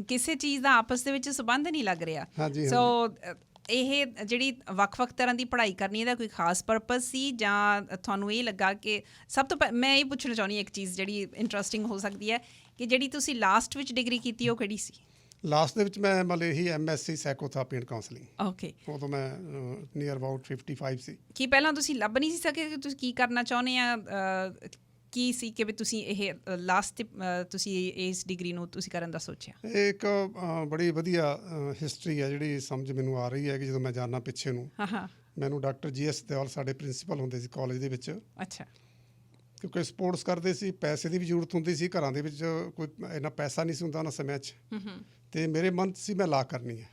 ਕਿਸੇ ਚੀਜ਼ ਦਾ ਆਪਸ ਦੇ ਵਿੱਚ ਸੰਬੰਧ ਨਹੀਂ ਲੱਗ ਰਿਹਾ। ਹਾਂਜੀ ਸੋ ਹਾਂਜੀ ਇਹ ਜਿਹੜੀ ਵੱਖ-ਵੱਖ ਤਰ੍ਹਾਂ ਦੀ ਪੜ੍ਹਾਈ ਕਰਨੀ, ਇਹਦਾ ਕੋਈ ਖਾਸ ਪਰਪਸ ਸੀ ਜਾਂ ਤੁਹਾਨੂੰ ਇਹ ਲੱਗਾ ਕਿ ਸਭ ਤੋਂ ਮੈਂ ਇਹ ਪੁੱਛਣਾ ਚਾਹੁੰਦੀ ਹਾਂ ਇੱਕ ਚੀਜ਼ ਜਿਹੜੀ ਇੰਟਰਸਟਿੰਗ ਹੋ ਸਕਦੀ ਹੈ ਕਿ ਜਿਹੜੀ ਤੁਸੀਂ ਲਾਸਟ ਵਿੱਚ ਡਿਗਰੀ ਕੀਤੀ ਉਹ ਕਿਹੜੀ ਸੀ? ਲਾਸਟ ਦੇ ਵਿੱਚ ਮੈਂ ਮਤਲਬ ਇਹੀ MSc ਸਾਈਕੋਥੈਰੇਪੀ ਐਂਡ ਕਾਉਂਸਲਿੰਗ। ਓਕੇ। ਉਦੋਂ ਮੈਂ ਨੀਅਰ ਅਬਾਊਟ 55 ਸੀ। ਕੀ ਪਹਿਲਾਂ ਤੁਸੀਂ ਲੱਭ ਨਹੀਂ ਸੀ ਸਕੇ ਕਿ ਤੁਸੀਂ ਕੀ ਕਰਨਾ ਚਾਹੁੰਦੇ ਆ? ਕੀ ਸੀ ਕਿ ਵੀ ਤੁਸੀਂ ਇਹ ਲਾਸਟ ਤੁਸੀਂ ਇਸ ਡਿਗਰੀ ਨੂੰ ਤੁਸੀਂ ਕਰਨ ਦਾ ਸੋਚਿਆ? ਇਹ ਇੱਕ ਬੜੀ ਵਧੀਆ ਹਿਸਟਰੀ ਹੈ ਜਿਹੜੀ ਸਮਝ ਮੈਨੂੰ ਆ ਰਹੀ ਹੈ ਕਿ ਜਦੋਂ ਮੈਂ ਜਾਣਾ ਪਿੱਛੇ ਨੂੰ, ਹਾਂ। ਮੈਨੂੰ ਡਾਕਟਰ GS ਦਿਓਲ ਸਾਡੇ ਪ੍ਰਿੰਸੀਪਲ ਹੁੰਦੇ ਸੀ ਕਾਲਜ ਦੇ ਵਿੱਚ। ਅੱਛਾ। ਕਿਉਂਕਿ ਸਪੋਰਟਸ ਕਰਦੇ ਸੀ, ਪੈਸੇ ਦੀ ਵੀ ਜ਼ਰੂਰਤ ਹੁੰਦੀ ਸੀ, ਘਰਾਂ ਦੇ ਵਿੱਚ ਕੋਈ ਇੰਨਾ ਪੈਸਾ ਨਹੀਂ ਸੀ ਹੁੰਦਾ ਉਹਨਾਂ ਸਮਿਆਂ 'ਚ। ਅਤੇ ਮੇਰੇ ਮਨ 'ਚ ਸੀ ਮੈਂ ਲਾਅ ਕਰਨੀ ਹੈ,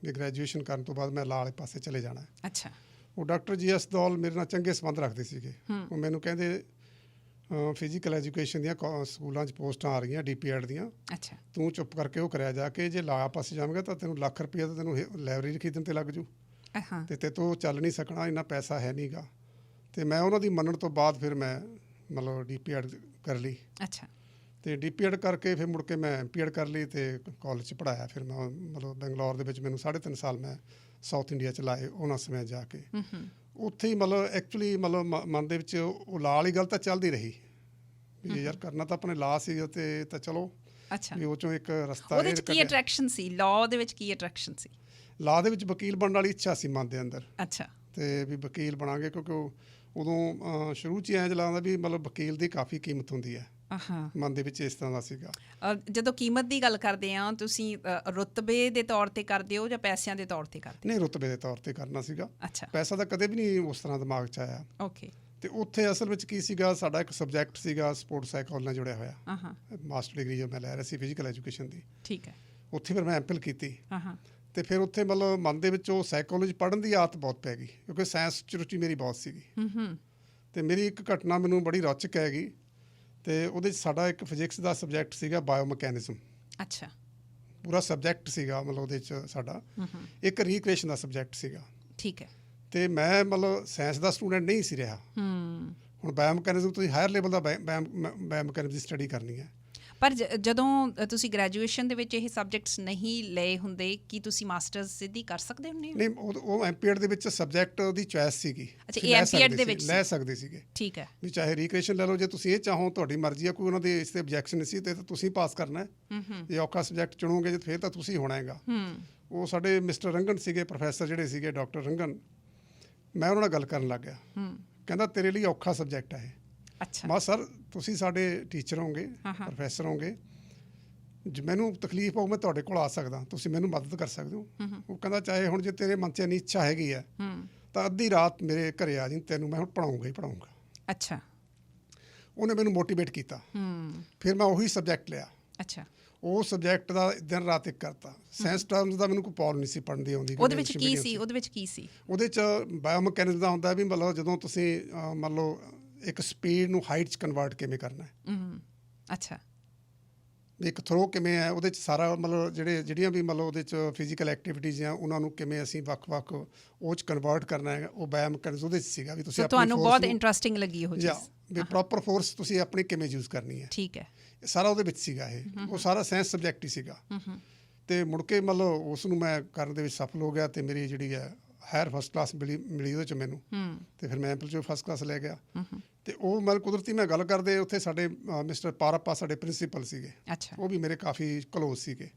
ਵੀ ਗ੍ਰੈਜੂਏਸ਼ਨ ਕਰਨ ਤੋਂ ਬਾਅਦ ਮੈਂ ਲਾਅ ਵਾਲੇ ਪਾਸੇ ਚਲੇ ਜਾਣਾ। ਅੱਛਾ। ਉਹ ਡਾਕਟਰ GS ਦਿਓਲ ਮੇਰੇ ਨਾਲ ਚੰਗੇ ਸੰਬੰਧ ਰੱਖਦੇ ਸੀਗੇ। ਉਹ ਮੈਨੂੰ ਕਹਿੰਦੇ ਫਿਜ਼ੀਕਲ ਐਜੂਕੇਸ਼ਨ ਦੀਆਂ ਸਕੂਲਾਂ 'ਚ ਪੋਸਟਾਂ ਆ ਰਹੀਆਂ DPED ਦੀਆਂ, ਅੱਛਾ। ਤੂੰ ਚੁੱਪ ਕਰਕੇ ਉਹ ਕਰਿਆ ਜਾ ਕੇ, ਜੇ ਲਾਅ ਪਾਸੇ ਜਾਵੇਂਗਾ ਤਾਂ ਤੈਨੂੰ ਲੱਖ ਰੁਪਈਆ ਤਾਂ ਤੈਨੂੰ ਲਾਇਬ੍ਰੇਰੀ ਖਰੀਦਣ 'ਤੇ ਲੱਗ ਜੂ, ਅਤੇ ਤੂੰ ਚੱਲ ਨਹੀਂ ਸਕਣਾ, ਇੰਨਾ ਪੈਸਾ ਹੈ ਨਹੀਂ ਗਾ। ਅਤੇ ਮੈਂ ਉਹਨਾਂ ਦੀ ਮੰਨਣ ਤੋਂ ਬਾਅਦ ਫਿਰ ਮੈਂ ਮਤਲਬ DPED ਕਰ ਲਈ। ਅੱਛਾ। ਅਤੇ DPED ਕਰਕੇ ਫਿਰ ਮੁੜ ਕੇ ਮੈਂ MPED ਕਰ ਲਈ ਅਤੇ ਕਾਲਜ 'ਚ ਪੜ੍ਹਾਇਆ। ਫਿਰ ਮੈਂ ਮਤਲਬ ਬੰਗਲੌਰ ਦੇ ਵਿੱਚ ਮੈਨੂੰ 3.5 ਸਾਲ ਮੈਂ ਸਾਊਥ ਇੰਡੀਆ 'ਚ ਲਾਏ ਉਹਨਾਂ ਸਮੇਂ ਜਾ ਕੇ। ਉੱਥੇ ਹੀ ਮਤਲਬ ਐਕਚੁਅਲੀ ਮਤਲਬ ਮਨ ਦੇ ਵਿੱਚ ਉਹ ਲਾਅ ਵਾਲੀ ਗੱਲ ਤਾਂ ਚੱਲਦੀ ਰਹੀ ਵੀ ਯਾਰ ਕਰਨਾ ਤਾਂ ਆਪਣੇ ਲਾਅ ਸੀ, ਅਤੇ ਤਾਂ ਚਲੋ ਅੱਛਾ। ਵੀ ਉਹ 'ਚੋਂ ਇੱਕ ਰਸਤਾ। ਉਹਦੇ 'ਚ ਕੀ ਅਟਰੈਕਸ਼ਨ ਸੀ? ਲਾਅ ਦੇ ਵਿੱਚ ਕੀ ਅਟਰੈਕਸ਼ਨ ਸੀ? ਲਾਅ ਦੇ ਵਿੱਚ ਵਕੀਲ ਬਣਨ ਵਾਲੀ ਇੱਛਾ ਸੀ ਮਨ ਦੇ ਅੰਦਰ। ਅੱਛਾ। ਅਤੇ ਵੀ ਵਕੀਲ ਬਣਾਂਗੇ, ਕਿਉਂਕਿ ਉਦੋਂ ਸ਼ੁਰੂ 'ਚ ਐਂ ਲੱਗਦਾ ਵੀ ਮਤਲਬ ਵਕੀਲ ਦੀ ਕਾਫੀ ਕੀਮਤ ਹੁੰਦੀ ਹੈ। ਮਨ ਦੇ ਵਿੱਚ ਇਸ ਤਰ੍ਹਾਂ ਦਾ ਸੀਗਾ। ਜਦੋਂ ਕੀਮਤ ਦੀ ਗੱਲ ਕਰਦੇ ਹਾਂ, ਤੁਸੀਂ ਰੁਤਬੇ ਦੇ ਤੌਰ 'ਤੇ ਕਰਦੇ ਹੋ ਜਾਂ ਪੈਸਿਆਂ ਦੇ ਤੌਰ 'ਤੇ ਕਰਦੇ? ਨਹੀਂ, ਰੁਤਬੇ ਦੇ ਤੌਰ 'ਤੇ ਕਰਨਾ ਸੀਗਾ। ਅੱਛਾ। ਪੈਸਾ ਤਾਂ ਕਦੇ ਵੀ ਨਹੀਂ ਉਸ ਤਰ੍ਹਾਂ ਦਿਮਾਗ 'ਚ ਆਇਆ। ਓਕੇ। ਅਤੇ ਉੱਥੇ ਅਸਲ ਵਿੱਚ ਕੀ ਸੀਗਾ, ਸਾਡਾ ਇੱਕ ਸਬਜੈਕਟ ਸੀਗਾ ਸਪੋਰਟਸ ਸਾਈਕੋਲੋਜੀ ਨਾਲ ਜੁੜਿਆ ਹੋਇਆ। ਮਾਸਟਰ ਡਿਗਰੀ ਜੋ ਮੈਂ ਲੈ ਰਿਹਾ ਸੀ ਫਿਜ਼ੀਕਲ ਐਜੂਕੇਸ਼ਨ ਦੀ। ਠੀਕ ਹੈ। ਉੱਥੇ ਫਿਰ ਮੈਂ MPhil ਕੀਤੀ। ਅਤੇ ਫਿਰ ਉੱਥੇ ਮਤਲਬ ਮਨ ਦੇ ਵਿੱਚ ਉਹ ਸਾਈਕੋਲੋਜੀ ਪੜ੍ਹਨ ਦੀ ਆਦਤ ਬਹੁਤ ਪੈ ਗਈ, ਕਿਉਂਕਿ ਸਾਇੰਸ 'ਚ ਰੁਚੀ ਮੇਰੀ ਬਹੁਤ ਸੀਗੀ। ਅਤੇ ਮੇਰੀ ਇੱਕ ਘਟਨਾ ਮੈਨੂੰ ਬੜੀ ਰੌਚਕ ਹੈਗੀ, ਅਤੇ ਉਹਦੇ 'ਚ ਸਾਡਾ ਇੱਕ ਫਿਜ਼ਿਕਸ ਦਾ ਸਬਜੈਕਟ ਸੀਗਾ ਬਾਇਓਮਕੈਨਿਜ਼ਮ। ਅੱਛਾ। ਪੂਰਾ ਸਬਜੈਕਟ ਸੀਗਾ ਮਤਲਬ ਉਹਦੇ 'ਚ ਸਾਡਾ ਇੱਕ ਰੀਕ੍ਰੀਏਸ਼ਨ ਦਾ ਸਬਜੈਕਟ ਸੀਗਾ। ਠੀਕ ਹੈ। ਅਤੇ ਮੈਂ ਮਤਲਬ ਸਾਇੰਸ ਦਾ ਸਟੂਡੈਂਟ ਨਹੀਂ ਸੀ ਰਿਹਾ। ਹੁਣ ਬਾਇਓਮਕੈਨਿਜ਼ਮ ਤੁਸੀਂ ਹਾਇਰ ਲੈਵਲ ਦਾ ਬਾਇਓਮਕੈਨਿਜ਼ਮ ਦੀ ਸਟੱਡੀ ਕਰਨੀ ਹੈ। ਪਰ ਜਦੋਂ ਤੁਸੀਂ ਗ੍ਰੈਜੂਏਸ਼ਨ ਦੇ ਵਿੱਚ ਇਹ ਸਬਜੈਕਟਸ ਨਹੀਂ ਲਏ ਹੁੰਦੇ, ਕੀ ਤੁਸੀਂ ਮਾਸਟਰਸ ਸਿੱਧੀ ਕਰ ਸਕਦੇ ਹੁੰਦੇ? ਨਹੀਂ, ਉਹ MPED ਦੇ ਵਿੱਚ ਸਬਜੈਕਟ ਦੀ ਚੁਆਇਸ ਸੀਗੀ। ਅੱਛਾ, ਇਹ MPED ਦੇ ਵਿੱਚ ਲੈ ਸਕਦੇ ਸੀਗੇ। ਠੀਕ ਹੈ। ਵੀ ਚਾਹੇ ਰੀਕ੍ਰੀਏਸ਼ਨ ਲੈ ਲਓ, ਜੇ ਤੁਸੀਂ ਇਹ ਚਾਹੋ ਤੁਹਾਡੀ ਮਰਜ਼ੀ ਆ, ਕੋਈ ਉਹਨਾਂ ਦੇ ਇਸ 'ਤੇ ਓਬਜੈਕਸ਼ਨ ਨਹੀਂ ਸੀ, ਅਤੇ ਤੁਸੀਂ ਪਾਸ ਕਰਨਾ ਹੈ। ਜੇ ਔਖਾ ਸਬਜੈਕਟ ਚੁਣੋਗੇ ਫਿਰ ਤਾਂ ਤੁਸੀਂ ਹੋਣਾ ਹੈਗਾ। ਉਹ ਸਾਡੇ ਮਿਸਟਰ ਰੰਗਨ ਸੀਗੇ, ਪ੍ਰੋਫੈਸਰ ਜਿਹੜੇ ਸੀਗੇ ਡਾਕਟਰ ਰੰਗਨ, ਮੈਂ ਉਹਨਾਂ ਨਾਲ ਗੱਲ ਕਰਨ ਲੱਗ ਗਿਆ। ਕਹਿੰਦਾ ਤੇਰੇ ਲਈ ਔਖਾ ਸਬਜੈਕਟ ਹੈ ਇਹ। ਅੱਛਾ। ਮੈਂ ਸਰ ਤੁਸੀਂ ਸਾਡੇ ਟੀਚਰ ਹੋਗੇ, ਪ੍ਰੋਫੈਸਰ ਹੋਗੇ, ਮੈਨੂੰ ਤਕਲੀਫ ਪਊ ਮੈਂ ਤੁਹਾਡੇ ਕੋਲ ਆ ਸਕਦਾ, ਤੁਸੀਂ ਮੈਨੂੰ ਮਦਦ ਕਰ ਸਕਦੇ ਹੋ। ਉਹ ਕਹਿੰਦਾ ਚਾਹੇ ਹੁਣ ਜੇ ਤੇਰੇ ਮਨ 'ਚ ਇੰਨੀ ਇੱਛਾ ਹੈਗੀ ਹੈ ਤਾਂ ਅੱਧੀ ਰਾਤ ਮੇਰੇ ਘਰੇ ਆ ਜੀ, ਤੈਨੂੰ ਮੈਂ ਹੁਣ ਪੜ੍ਹਾਊਂਗਾ ਹੀ ਪੜ੍ਹਾਊਂਗਾ। ਅੱਛਾ। ਉਹਨੇ ਮੈਨੂੰ ਮੋਟੀਵੇਟ ਕੀਤਾ। ਫਿਰ ਮੈਂ ਉਹੀ ਸਬਜੈਕਟ ਲਿਆ। ਅੱਛਾ। ਉਹ ਸਬਜੈਕਟ ਦਾ ਦਿਨ ਰਾਤ ਇੱਕ ਕਰਤਾ। ਸਾਇੰਸ ਟਰਮਸ ਦਾ ਮੈਨੂੰ ਕੋਈ ਪੌਲ ਨਹੀਂ ਸੀ ਪੜ੍ਹਨ ਦੀ ਆਉਂਦੀ। ਉਹਦੇ ਵਿੱਚ ਕੀ ਸੀ? ਉਹਦੇ 'ਚ ਬਾਇਓਮਕੈਨਿਜ਼ਮ ਦਾ ਹੁੰਦਾ ਵੀ ਮਤਲਬ ਜਦੋਂ ਤੁਸੀਂ ਮੰਨ ਲਓ ਇੱਕ ਸਪੀਡ ਨੂੰ ਹਾਈਟ 'ਚ ਕਨਵਰਟ ਕਿਵੇਂ ਕਰਨਾ ਹੈ। ਅੱਛਾ। ਵੀ ਇੱਕ ਥਰੋ ਕਿਵੇਂ ਹੈ, ਉਹਦੇ 'ਚ ਸਾਰਾ ਮਤਲਬ ਜਿਹੜੀਆਂ ਵੀ ਮਤਲਬ ਉਹਦੇ 'ਚ ਫਿਜ਼ੀਕਲ ਐਕਟੀਵਿਟੀਜ਼ ਆ, ਉਹਨਾਂ ਨੂੰ ਕਿਵੇਂ ਅਸੀਂ ਵੱਖ-ਵੱਖ ਉਹ 'ਚ ਕਨਵਰਟ ਕਰਨਾ ਹੈ। ਉਹ ਬਾਇਓਮਕੈਨਿਜ਼ਮ ਉਹਦੇ 'ਚ ਸੀਗਾ ਵੀ ਤੁਸੀਂ ਤੁਹਾਨੂੰ ਬਹੁਤ ਇੰਟਰਸਟਿੰਗ ਲੱਗੀ ਉਹ ਚੀਜ਼, ਵੀ ਪ੍ਰੋਪਰ ਫੋਰਸ ਤੁਸੀਂ ਆਪਣੀ ਕਿਵੇਂ ਯੂਜ਼ ਕਰਨੀ ਹੈ। ਠੀਕ ਹੈ। ਸਾਰਾ ਉਹਦੇ ਵਿੱਚ ਸੀਗਾ ਇਹ। ਉਹ ਸਾਰਾ ਸਾਇੰਸ ਸਬਜੈਕਟ ਹੀ ਸੀਗਾ। ਅਤੇ ਮੁੜ ਕੇ ਮਤਲਬ ਉਸ ਨੂੰ ਮੈਂ ਕਰਨ ਦੇ ਵਿੱਚ ਸਫਲ ਹੋ ਗਿਆ, ਅਤੇ ਮੇਰੀ ਜਿਹੜੀ ਹੈ ਹਾਇਰ ਫਸਟ ਕਲਾਸ ਮਿਲੀ ਉਹਦੇ 'ਚ ਮੈਨੂੰ। ਅਤੇ ਫਿਰ ਮੈਂ MPhil 'ਚੋਂ ਫਸਟ ਕਲਾਸ ਲੈ ਗਿਆ। ਅਤੇ ਉਹ ਮਤਲਬ ਕੁਦਰਤੀ ਮੈਂ ਗੱਲ ਕਰਦੇ ਉੱਥੇ ਸਾਡੇ ਮਿਸਟਰ ਪਾਰਪਾ ਸਾਡੇ ਪ੍ਰਿੰਸੀਪਲ ਸੀਗੇ। ਅੱਛਾ। ਉਹ ਵੀ ਮੇਰੇ ਕਾਫੀ ਕਲੋਜ਼ ਸੀਗੇ।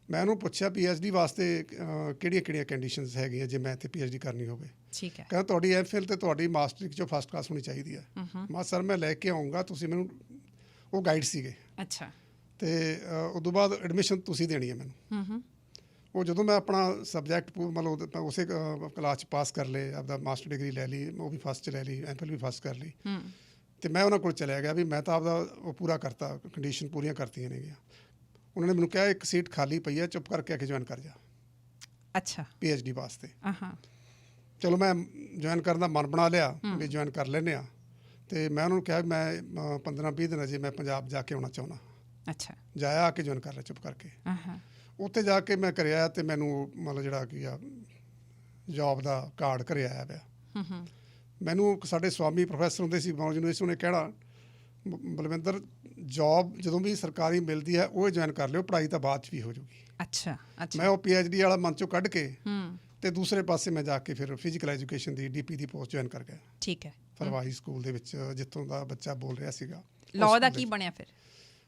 ਮੈਂ ਉਹਨੂੰ ਪੁੱਛਿਆ PhD ਵਾਸਤੇ ਕਿਹੜੀਆਂ ਕੰਡੀਸ਼ਨਸ ਹੈਗੀਆਂ ਜੇ ਮੈਂ ਇੱਥੇ PhD ਕਰਨੀ ਹੋਵੇ। ਠੀਕ ਹੈ। ਕਹਿੰਦਾ ਤੁਹਾਡੀ MPhil ਅਤੇ ਤੁਹਾਡੀ ਮਾਸਟਰੀ 'ਚੋਂ ਫਸਟ ਕਲਾਸ ਹੋਣੀ ਚਾਹੀਦੀ ਹੈ। ਮੈਂ ਸਰ ਮੈਂ ਲੈ ਕੇ ਆਊਂਗਾ, ਤੁਸੀਂ ਮੈਨੂੰ ਉਹ ਗਾਈਡ ਸੀਗੇ। ਅੱਛਾ। ਅਤੇ ਉਦੋਂ ਬਾਅਦ ਐਡਮਿਸ਼ਨ ਤੁਸੀਂ ਦੇਣੀ ਹੈ ਮੈਨੂੰ। ਉਹ ਜਦੋਂ ਮੈਂ ਆਪਣਾ ਸਬਜੈਕਟ ਮਤਲਬ ਉਸੇ ਕਲਾਸ 'ਚ ਪਾਸ ਕਰ ਲਏ, ਆਪਦਾ ਮਾਸਟਰ ਡਿਗਰੀ ਲੈ ਲਈ, ਉਹ ਵੀ ਫਸਟ 'ਚ ਲੈ ਲਈ, MPhil ਵੀ ਫਸਟ ਕਰ ਲਈ। ਅਤੇ ਮੈਂ ਉਹਨਾਂ ਕੋਲ ਚਲਿਆ ਗਿਆ ਵੀ ਮੈਂ ਤਾਂ ਆਪਦਾ ਉਹ ਪੂਰਾ ਕਰਤਾ, ਕੰਡੀਸ਼ਨ ਪੂਰੀਆਂ ਕਰਤੀਆਂ ਨੇਗੀਆਂ। ਉਹਨਾਂ ਨੇ ਮੈਨੂੰ ਕਿਹਾ ਇੱਕ ਸੀਟ ਖਾਲੀ ਪਈ ਹੈ, ਚੁੱਪ ਕਰਕੇ ਆ ਕੇ ਜੁਆਇਨ ਕਰ ਜਾ। ਅੱਛਾ। PhD ਵਾਸਤੇ। ਚਲੋ ਮੈਂ ਜੁਆਇਨ ਕਰਨ ਦਾ ਮਨ ਬਣਾ ਲਿਆ ਵੀ ਜੁਆਇਨ ਕਰ ਲੈਂਦੇ ਹਾਂ। ਅਤੇ ਮੈਂ ਉਹਨਾਂ ਨੂੰ ਕਿਹਾ ਮੈਂ 15-20 ਦਿਨ ਅਜੇ ਮੈਂ ਪੰਜਾਬ ਜਾ ਕੇ ਆਉਣਾ ਚਾਹੁੰਦਾ। ਅੱਛਾ। ਜਾਇਆ, ਆ ਕੇ ਜੁਆਇਨ ਕਰ ਲਿਆ ਚੁੱਪ ਕਰਕੇ। ਉੱਥੇ ਜਾ ਕੇ ਮੈਂ ਕਰਿਆ ਤੇ ਮੈਨੂੰ ਮਤਲਬ ਜਿਹੜਾ ਕੀ ਆ ਜੋਬ ਦਾ ਕਾਰਡ ਘਰੇ ਆਇਆ ਪਿਆ। ਮੈਨੂੰ ਸਾਡੇ ਸਵਾਮੀ ਪ੍ਰੋਫੈਸਰ ਹੁੰਦੇ ਸੀ ਮਾਊਂਟ ਯੂਨੀਵਰਸਿਟੀ, ਉਹਨੇ ਕਹਿਣਾ ਬਲਵਿੰਦਰ ਜੋਬ ਜਦੋਂ ਵੀ ਸਰਕਾਰੀ ਮਿਲਦੀ ਹੈ ਉਹ ਜੁਆਇਨ ਕਰ ਲਿਓ, ਪੜ੍ਹਾਈ ਤਾਂ ਬਾਅਦ 'ਚ ਵੀ ਹੋ ਜਾਊਗੀ। ਅੱਛਾ ਅੱਛਾ। ਮੈਂ ਉਹ PhD ਵਾਲਾ ਮਨ ਚੋਂ ਕੱਢ ਕੇ ਤੇ ਦੂਸਰੇ ਪਾਸੇ ਮੈਂ ਜਾ ਕੇ ਫਿਰ ਫਿਜ਼ੀਕਲ ਐਜੂਕੇਸ਼ਨ ਦੀ DP ਦੀ ਪੋਸਟ ਜੁਆਇਨ ਕਰ ਗਿਆ। ਠੀਕ ਹੈ। ਫਰਵਾਹੀ ਸਕੂਲ ਦੇ ਵਿੱਚ ਜਿੱਥੋਂ ਦਾ ਬੱਚਾ ਬੋਲ ਰਿਹਾ ਸੀਗਾ। ਲਾਅ ਦਾ ਕੀ ਬਣਿਆ ਫਿਰ?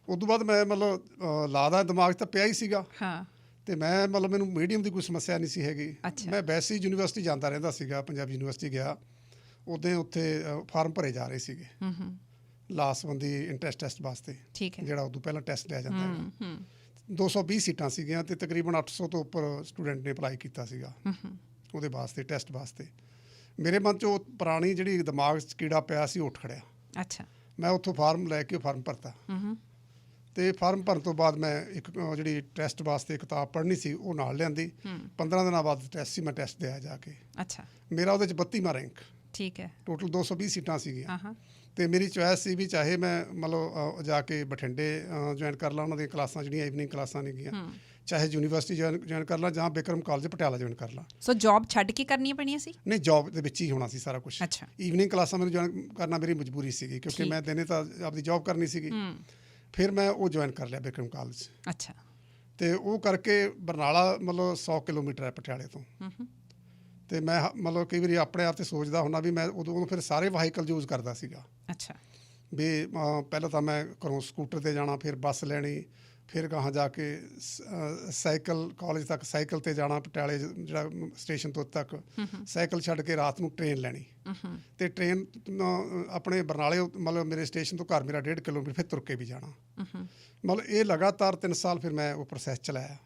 ਉਸ ਤੋਂ ਬਾਅਦ ਮੈਂ ਮਤਲਬ ਲਾਅ ਦਾ ਦਿਮਾਗ 'ਚ ਤਾਂ ਪਿਆ ਹੀ ਸੀਗਾ। ਹਾਂ। ਤੇ ਮੈਂ ਮਤਲਬ ਮੈਨੂੰ ਮੀਡੀਅਮ ਦੀ ਕੋਈ ਸਮੱਸਿਆ ਨਹੀਂ ਸੀ ਹੈਗੀ। ਅੱਛਾ। ਮੈਂ ਵੈਸੇ ਹੀ ਯੂਨੀਵਰਸਿਟੀ ਜਾਂਦਾ ਰਹਿੰਦਾ ਸੀਗਾ, ਪੰਜਾਬ ਯੂਨੀਵਰਸਿਟੀ ਗਿਆ, ਉਦੋਂ ਉੱਥੇ ਫਾਰਮ ਭਰੇ ਜਾ ਰਹੇ ਸੀਗੇ ਲਾਅ ਸੰਬੰਧੀ ਇੰਟਰੈਂਸ ਟੈਸਟ ਵਾਸਤੇ। ਠੀਕ ਹੈ। ਜਿਹੜਾ ਉਦੋਂ ਪਹਿਲਾਂ ਟੈਸਟ ਲਿਆ ਜਾਂਦਾ ਹੈ। 220 ਸੀਟਾਂ ਸੀਗੀਆਂ ਤੇ ਤਕਰੀਬਨ 800 ਤੋਂ ਉੱਪਰ ਸਟੂਡੈਂਟ ਨੇ ਅਪਲਾਈ ਕੀਤਾ ਸੀਗਾ ਉਹਦੇ ਵਾਸਤੇ, ਟੈਸਟ ਵਾਸਤੇ। ਮੇਰੇ ਮਨ 'ਚ ਉਹ ਪੁਰਾਣੀ ਜਿਹੜੀ ਦਿਮਾਗ 'ਚ ਕੀੜਾ ਪਿਆ ਸੀ ਉਹ ਉੱਠ ਖੜਿਆ। ਅੱਛਾ। ਮੈਂ ਉੱਥੋਂ ਫਾਰਮ ਲੈ ਕੇ ਫਾਰਮ ਭਰਤਾ ਤੇ ਫਾਰਮ ਭਰਨ ਤੋਂ ਬਾਅਦ ਮੈਂ ਇੱਕ ਜਿਹੜੀ ਟੈਸਟ ਵਾਸਤੇ ਕਿਤਾਬ ਪੜ੍ਹਨੀ ਸੀ ਉਹ ਨਾਲ ਲਿਆਂਦੀ। 15 ਦਿਨਾਂ ਬਾਅਦ ਟੈਸਟ ਸੀ, ਮੈਂ ਟੈਸਟ ਦਿਆ ਜਾ ਕੇ। ਅੱਛਾ। ਮੇਰਾ ਉਹਦੇ 'ਚ 32ਵਾਂ ਰੈਂਕ। ਠੀਕ ਹੈ। ਟੋਟਲ 220 ਸੀਟਾਂ ਸੀਗੀਆਂ ਤੇ ਮੇਰੀ ਚੋਇਸ ਸੀ ਵੀ ਚਾਹੇ ਮੈਂ ਮਤਲਬ ਜਾ ਕੇ ਬਠਿੰਡੇ ਜੁਆਇਨ ਕਰ ਲਾਂ, ਉਹਨਾਂ ਦੀਆਂ ਕਲਾਸਾਂ ਜਿਹੜੀਆਂ ਈਵਨਿੰਗ ਕਲਾਸਾਂ ਨੇਗੀਆਂ, ਚਾਹੇ ਯੂਨੀਵਰਸਿਟੀ ਜੁਆਇਨ ਕਰ ਲਾਂ ਜਾਂ ਬਿਕਰਮ ਕਾਲਜ ਪਟਿਆਲਾ ਜੁਆਇਨ ਕਰ ਲਾਂ। ਸੋ ਜੌਬ ਛੱਡ ਕੇ ਕਰਨੀਆਂ ਪੈਣੀਆਂ ਸੀ? ਨਹੀਂ, ਜੌਬ ਦੇ ਵਿੱਚ ਹੀ ਹੋਣਾ ਸੀ ਸਾਰਾ ਕੁਛ। ਅੱਛਾ। ਈਵਨਿੰਗ ਕਲਾਸਾਂ ਮੈਨੂੰ ਜੁਆਇਨ ਕਰਨਾ ਮੇਰੀ ਮਜਬੂਰੀ ਸੀਗੀ ਕਿਉਂਕਿ ਮੈਂ ਦਿਨੇ ਤਾਂ ਆਪਦੀ ਜੌਬ ਕਰਨੀ ਸੀਗੀ। ਫਿਰ ਮੈਂ ਉਹ ਜੁਆਇਨ ਕਰ ਲਿਆ ਬਿਕਰਮ ਕਾਲਜ। ਅੱਛਾ। ਤੇ ਉਹ ਕਰਕੇ ਬਰਨਾਲਾ ਮਤਲਬ 100 ਕਿਲੋਮੀਟਰ ਹੈ ਪਟਿਆਲੇ ਤੋਂ। ਤੇ ਮੈਂ ਮਤਲਬ ਕਈ ਵਾਰੀ ਆਪਣੇ ਆਪ ਤੇ ਸੋਚਦਾ ਹੁੰਦਾ ਵੀ ਮੈਂ ਉਦੋਂ ਫਿਰ ਸਾਰੇ ਵਾਹੀਕਲ ਯੂਜ਼ ਕਰਦਾ ਸੀਗਾ। ਅੱਛਾ। ਵੀ ਪਹਿਲਾਂ ਤਾਂ ਮੈਂ ਘਰੋਂ ਸਕੂਟਰ 'ਤੇ ਜਾਣਾ, ਫਿਰ ਬੱਸ ਲੈਣੀ, ਫਿਰ ਗਾਹਾਂ ਜਾ ਕੇ ਸਾਈਕਲ ਕਾਲਜ ਤੱਕ ਸਾਈਕਲ 'ਤੇ ਜਾਣਾ, ਪਟਿਆਲੇ ਜਿਹੜਾ ਸਟੇਸ਼ਨ ਤੋਂ ਤੱਕ ਸਾਈਕਲ ਛੱਡ ਕੇ ਰਾਤ ਨੂੰ ਟ੍ਰੇਨ ਲੈਣੀ। ਤੇ ਟ੍ਰੇਨ ਆਪਣੇ ਬਰਨਾਲੇ ਮਤਲਬ ਮੇਰੇ ਸਟੇਸ਼ਨ ਤੋਂ ਘਰ ਮੇਰਾ 1.5 ਕਿਲੋਮੀਟਰ, ਫਿਰ ਤੁਰ ਕੇ ਵੀ ਜਾਣਾ। ਮਤਲਬ ਇਹ ਲਗਾਤਾਰ 3 ਸਾਲ ਫਿਰ ਮੈਂ ਉਹ ਪ੍ਰੋਸੈਸ ਚਲਾਇਆ।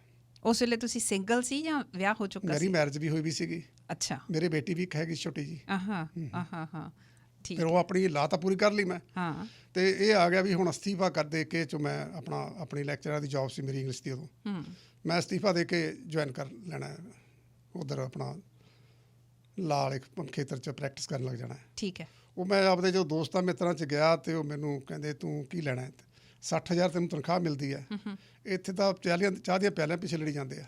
ਉਸ ਵੇਲੇ ਤੁਸੀਂ ਸਿੰਗਲ ਸੀ ਜਾਂ ਵਿਆਹ ਹੋ ਚੁੱਕਾ ਸੀ? ਮੇਰੀ ਮੈਰਿਜ ਵੀ ਹੋਈ ਵੀ ਸੀਗੀ। ਅੱਛਾ। ਮੇਰੇ ਬੇਟੀ ਵੀ ਇੱਕ ਹੈਗੀ ਛੋਟੀ ਜੀ। ਹਾਂ। ਠੀਕ। ਫਿਰ ਉਹ ਆਪਣੀ ਲਾਅ ਤਾਂ ਪੂਰੀ ਕਰ ਲਈ ਮੈਂ। ਹਾਂ। ਤੇ ਇਹ ਆ ਗਿਆ ਵੀ ਹੁਣ ਅਸਤੀਫਾ ਕਰ ਦੇ ਕੇ ਜੋ ਮੈਂ ਆਪਣੀ ਲੈਕਚਰਾਂ ਦੀ ਜੌਬ ਸੀ ਮੇਰੀ ਇੰਗਲਿਸ਼ ਦੀ, ਉਦੋਂ ਮੈਂ ਅਸਤੀਫਾ ਦੇ ਕੇ ਜੁਆਇਨ ਕਰ ਲੈਣਾ ਉੱਧਰ ਆਪਣਾ ਲਾਅ ਵਾਲੇ ਖੇਤਰ 'ਚ ਪ੍ਰੈਕਟਿਸ ਕਰਨ ਲੱਗ ਜਾਣਾ। ਠੀਕ ਹੈ। ਉਹ ਮੈਂ ਆਪਦੇ ਜੋ ਦੋਸਤਾਂ ਮਿੱਤਰਾਂ 'ਚ ਗਿਆ ਤੇ ਉਹ ਮੈਨੂੰ ਕਹਿੰਦੇ ਤੂੰ ਕੀ ਲੈਣਾ ਹੈ? 60,000 ਤੈਨੂੰ ਤਨਖਾਹ ਮਿਲਦੀ ਹੈ, ਇੱਥੇ ਤਾਂ ਚਾਹ ਦੀਆਂ ਪਿਆਲਿਆਂ ਪਿੱਛੇ ਲੜੀ ਜਾਂਦੇ ਆ।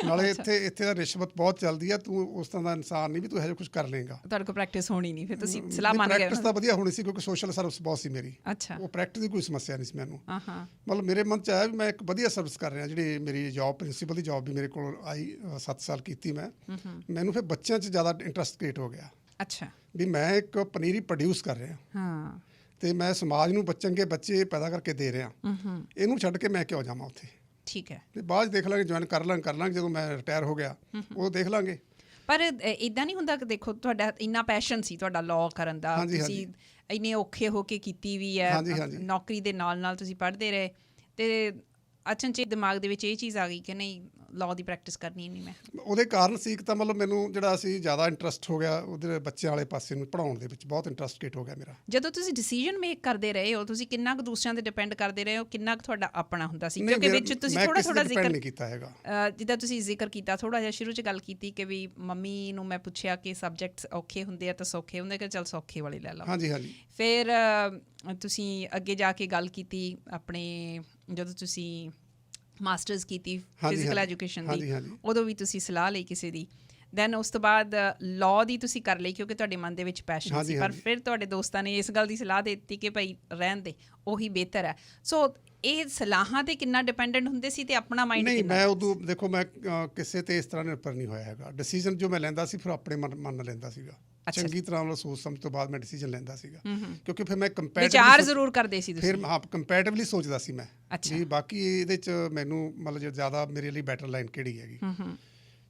ਨਾਲੇ ਇੱਥੇ ਤਾਂ ਰਿਸ਼ਵਤ ਬਹੁਤ ਚੱਲਦੀ ਆ, ਤੂੰ ਉਸ ਤਰ੍ਹਾਂ ਦਾ ਇਨਸਾਨ ਨਹੀਂ ਵੀ ਤੂੰ ਇਹੋ ਜਿਹਾ ਕੁਝ ਕਰ ਲਏਗਾ। ਤੁਹਾਡੇ ਕੋਲ ਪ੍ਰੈਕਟਿਸ ਹੋਣੀ ਨਹੀਂ, ਫਿਰ ਤੁਸੀਂ ਸਲਾਹ ਮੰਨ ਗਏ? ਪ੍ਰੈਕਟਿਸ ਤਾਂ ਵਧੀਆ ਹੋਣੀ ਸੀ ਕਿਉਂਕਿ ਸੋਸ਼ਲ ਸਰਵਿਸ ਬਹੁਤ ਸੀ ਮੇਰੀ। ਅੱਛਾ। ਉਹ ਪ੍ਰੈਕਟਿਸ ਦੀ ਕੋਈ ਸਮੱਸਿਆ ਨਹੀਂ ਸੀ ਮੈਨੂੰ। ਮਤਲਬ ਮੇਰੇ ਮਨ 'ਚ ਆਇਆ ਵੀ ਮੈਂ ਇੱਕ ਵਧੀਆ ਸਰਵਿਸ ਕਰ ਰਿਹਾ। ਜਿਹੜੀ ਮੇਰੀ ਜੌਬ ਪ੍ਰਿੰਸੀਪਲ ਦੀ ਜੌਬ ਵੀ ਮੇਰੇ ਕੋਲ ਆਈ, 7 ਸਾਲ ਕੀਤੀ ਮੈਂ। ਮੈਨੂੰ ਫਿਰ ਬੱਚਿਆਂ 'ਚ ਜ਼ਿਆਦਾ ਇੰਟਰਸਟ ਕ੍ਰੀਏਟ ਹੋ ਗਿਆ। ਅੱਛਾ। ਵੀ ਮੈਂ ਇੱਕ ਪਨੀਰੀ ਪ੍ਰੋਡਿਊਸ ਕਰ ਰਿਹਾ। ਹਾਂ। ਤੇ ਮੈਂ ਸਮਾਜ ਨੂੰ ਚੰਗੇ ਬੱਚੇ ਪੈਦਾ ਕਰਕੇ ਦੇ ਰਿਹਾ। ਇਹਨੂੰ ਛੱਡ ਕੇ ਮੈਂ ਕਿਉਂ ਜਾਵਾਂ ਉੱਥੇ? ਠੀਕ ਹੈ। ਤੇ ਬਾਅਦ ਦੇਖ ਲਾਂਗੇ, ਜੁਆਇਨ ਕਰ ਲਾਂਗੇ ਜਦੋਂ ਮੈਂ ਰਿਟਾਇਰ ਹੋ ਗਿਆ, ਉਹ ਦੇਖ ਲਾਂਗੇ। ਪਰ ਇੱਦਾਂ ਨਹੀਂ ਹੁੰਦਾ ਕਿ ਦੇਖੋ ਤੁਹਾਡਾ ਇੰਨਾ ਪੈਸ਼ਨ ਸੀ ਤੁਹਾਡਾ ਲਾਅ ਕਰਨ ਦਾ, ਤੁਸੀਂ ਇੰਨੇ ਔਖੇ ਹੋ ਕੇ ਕੀਤੀ ਵੀ ਹੈ, ਨੌਕਰੀ ਦੇ ਨਾਲ ਨਾਲ ਤੁਸੀਂ ਪੜ੍ਹਦੇ ਰਹੇ, ਤੇ ਅਚਨਚੇਤ ਦਿਮਾਗ ਦੇ ਵਿੱਚ ਇਹ ਚੀਜ਼ ਆ ਗਈ ਕਿ ਨਹੀਂ ਲਾਅ ਦੀ ਪ੍ਰੈਕਟਿਸ ਕਰਨੀ ਨਹੀਂ ਮੈਂ? ਉਹਦੇ ਕਾਰਨ ਸੀ ਇੱਕ ਤਾਂ ਮਤਲਬ ਮੈਨੂੰ ਜਿਹੜਾ ਸੀ ਜ਼ਿਆਦਾ ਇੰਟਰਸਟ ਹੋ ਗਿਆ ਉਹਦੇ ਬੱਚਿਆਂ ਵਾਲੇ ਪਾਸੇ ਨੂੰ ਪੜ੍ਹਾਉਣ ਦੇ ਵਿੱਚ, ਬਹੁਤ ਇੰਟਰਸਟ ਕ੍ਰੀਏਟ ਹੋ ਗਿਆ ਮੇਰਾ। ਜਦੋਂ ਤੁਸੀਂ ਡਿਸੀਜਨ ਮੇਕ ਕਰਦੇ ਰਹੇ ਹੋ, ਤੁਸੀਂ ਕਿੰਨਾ ਕੁ ਦੂਸਰਿਆਂ 'ਤੇ ਡਿਪੈਂਡ ਕਰਦੇ ਰਹੇ ਹੋ, ਕਿੰਨਾ ਕੁ ਤੁਹਾਡਾ ਆਪਣਾ ਹੁੰਦਾ ਸੀ? ਕਿਉਂਕਿ ਵਿੱਚ ਤੁਸੀਂ ਥੋੜਾ ਜ਼ਿਕਰ ਨਹੀਂ ਕੀਤਾ ਹੈਗਾ, ਜਿੱਦਾਂ ਤੁਸੀਂ ਜ਼ਿਕਰ ਕੀਤਾ ਥੋੜਾ ਜਿਹਾ ਸ਼ੁਰੂ 'ਚ ਗੱਲ ਕੀਤੀ ਕਿ ਵੀ ਮੰਮੀ ਨੂੰ ਮੈਂ ਪੁੱਛਿਆ ਕਿ ਸਬਜੈਕਟਸ ਔਖੇ ਹੁੰਦੇ ਆ ਤਾਂ ਸੌਖੇ ਹੁੰਦੇ, ਕਿ ਚੱਲ ਸੌਖੇ ਵਾਲੇ ਲੈ ਲਓ। ਹਾਂਜੀ। ਫਿਰ ਤੁਸੀਂ ਅੱਗੇ ਜਾ ਕੇ ਗੱਲ ਕੀਤੀ ਆਪਣੇ, ਜਦੋਂ ਤੁਸੀਂ ਮਾਸਟਰਸ ਕੀਤੀ ਫਿਜ਼ੀਕਲ ਐਜੂਕੇਸ਼ਨ ਦੀ, ਉਦੋਂ ਵੀ ਤੁਸੀਂ ਸਲਾਹ ਲਈ ਕਿਸੇ ਦੀ। ਦੈਨ ਉਸ ਤੋਂ ਬਾਅਦ ਲਾਅ ਦੀ ਤੁਸੀਂ ਕਰ ਲਈ ਕਿਉਂਕਿ ਤੁਹਾਡੇ ਮਨ ਦੇ ਵਿੱਚ ਪੈਸ਼ਨ ਸੀ, ਪਰ ਫਿਰ ਤੁਹਾਡੇ ਦੋਸਤਾਂ ਨੇ ਇਸ ਗੱਲ ਦੀ ਸਲਾਹ ਦੇ ਦਿੱਤੀ ਕਿ ਭਾਈ ਰਹਿਣ ਦੇ, ਉਹੀ ਬਿਹਤਰ ਹੈ। ਸੋ ਇਹ ਸਲਾਹਾਂ 'ਤੇ ਕਿੰਨਾ ਡਿਪੈਂਡੈਂਟ ਹੁੰਦੇ ਸੀ ਤੇ ਆਪਣਾ ਮਾਈਂਡ ਕਿੰਨਾ? ਨਹੀਂ, ਮੈਂ ਉਦੋਂ ਦੇਖੋ ਮੈਂ ਕਿਸੇ 'ਤੇ ਇਸ ਤਰ੍ਹਾਂ ਨਿਰਭਰ ਨਹੀਂ ਹੋਇਆ ਹੈਗਾ। ਡਿਸੀਜਨ ਜੋ ਮੈਂ ਲੈਂਦਾ ਸੀ ਫਿਰ ਆਪਣੇ ਮਨ ਨਾਲ ਲੈਂਦਾ ਸੀਗਾ। ਚੰਗੀ ਤਰ੍ਹਾਂ ਨਾਲ ਸੋਚ ਸਮਝ ਤੋਂ ਬਾਅਦ ਮੈਂ ਡਿਸੀਜਨ ਲੈਂਦਾ ਸੀਗਾ ਕਿਉਂਕਿ ਫਿਰ ਮੈਂ ਵਿਚਾਰ ਜ਼ਰੂਰ ਕਰਦੇ ਸੀ ਤੁਸੀਂ? ਫਿਰ ਹਾਂ, ਕੰਪੈਰੇਟਿਵਲੀ ਸੋਚਦਾ ਸੀ ਮੈਂ ਜੀ ਬਾਕੀ ਇਹਦੇ 'ਚ ਮੈਨੂੰ ਮਤਲਬ ਜ਼ਿਆਦਾ ਮੇਰੇ ਲਈ ਬੈਟਰ ਲਾਈਨ ਕਿਹੜੀ ਹੈਗੀ।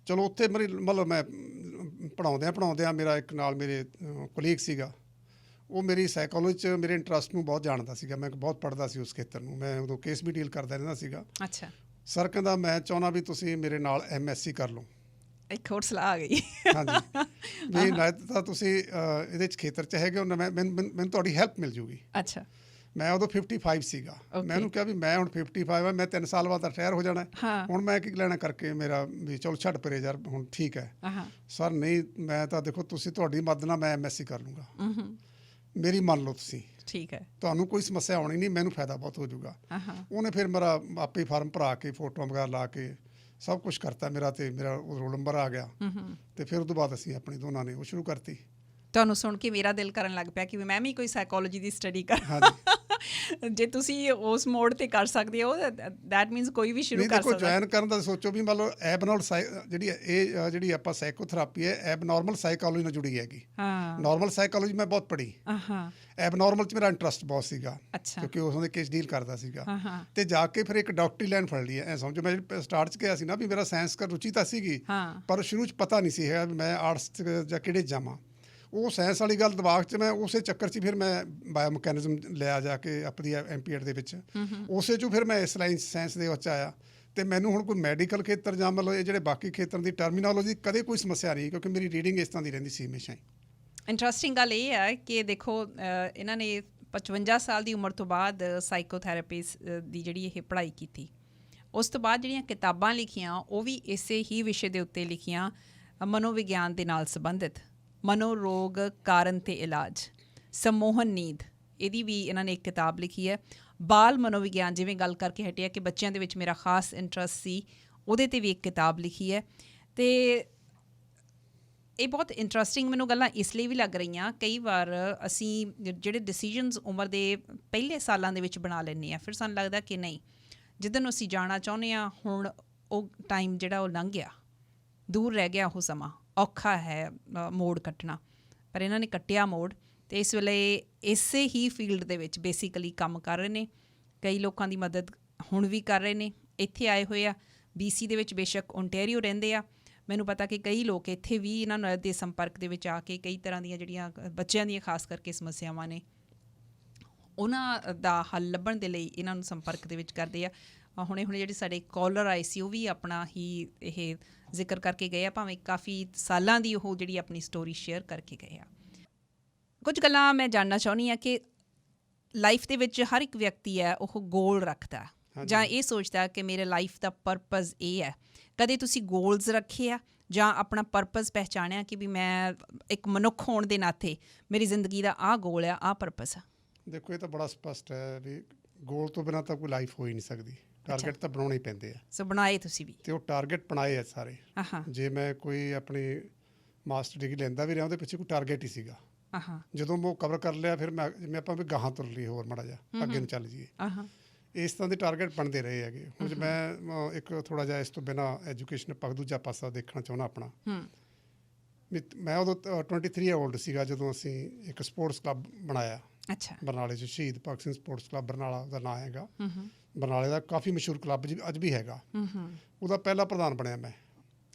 ਚਲੋ ਉੱਥੇ ਮਤਲਬ ਮੈਂ ਪੜ੍ਹਾਉਂਦਿਆਂ ਮੇਰਾ ਇੱਕ ਨਾਲ ਮੇਰੇ ਕੋਲੀਗ ਸੀਗਾ, ਉਹ ਮੇਰੀ ਸਾਈਕੋਲੋਜੀ 'ਚ ਮੇਰੇ ਇੰਟਰਸਟ ਨੂੰ ਬਹੁਤ ਜਾਣਦਾ ਸੀਗਾ। ਮੈਂ ਬਹੁਤ ਪੜ੍ਹਦਾ ਸੀ ਉਸ ਖੇਤਰ ਨੂੰ, ਮੈਂ ਉਦੋਂ ਕੇਸ ਵੀ ਡੀਲ ਕਰਦਾ ਰਹਿੰਦਾ ਸੀਗਾ। ਅੱਛਾ। ਸਰ ਕਹਿੰਦਾ ਮੈਂ ਚਾਹੁੰਦਾ ਵੀ ਤੁਸੀਂ ਮੇਰੇ ਨਾਲ MSc ਕਰ ਲਓ। ਇੱਕ ਹੋਰ ਸਲਾਹ ਆ ਗਈ। ਹਾਂਜੀ, ਵੀ ਨਾ ਤਾਂ ਤੁਸੀਂ ਇਹਦੇ 'ਚ ਖੇਤਰ 'ਚ ਹੈਗੇ ਹੋ, ਮੈਨੂੰ ਤੁਹਾਡੀ ਹੈਲਪ ਮਿਲ ਜੂਗੀ। ਅੱਛਾ। ਮੈਂ ਉਦੋਂ 55 ਸੀਗਾ। ਮੈਂ ਉਹਨੂੰ ਕਿਹਾ ਵੀ ਮੈਂ ਹੁਣ 55 ਆ, ਮੈਂ 3 ਸਾਲ ਬਾਅਦ ਰਿਟਾਇਰ ਹੋ ਜਾਣਾ, ਹੁਣ ਮੈਂ ਕੀ ਲੈਣਾ ਕਰਕੇ ਮੇਰਾ ਵੀ ਚਲੋ ਛੱਡ ਪਰੇ ਯਾਰ, ਹੁਣ ਠੀਕ ਹੈ। ਸਰ ਨਹੀਂ, ਮੈਂ ਤਾਂ ਦੇਖੋ ਤੁਸੀਂ ਤੁਹਾਡੀ ਮਦਦ ਨਾਲ ਮੈਂ MSc ਕਰ ਲੂੰਗਾ। ਮੇਰੀ ਮੰਨ ਲਓ ਤੁਸੀਂ, ਠੀਕ ਹੈ। ਤੁਹਾਨੂੰ ਕੋਈ ਸਮੱਸਿਆ ਆਉਣੀ ਨਹੀਂ, ਮੈਨੂੰ ਫਾਇਦਾ ਬਹੁਤ ਹੋ ਜਾਊਗਾ। ਹਾਂ ਉਹਨੇ ਫਿਰ ਮੇਰਾ ਆਪੇ ਫਾਰਮ ਭਰਾ ਕੇ ਫੋਟੋਆਂ ਵਗੈਰਾ ਲਾ ਕੇ ਸਭ ਕੁਛ ਕਰਤਾ ਮੇਰਾ, ਤੇ ਮੇਰਾ ਰੋਲ ਨੰਬਰ ਆ ਗਿਆ। ਤੇ ਫਿਰ ਉਹ ਤੋਂ ਬਾਅਦ ਅਸੀਂ ਆਪਣੀ ਦੋਨਾਂ ਨੇ ਉਹ ਸ਼ੁਰੂ ਕਰਤੀ। ਤੁਹਾਨੂੰ ਸੁਣ ਕੇ ਮੇਰਾ ਦਿਲ ਕਰਨ ਲੱਗ ਪਿਆ ਕਿ ਮੈਂ ਵੀ ਕੋਈ ਸਾਈਕੋਲੋਜੀ ਦੀ ਸਟੱਡੀ ਕਰਾਂ। ਜੇ ਤੁਸੀਂ ਉਸ ਮੋਡ ਤੇ ਕਰ ਸਕਦੇ ਹੋ ਦੈਟ ਮੀਨਸ ਕੋਈ ਵੀ ਸ਼ੁਰੂ ਕਰ ਸਕਦਾ। ਜੁਆਇਨ ਕਰਨ ਦਾ ਸੋਚੋ ਵੀ ਮੰਨ ਲਓ ਜਿਹੜੀ ਆਪਾਂ ਸਾਈਕੋਥੈਰੇਪੀ ਹੈ ਐਬਨੋਰਮਲ ਸਾਈਕੋਲੋਜੀ ਨਾਲ ਜੁੜੀ ਹੈਗੀ। ਨਾਰਮਲ ਸਾਈਕੋਲੋਜੀ ਮੈਂ ਬਹੁਤ ਪੜ੍ਹੀ, ਐਬਨੋਰਮਲ 'ਚ ਮੇਰਾ ਇੰਟਰਸਟ ਬਹੁਤ ਸੀਗਾ ਕਿਉਂਕਿ ਉਸ ਦੇ ਕੇਸ ਡੀਲ ਕਰਦਾ ਸੀਗਾ। ਤੇ ਜਾ ਕੇ ਫਿਰ ਇੱਕ ਡਾਕਟਰੀ ਲਾਈਨ ਫੜ ਲਈ। ਐ ਸਮਝੋ ਮੈਂ ਸਟਾਰਟ 'ਚ ਕਿਹਾ ਸੀ ਨਾ ਵੀ ਮੇਰਾ ਸਾਇੰਸ ਕਰ ਰੁਚੀ ਤਾਂ ਸੀਗੀ, ਪਰ ਸ਼ੁਰੂ 'ਚ ਪਤਾ ਨਹੀਂ ਸੀ ਹੈਗਾ ਵੀ ਮੈਂ ਆਰਟਸ 'ਚ ਜਾਂ ਕਿਹੜੇ ਜਾਵਾਂ। ਉਹ ਸਾਇੰਸ ਵਾਲੀ ਗੱਲ ਦਿਮਾਗ 'ਚ, ਮੈਂ ਉਸੇ ਚੱਕਰ 'ਚ ਫਿਰ ਮੈਂ ਬਾਇਓਮਕੈਨਿਜ਼ਮ ਲਿਆ ਜਾ ਕੇ ਆਪਣੀ MPEd ਦੇ ਵਿੱਚ। ਉਸੇ 'ਚੋਂ ਫਿਰ ਮੈਂ ਇਸ ਲਾਈਨ ਸਾਇੰਸ ਦੇ ਵਿੱਚ ਆਇਆ। ਤੇ ਮੈਨੂੰ ਹੁਣ ਕੋਈ ਮੈਡੀਕਲ ਖੇਤਰ ਜਾਂ ਮਤਲਬ ਇਹ ਜਿਹੜੇ ਬਾਕੀ ਖੇਤਰ ਦੀ ਟਰਮੀਨੋਲੋਜੀ ਕਦੇ ਕੋਈ ਸਮੱਸਿਆ ਨਹੀਂ, ਕਿਉਂਕਿ ਮੇਰੀ ਰੀਡਿੰਗ ਇਸ ਤਰ੍ਹਾਂ ਦੀ ਰਹਿੰਦੀ ਸੀ ਹਮੇਸ਼ਾ ਹੀ। ਇੰਟਰਸਟਿੰਗ ਗੱਲ ਇਹ ਹੈ ਕਿ ਦੇਖੋ ਇਹਨਾਂ ਨੇ 55 ਸਾਲ ਦੀ ਉਮਰ ਤੋਂ ਬਾਅਦ ਸਾਈਕੋਥੈਰੇਪਿਸ ਦੀ ਜਿਹੜੀ ਇਹ ਪੜ੍ਹਾਈ ਕੀਤੀ। ਉਸ ਤੋਂ ਬਾਅਦ ਜਿਹੜੀਆਂ ਕਿਤਾਬਾਂ ਲਿਖੀਆਂ ਉਹ ਵੀ ਇਸੇ ਹੀ ਵਿਸ਼ੇ ਦੇ ਉੱਤੇ ਲਿਖੀਆਂ, ਮਨੋਵਿਗਿਆਨ ਦੇ ਨਾਲ ਸੰਬੰਧਿਤ। ਮਨੋਰੋਗ ਕਾਰਨ ਤੇ ਇਲਾਜ, ਸਮੋਹਨ ਨੀਂਦ, ਇਹਦੀ ਵੀ ਇਹਨਾਂ ਨੇ ਇੱਕ ਕਿਤਾਬ ਲਿਖੀ ਹੈ। ਬਾਲ ਮਨੋਵਿਗਿਆਨ, ਜਿਵੇਂ ਗੱਲ ਕਰਕੇ ਹਟਿਆ ਕਿ ਬੱਚਿਆਂ ਦੇ ਵਿੱਚ ਮੇਰਾ ਖਾਸ ਇੰਟਰਸਟ ਸੀ, ਉਹਦੇ 'ਤੇ ਵੀ ਇੱਕ ਕਿਤਾਬ ਲਿਖੀ ਹੈ। ਅਤੇ ਇਹ ਬਹੁਤ ਇੰਟਰਸਟਿੰਗ ਮੈਨੂੰ ਗੱਲਾਂ ਇਸ ਲਈ ਵੀ ਲੱਗ ਰਹੀਆਂ, ਕਈ ਵਾਰ ਅਸੀਂ ਜਿਹੜੇ ਡਿਸੀਜ਼ਨਸ ਉਮਰ ਦੇ ਪਹਿਲੇ ਸਾਲਾਂ ਦੇ ਵਿੱਚ ਬਣਾ ਲੈਂਦੇ ਹਾਂ, ਫਿਰ ਸਾਨੂੰ ਲੱਗਦਾ ਕਿ ਨਹੀਂ, ਜਿੱਧਰ ਨੂੰ ਅਸੀਂ ਜਾਣਾ ਚਾਹੁੰਦੇ ਹਾਂ ਹੁਣ ਉਹ ਟਾਈਮ ਜਿਹੜਾ ਉਹ ਲੰਘ ਗਿਆ, ਦੂਰ ਰਹਿ ਗਿਆ ਉਹ ਸਮਾਂ, ਔਖਾ ਹੈ ਮੋੜ ਕੱਟਣਾ। ਪਰ ਇਹਨਾਂ ਨੇ ਕੱਟਿਆ ਮੋੜ, ਅਤੇ ਇਸ ਵੇਲੇ ਇਸੇ ਹੀ ਫੀਲਡ ਦੇ ਵਿੱਚ ਬੇਸਿਕਲੀ ਕੰਮ ਕਰ ਰਹੇ ਨੇ। ਕਈ ਲੋਕਾਂ ਦੀ ਮਦਦ ਹੁਣ ਵੀ ਕਰ ਰਹੇ ਨੇ, ਇੱਥੇ ਆਏ ਹੋਏ ਆ। BC ਦੇ ਵਿੱਚ ਬੇਸ਼ੱਕ ਓਨਟੇਰੀਓ ਰਹਿੰਦੇ ਆ, ਮੈਨੂੰ ਪਤਾ ਕਿ ਕਈ ਲੋਕ ਇੱਥੇ ਵੀ ਇਹਨਾਂ ਨਾਲ ਦੇ ਸੰਪਰਕ ਦੇ ਵਿੱਚ ਆ ਕੇ ਕਈ ਤਰ੍ਹਾਂ ਦੀਆਂ ਜਿਹੜੀਆਂ ਬੱਚਿਆਂ ਦੀਆਂ ਖਾਸ ਕਰਕੇ ਸਮੱਸਿਆਵਾਂ ਨੇ ਉਹਨਾਂ ਦਾ ਹੱਲ ਲੱਭਣ ਦੇ ਲਈ ਇਹਨਾਂ ਨੂੰ ਸੰਪਰਕ ਦੇ ਵਿੱਚ ਕਰਦੇ ਆ। ਹੁਣੇ ਜਿਹੜੇ ਸਾਡੇ ਕਾਲਰ ਆਏ ਸੀ ਉਹ ਵੀ ਆਪਣਾ ਹੀ ਇਹ ਜ਼ਿਕਰ ਕਰਕੇ ਗਏ ਆ, ਭਾਵੇਂ ਕਾਫੀ ਸਾਲਾਂ ਦੀ ਉਹ ਜਿਹੜੀ ਆਪਣੀ ਸਟੋਰੀ ਸ਼ੇਅਰ ਕਰਕੇ ਗਏ ਆ। ਕੁਝ ਗੱਲਾਂ ਮੈਂ ਜਾਣਨਾ ਚਾਹੁੰਦੀ ਹਾਂ ਕਿ ਲਾਈਫ ਦੇ ਵਿੱਚ ਹਰ ਇੱਕ ਵਿਅਕਤੀ ਹੈ ਉਹ ਗੋਲ ਰੱਖਦਾ ਜਾਂ ਇਹ ਸੋਚਦਾ ਕਿ ਮੇਰੇ ਲਾਈਫ ਦਾ ਪਰਪਸ ਇਹ ਹੈ। ਕਦੇ ਤੁਸੀਂ ਗੋਲਸ ਰੱਖੇ ਆ ਜਾਂ ਆਪਣਾ ਪਰਪਸ ਪਹਿਚਾਣਿਆ ਕਿ ਵੀ ਮੈਂ ਇੱਕ ਮਨੁੱਖ ਹੋਣ ਦੇ ਨਾਤੇ ਮੇਰੀ ਜ਼ਿੰਦਗੀ ਦਾ ਆਹ ਗੋਲ ਆ, ਆਹ ਪਰਪਸ ਆ? ਦੇਖੋ ਇਹ ਤਾਂ ਬੜਾ ਸਪਸ਼ਟ ਹੈ ਵੀ ਗੋਲ ਤੋਂ ਬਿਨਾਂ ਤਾਂ ਕੋਈ ਲਾਈਫ ਹੋ ਹੀ ਨਹੀਂ ਸਕਦੀ। ਟਾਰਗੇਟ ਤਾਂ ਬਣਾਉਣੇ ਹੀ ਪੈਂਦੇ ਆ। ਸੋ ਬਣਾਏ ਤੁਸੀਂ ਵੀ? ਤੇ ਉਹ ਟਾਰਗੇਟ ਬਣਾਏ ਆ ਸਾਰੇ। ਜੇ ਮੈਂ ਕੋਈ ਆਪਣੀ ਮਾਸਟਰ ਡਿਗਰੀ ਲੈਂਦਾ ਵੀ ਰਿਹਾ ਉਹਦੇ ਪਿੱਛੇ ਕੋਈ ਟਾਰਗੇਟ ਹੀ ਸੀਗਾ। ਜਦੋਂ ਮੈਂ ਉਹ ਕਵਰ ਕਰ ਲਿਆ ਫਿਰ ਮੈਂ ਆਪਾਂ ਵੀ ਗਾਹਾਂ ਤੁਰ ਲਈ, ਹੋਰ ਮਾੜਾ ਜਿਹਾ ਅੱਗੇ ਨੂੰ ਚੱਲ ਜਾਈਏ। ਇਸ ਤਰ੍ਹਾਂ ਦੇ ਟਾਰਗੇਟ ਬਣਦੇ ਰਹੇ ਹੈਗੇ। ਹੁਣ ਜੇ ਮੈਂ ਇੱਕ ਥੋੜ੍ਹਾ ਜਿਹਾ ਇਸ ਤੋਂ ਬਿਨਾਂ ਐਜੂਕੇਸ਼ਨ ਪੱਖ ਦੂਜਾ ਪਾਸਾ ਦੇਖਣਾ ਚਾਹੁੰਦਾ ਆਪਣਾ। ਮੈਂ ਉਦੋਂ 23 ਓਲਡ ਸੀਗਾ ਜਦੋਂ ਅਸੀਂ ਇੱਕ ਸਪੋਰਟਸ ਕਲੱਬ ਬਣਾਇਆ ਬਰਨਾਲੇ 'ਚ, ਸ਼ਹੀਦ ਭਗਤ ਸਿੰਘ ਸਪੋਰਟਸ ਕਲੱਬ ਬਰਨਾਲਾ ਉਹਦਾ ਨਾਂ ਹੈਗਾ। ਬਰਨਾਲੇ ਦਾ ਕਾਫੀ ਮਸ਼ਹੂਰ ਕਲੱਬ ਅੱਜ ਵੀ ਹੈਗਾ। ਉਹਦਾ ਪਹਿਲਾ ਪ੍ਰਧਾਨ ਬਣਿਆ ਮੈਂ,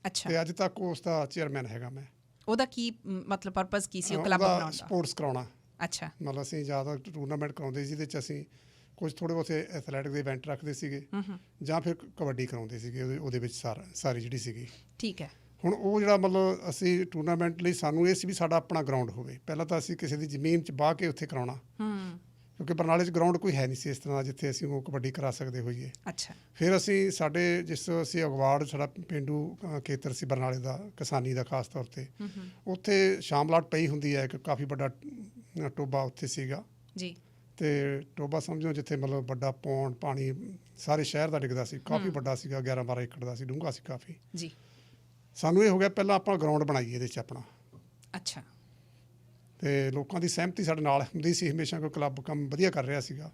ਅਤੇ ਅੱਜ ਤੱਕ ਉਸ ਦਾ ਚੇਅਰਮੈਨ ਹੈਗਾ ਮੈਂ। ਉਹਦਾ ਕੀ ਮਤਲਬ ਪਰਪਸ ਕੀ ਸੀ ਉਹ ਕਲੱਬ ਬਣਾਉਣ ਦਾ? ਸਪੋਰਟਸ ਕਰਾਉਣਾ। ਮਤਲਬ ਅਸੀਂ ਜ਼ਿਆਦਾ ਟੂਰਨਾਮੈਂਟ ਕਰਾਉਂਦੇ ਜਿਹਦੇ 'ਚ ਅਸੀਂ ਕੁਝ ਥੋੜ੍ਹੇ ਬਹੁਤੇ ਐਥਲੈਟਿਕ ਦੇ ਇਵੈਂਟ ਰੱਖਦੇ ਸੀਗੇ ਜਾਂ ਫਿਰ ਕਬੱਡੀ ਕਰਾਉਂਦੇ ਸੀਗੇ ਉਹਦੇ ਵਿੱਚ ਸਾਰੀ ਜਿਹੜੀ ਸੀਗੀ। ਠੀਕ ਹੈ। ਹੁਣ ਉਹ ਜਿਹੜਾ ਮਤਲਬ ਅਸੀਂ ਟੂਰਨਾਮੈਂਟ ਲਈ ਸਾਨੂੰ ਇਹ ਸੀ ਵੀ ਸਾਡਾ ਆਪਣਾ ਗਰਾਊਂਡ ਹੋਵੇ। ਪਹਿਲਾਂ ਤਾਂ ਅਸੀਂ ਕਿਸੇ ਦੀ ਜ਼ਮੀਨ 'ਚ ਵਾਹ ਕੇ ਉੱਥੇ ਕਰਾਉਣਾ, ਕਿਉਂਕਿ ਬਰਨਾਲੇ 'ਚ ਗਰਾਊਂਡ ਕੋਈ ਹੈ ਨਹੀਂ ਸੀ ਇਸ ਤਰ੍ਹਾਂ ਜਿੱਥੇ ਅਸੀਂ ਉਹ ਕਬੱਡੀ ਕਰਾ ਸਕਦੇ ਹੋਈਏ। ਫਿਰ ਅਸੀਂ ਅਸੀਂ ਅਗਵਾੜ, ਸਾਡਾ ਪੇਂਡੂ ਖੇਤਰ ਸੀ ਬਰਨਾਲੇ ਦਾ, ਕਿਸਾਨੀ ਦਾ ਖਾਸ ਤੌਰ 'ਤੇ, ਉੱਥੇ ਸ਼ਾਮਲਾਟ ਪਈ ਹੁੰਦੀ ਹੈ, ਇੱਕ ਕਾਫੀ ਵੱਡਾ ਟੋਬਾ ਉੱਥੇ ਸੀਗਾ ਜੀ। ਅਤੇ ਟੋਬਾ ਸਮਝੋ ਜਿੱਥੇ ਮਤਲਬ ਵੱਡਾ ਪੌਂਡ ਪਾਣੀ ਸਾਰੇ ਸ਼ਹਿਰ ਦਾ ਡਿੱਗਦਾ ਸੀ, ਕਾਫੀ ਵੱਡਾ ਸੀਗਾ, 11-12 ਏਕੜ ਦਾ ਸੀ, ਡੂੰਘਾ ਸੀ ਕਾਫੀ ਜੀ। ਸਾਨੂੰ ਇਹ ਹੋ ਗਿਆ ਪਹਿਲਾਂ ਆਪਾਂ ਗਰਾਊਂਡ ਬਣਾਈਏ ਇਹਦੇ 'ਚ ਆਪਣਾ। ਅਤੇ ਲੋਕਾਂ ਦੀ ਸਹਿਮਤੀ ਸਾਡੇ ਨਾਲ ਹੁੰਦੀ ਸੀ ਹਮੇਸ਼ਾ, ਕੋਈ ਕਲੱਬ ਕੰਮ ਵਧੀਆ ਕਰ ਰਿਹਾ ਸੀਗਾ।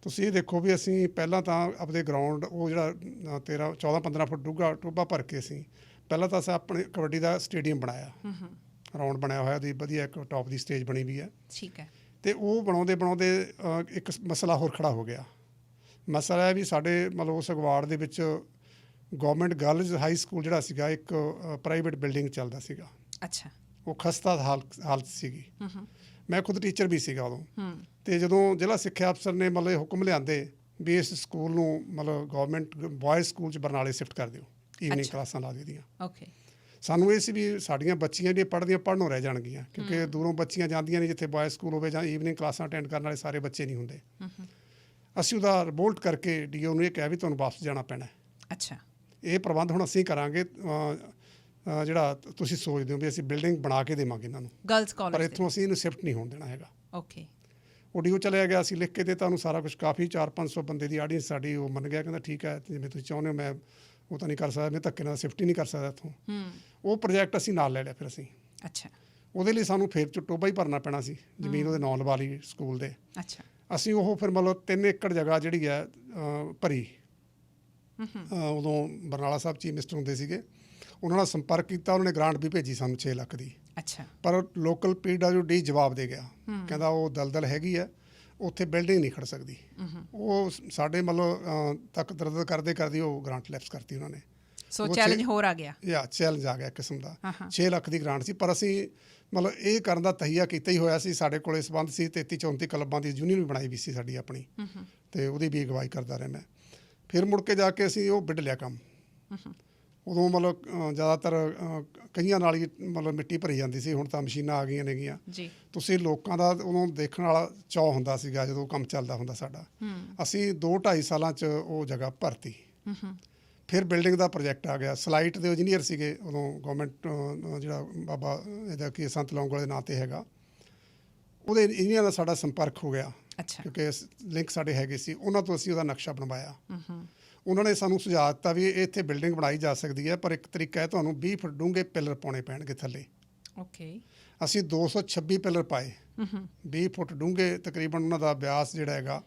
ਤੁਸੀਂ ਇਹ ਦੇਖੋ ਵੀ ਅਸੀਂ ਪਹਿਲਾਂ ਤਾਂ ਆਪਣੇ ਗਰਾਊਂਡ ਉਹ ਜਿਹੜਾ 14-15 ਫੁੱਟ ਡੂੰਘਾ ਟੋਬਾ ਭਰ ਕੇ ਅਸੀਂ ਪਹਿਲਾਂ ਤਾਂ ਅਸੀਂ ਆਪਣੇ ਕਬੱਡੀ ਦਾ ਸਟੇਡੀਅਮ ਬਣਾਇਆ, ਗਰਾਊਂਡ ਬਣਿਆ ਹੋਇਆ, ਉਹਦੀ ਵਧੀਆ ਇੱਕ ਟੌਪ ਦੀ ਸਟੇਜ ਬਣੀ ਵੀ ਹੈ। ਠੀਕ ਹੈ। ਅਤੇ ਉਹ ਬਣਾਉਂਦੇ ਇੱਕ ਮਸਲਾ ਹੋਰ ਖੜ੍ਹਾ ਹੋ ਗਿਆ। ਮਸਲਾ ਇਹ ਵੀ ਸਾਡੇ ਮਤਲਬ ਉਸ ਅਗਵਾੜ ਦੇ ਵਿੱਚ ਗੌਰਮੈਂਟ ਗਰਲਜ਼ ਹਾਈ ਸਕੂਲ ਜਿਹੜਾ ਸੀਗਾ ਇੱਕ ਪ੍ਰਾਈਵੇਟ ਬਿਲਡਿੰਗ ਚੱਲਦਾ ਸੀਗਾ। ਉਹ ਖਸਤਾ ਹਾਲਤ ਸੀਗੀ। ਮੈਂ ਖੁਦ ਟੀਚਰ ਵੀ ਸੀਗਾ ਉਦੋਂ। ਅਤੇ ਜਦੋਂ ਜ਼ਿਲ੍ਹਾ ਸਿੱਖਿਆ ਅਫਸਰ ਨੇ ਮਤਲਬ ਹੁਕਮ ਲਿਆਂਦੇ ਵੀ ਇਸ ਸਕੂਲ ਨੂੰ ਮਤਲਬ ਗੌਰਮੈਂਟ ਬੋਇਜ਼ ਸਕੂਲ 'ਚ ਬਰਨਾਲੇ ਸ਼ਿਫਟ ਕਰ ਦਿਓ, ਈਵਨਿੰਗ ਕਲਾਸਾਂ ਲਾ ਦਿੱਤੀਆਂ। ਸਾਨੂੰ ਇਹ ਸੀ ਵੀ ਸਾਡੀਆਂ ਬੱਚੀਆਂ ਜਿਹੜੀਆਂ ਪੜ੍ਹਨੋਂ ਰਹਿ ਜਾਣਗੀਆਂ, ਕਿਉਂਕਿ ਦੂਰੋਂ ਬੱਚੀਆਂ ਜਾਂਦੀਆਂ ਨੇ ਜਿੱਥੇ ਬੋਇਜ਼ ਸਕੂਲ ਹੋਵੇ ਜਾਂ ਈਵਨਿੰਗ ਕਲਾਸਾਂ ਅਟੈਂਡ ਕਰਨ ਵਾਲੇ ਸਾਰੇ ਬੱਚੇ ਨਹੀਂ ਹੁੰਦੇ। ਅਸੀਂ ਉਹਦਾ ਰਿਵੋਲਟ ਕਰਕੇ DO ਨੂੰ ਇਹ ਕਿਹਾ ਵੀ ਤੁਹਾਨੂੰ ਵਾਪਸ ਜਾਣਾ ਪੈਣਾ। ਇਹ ਪ੍ਰਬੰਧ ਹੁਣ ਅਸੀਂ ਕਰਾਂਗੇ, ਜਿਹੜਾ ਤੁਸੀਂ ਸੋਚਦੇ ਹੋ ਵੀ ਅਸੀਂ ਬਿਲਡਿੰਗ ਬਣਾ ਕੇ ਦੇਵਾਂਗੇ ਇਹਨਾਂ ਨੂੰ, ਪਰ ਇੱਥੋਂ ਅਸੀਂ ਇਹਨੂੰ ਸ਼ਿਫਟ ਨਹੀਂ ਹੋਣ ਦੇਣਾ ਹੈਗਾ। ਓਕੇ। ਆਡੀਓ ਚਲਿਆ ਗਿਆ, ਅਸੀਂ ਲਿਖ ਕੇ ਦਿੱਤਾ ਉਹਨੂੰ ਸਾਰਾ ਕੁਝ, ਕਾਫੀ 400-500 ਬੰਦੇ ਦੀ ਆਡੀਅੰਸ ਸਾਡੀ, ਉਹ ਮੰਨ ਗਿਆ, ਕਹਿੰਦਾ ਠੀਕ ਹੈ ਜਿਵੇਂ ਤੁਸੀਂ ਚਾਹੁੰਦੇ ਹੋ, ਮੈਂ ਉਹ ਤਾਂ ਨਹੀਂ ਕਰ ਸਕਦਾ, ਮੈਂ ਧੱਕੇ ਨਾਲ ਸ਼ਿਫਟ ਹੀ ਨਹੀਂ ਕਰ ਸਕਦਾ ਇੱਥੋਂ। ਉਹ ਪ੍ਰੋਜੈਕਟ ਅਸੀਂ ਨਾਲ ਲੈ ਲਿਆ ਫਿਰ ਅਸੀਂ। ਅੱਛਾ। ਉਹਦੇ ਲਈ ਸਾਨੂੰ ਫਿਰ ਟੋਭਾ ਹੀ ਭਰਨਾ ਪੈਣਾ ਸੀ, ਜ਼ਮੀਨ ਉਹਦੇ ਨਾਂ ਲਵਾ ਲਈ ਸਕੂਲ ਦੇ। ਅੱਛਾ। ਅਸੀਂ ਉਹ ਫਿਰ ਮਤਲਬ 3 ਏਕੜ ਜਗ੍ਹਾ ਜਿਹੜੀ ਹੈ ਭਰੀ। ਉਦੋਂ ਬਰਨਾਲਾ ਸਾਹਿਬ ਚੀਫ ਮਿਨਿਸਟਰ ਹੁੰਦੇ ਸੀਗੇ, ਉਹਨਾਂ ਨਾਲ ਸੰਪਰਕ ਕੀਤਾ, ਉਹਨਾਂ ਨੇ ਗ੍ਰਾਂਟ ਵੀ ਭੇਜੀ ਸਾਨੂੰ 6 ਲੱਖ ਦੀ। ਅੱਛਾ। ਪਰ ਲੋਕਲ PWD ਜਵਾਬ ਦੇ ਗਿਆ, ਕਹਿੰਦਾ ਉਹ ਦਲਦਲ ਹੈਗੀ ਹੈ, ਉੱਥੇ ਬਿਲਡਿੰਗ ਨਹੀਂ ਖੜ ਸਕਦੀ। ਉਹ ਸਾਡੇ ਮਤਲਬ ਤੱਕ ਦਰਦ ਕਰਦੇ ਕਰਦੇ ਉਹ ਗ੍ਰਾਂਟ ਲੈਪਸ ਕਰਤੀ ਉਹਨਾਂ ਨੇ। ਸੋ ਚੈਲੰਜ ਹੋਰ ਆ ਗਿਆ। ਚੈਲੰਜ ਆ ਗਿਆ ਇੱਕ ਕਿਸਮ ਦਾ। 6 ਲੱਖ ਦੀ ਗ੍ਰਾਂਟ ਸੀ, ਪਰ ਅਸੀਂ ਮਤਲਬ ਇਹ ਕਰਨ ਦਾ ਤਹੀਆ ਕੀਤਾ ਹੀ ਹੋਇਆ ਸੀ। ਸਾਡੇ ਕੋਲ ਸੰਬੰਧ ਸੀ 33-34 ਕਲੱਬਾਂ ਦੀ ਯੂਨੀਅਨ ਵੀ ਬਣਾਈ ਵੀ ਸੀ ਸਾਡੀ ਆਪਣੀ, ਤੇ ਉਹਦੀ ਵੀ ਅਗਵਾਈ ਕਰਦਾ ਰਿਹਾ ਮੈਂ। ਫਿਰ ਮੁੜ ਕੇ ਜਾ ਕੇ ਅਸੀਂ ਉਹ ਵਿੱਢ ਲਿਆ ਕੰਮ। ਉਦੋਂ ਮਤਲਬ ਜ਼ਿਆਦਾਤਰ ਕਈਆਂ ਨਾਲ ਹੀ ਮਤਲਬ ਮਿੱਟੀ ਭਰੀ ਜਾਂਦੀ ਸੀ, ਹੁਣ ਤਾਂ ਮਸ਼ੀਨਾਂ ਆ ਗਈਆਂ ਨੇਗੀਆਂ ਜੀ। ਤੁਸੀਂ ਲੋਕਾਂ ਦਾ ਉਦੋਂ ਦੇਖਣ ਵਾਲਾ ਚਾਅ ਹੁੰਦਾ ਸੀਗਾ ਜਦੋਂ ਕੰਮ ਚੱਲਦਾ ਹੁੰਦਾ ਸਾਡਾ। ਅਸੀਂ 2-2.5 ਸਾਲਾਂ 'ਚ ਉਹ ਜਗ੍ਹਾ ਭਰਤੀ। ਫਿਰ ਬਿਲਡਿੰਗ ਦਾ ਪ੍ਰੋਜੈਕਟ ਆ ਗਿਆ। ਸਲਾਈਟ ਦੇ ਇੰਜੀਨੀਅਰ ਸੀਗੇ ਉਦੋਂ ਗੌਰਮੈਂਟ, ਜਿਹੜਾ ਬਾਬਾ ਇਹਦਾ ਕੀ ਸੰਤ ਲੌਂਗੋਵਾਲ ਦੇ ਨਾਂ 'ਤੇ ਹੈਗਾ, ਉਹਦੇ ਇੰਜੀਨੀਅਰ ਨਾਲ ਸਾਡਾ ਸੰਪਰਕ ਹੋ ਗਿਆ। ਅੱਛਾ। ਕਿਉਂਕਿ ਲਿੰਕ ਸਾਡੇ ਹੈਗੇ ਸੀ, ਉਹਨਾਂ ਤੋਂ ਅਸੀਂ ਉਹਦਾ ਨਕਸ਼ਾ ਬਣਵਾਇਆ। ਉਹਨਾਂ ਨੇ ਸਾਨੂੰ ਸੁਝਾਅ ਦਿੱਤਾ ਵੀ ਇਹ ਇੱਥੇ ਬਿਲਡਿੰਗ ਬਣਾਈ ਜਾ ਸਕਦੀ ਹੈ, ਪਰ ਇੱਕ ਤਰੀਕਾ ਹੈ, ਤੁਹਾਨੂੰ 20 ਫੁੱਟ ਡੂੰਘੇ ਪਿਲਰ ਪਾਉਣੇ ਪੈਣਗੇ ਥੱਲੇ। ਓਕੇ। ਅਸੀਂ 226 ਪਿਲਰ ਪਾਏ, 20 ਫੁੱਟ ਡੂੰਘੇ। ਤਕਰੀਬਨ ਉਹਨਾਂ ਦਾ ਬਿਆਸ ਜਿਹੜਾ ਹੈਗਾ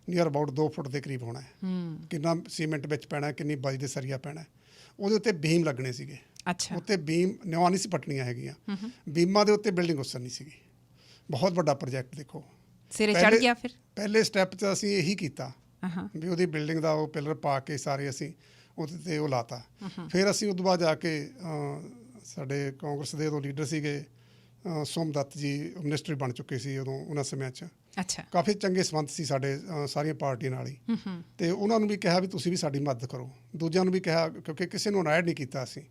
ਨੀਅਰ ਅਬਾਊਟ 2 ਫੁੱਟ ਦੇ ਕਰੀਬ ਹੋਣਾ ਹੈ। ਕਿੰਨਾ ਸੀਮੈਂਟ ਵਿੱਚ ਪੈਣਾ, ਕਿੰਨੀ ਬਾਜ ਦੇ ਸਰੀਆ ਪੈਣਾ, ਉਹਦੇ ਉੱਤੇ ਬੀਮ ਲੱਗਣੇ ਸੀਗੇ। ਅੱਛਾ। ਉੱਤੇ ਬੀਮ ਨਿਵਾ ਨਹੀਂ ਸੀ ਪੱਟਣੀਆਂ ਹੈਗੀਆਂ, ਬੀਮਾਂ ਦੇ ਉੱਤੇ ਬਿਲਡਿੰਗ ਉਸਰਨੀ ਸੀਗੀ। ਬਹੁਤ ਵੱਡਾ ਪ੍ਰੋਜੈਕਟ ਦੇਖੋ, ਸਿਰੇ ਚੜ੍ਹ ਗਿਆ। ਫਿਰ ਪਹਿਲੇ ਸਟੈਪ 'ਚ ਅਸੀਂ ਇਹੀ ਕੀਤਾ ਵੀ ਉਹਦੀ ਬਿਲਡਿੰਗ ਦਾ ਉਹ ਪਿਲਰ ਪਾ ਕੇ ਸਾਰੇ ਅਸੀਂ ਉਹਦੇ 'ਤੇ ਉਹ ਲਾਤਾ। ਫਿਰ ਅਸੀਂ ਉਹ ਤੋਂ ਬਾਅਦ ਜਾ ਕੇ ਸਾਡੇ ਕਾਂਗਰਸ ਦੇ ਉਦੋਂ ਲੀਡਰ ਸੀਗੇ ਸੋਮਦੱਤ ਜੀ, ਮਿਨਿਸਟਰ ਬਣ ਚੁੱਕੇ ਸੀ ਉਦੋਂ ਉਹਨਾਂ ਸਮਿਆਂ 'ਚ। ਅੱਛਾ। ਕਾਫੀ ਚੰਗੇ ਸੰਬੰਧ ਸੀ ਸਾਡੇ ਸਾਰੀਆਂ ਪਾਰਟੀਆਂ ਨਾਲ ਹੀ। ਤੇ ਉਹਨਾਂ ਨੂੰ ਵੀ ਕਿਹਾ ਵੀ ਤੁਸੀਂ ਵੀ ਸਾਡੀ ਮਦਦ ਕਰੋ, ਦੂਜਿਆਂ ਨੂੰ ਵੀ ਕਿਹਾ, ਕਿਉਂਕਿ ਕਿਸੇ ਨੂੰ ਅਨਾਇਡ ਨਹੀਂ ਕੀਤਾ ਅਸੀਂ।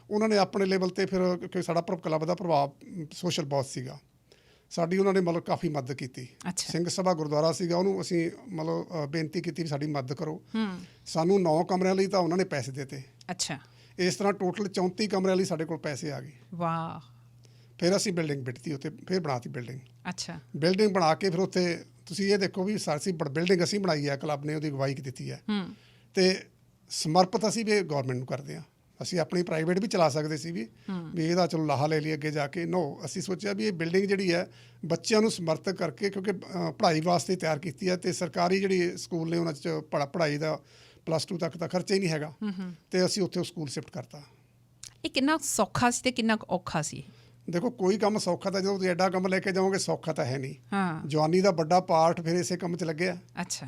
ਉਹਨਾਂ ਨੇ ਆਪਣੇ ਲੈਵਲ 'ਤੇ ਫਿਰ, ਕਿਉਂਕਿ ਸਾਡਾ ਕਲੱਬ ਦਾ ਪ੍ਰਭਾਵ ਸੋਸ਼ਲ ਬਹੁਤ ਸੀਗਾ, ਸਾਡੀ ਉਹਨਾਂ ਨੇ ਮਤਲਬ ਕਾਫੀ ਮਦਦ ਕੀਤੀ। ਸਿੰਘ ਸਭਾ ਗੁਰਦੁਆਰਾ ਸੀਗਾ, ਉਹਨੂੰ ਅਸੀਂ ਮਤਲਬ ਬੇਨਤੀ ਕੀਤੀ ਵੀ ਸਾਡੀ ਮਦਦ ਕਰੋ। ਸਾਨੂੰ 9 ਕਮਰਿਆਂ ਲਈ ਤਾਂ ਉਹਨਾਂ ਨੇ ਪੈਸੇ ਦਿੱਤੇ। ਅੱਛਾ। ਇਸ ਤਰ੍ਹਾਂ ਟੋਟਲ 34 ਕਮਰਿਆਂ ਲਈ ਸਾਡੇ ਕੋਲ ਪੈਸੇ ਆ ਗਏ। ਵਾਹ। ਫਿਰ ਅਸੀਂ ਬਿਲਡਿੰਗ ਬਿੱਟਤੀ ਉੱਥੇ, ਫਿਰ ਬਣਾਤੀ ਬਿਲਡਿੰਗ। ਅੱਛਾ। ਬਿਲਡਿੰਗ ਬਣਾ ਕੇ ਫਿਰ ਉੱਥੇ ਤੁਸੀਂ ਇਹ ਦੇਖੋ ਵੀ ਸਾਰੀ ਬਿਲਡਿੰਗ ਅਸੀਂ ਬਣਾਈ ਹੈ, ਕਲੱਬ ਨੇ ਉਹਦੀ ਅਗਵਾਈ ਦਿੱਤੀ ਹੈ, ਤੇ ਸਮਰਪਿਤ ਅਸੀਂ ਵੀ ਗੌਰਮੈਂਟ ਨੂੰ ਕਰਦੇ ਹਾਂ। ਅਸੀਂ ਆਪਣੀ ਪ੍ਰਾਈਵੇਟ ਵੀ ਚਲਾ ਸਕਦੇ ਸੀ ਵੀ ਇਹਦਾ ਚਲੋ ਲਾਹਾ ਲੈ ਲਈਏ ਅੱਗੇ ਜਾ ਕੇ। ਨੋ, ਅਸੀਂ ਸੋਚਿਆ ਵੀ ਇਹ ਬਿਲਡਿੰਗ ਜਿਹੜੀ ਹੈ ਬੱਚਿਆਂ ਨੂੰ ਸਮਰਥਿਤ ਕਰਕੇ, ਕਿਉਂਕਿ ਪੜ੍ਹਾਈ ਵਾਸਤੇ ਤਿਆਰ ਕੀਤੀ ਹੈ, ਤੇ ਸਰਕਾਰੀ ਜਿਹੜੀ ਸਕੂਲ ਨੇ ਉਹਨਾਂ 'ਚ ਪੜ੍ਹਾਈ ਦਾ +2 ਤੱਕ ਦਾ ਖਰਚਾ ਹੀ ਨਹੀਂ ਹੈਗਾ, ਤੇ ਅਸੀਂ ਉੱਥੇ ਉਹ ਸਕੂਲ ਸ਼ਿਫਟ ਕਰਤਾ। ਇਹ ਕਿੰਨਾ ਸੌਖਾ ਸੀ ਤੇ ਕਿੰਨਾ ਔਖਾ ਸੀ? ਦੇਖੋ, ਕੋਈ ਕੰਮ ਸੌਖਾ ਤਾਂ ਜਦੋਂ ਤੁਸੀਂ ਐਡਾ ਕੰਮ ਲੈ ਕੇ ਜਾਓਗੇ ਸੌਖਾ ਤਾਂ ਹੈ ਨਹੀਂ। ਜਵਾਨੀ ਦਾ ਵੱਡਾ ਪਾਰਟ ਫਿਰ ਇਸੇ ਕੰਮ 'ਚ ਲੱਗਿਆ। ਅੱਛਾ।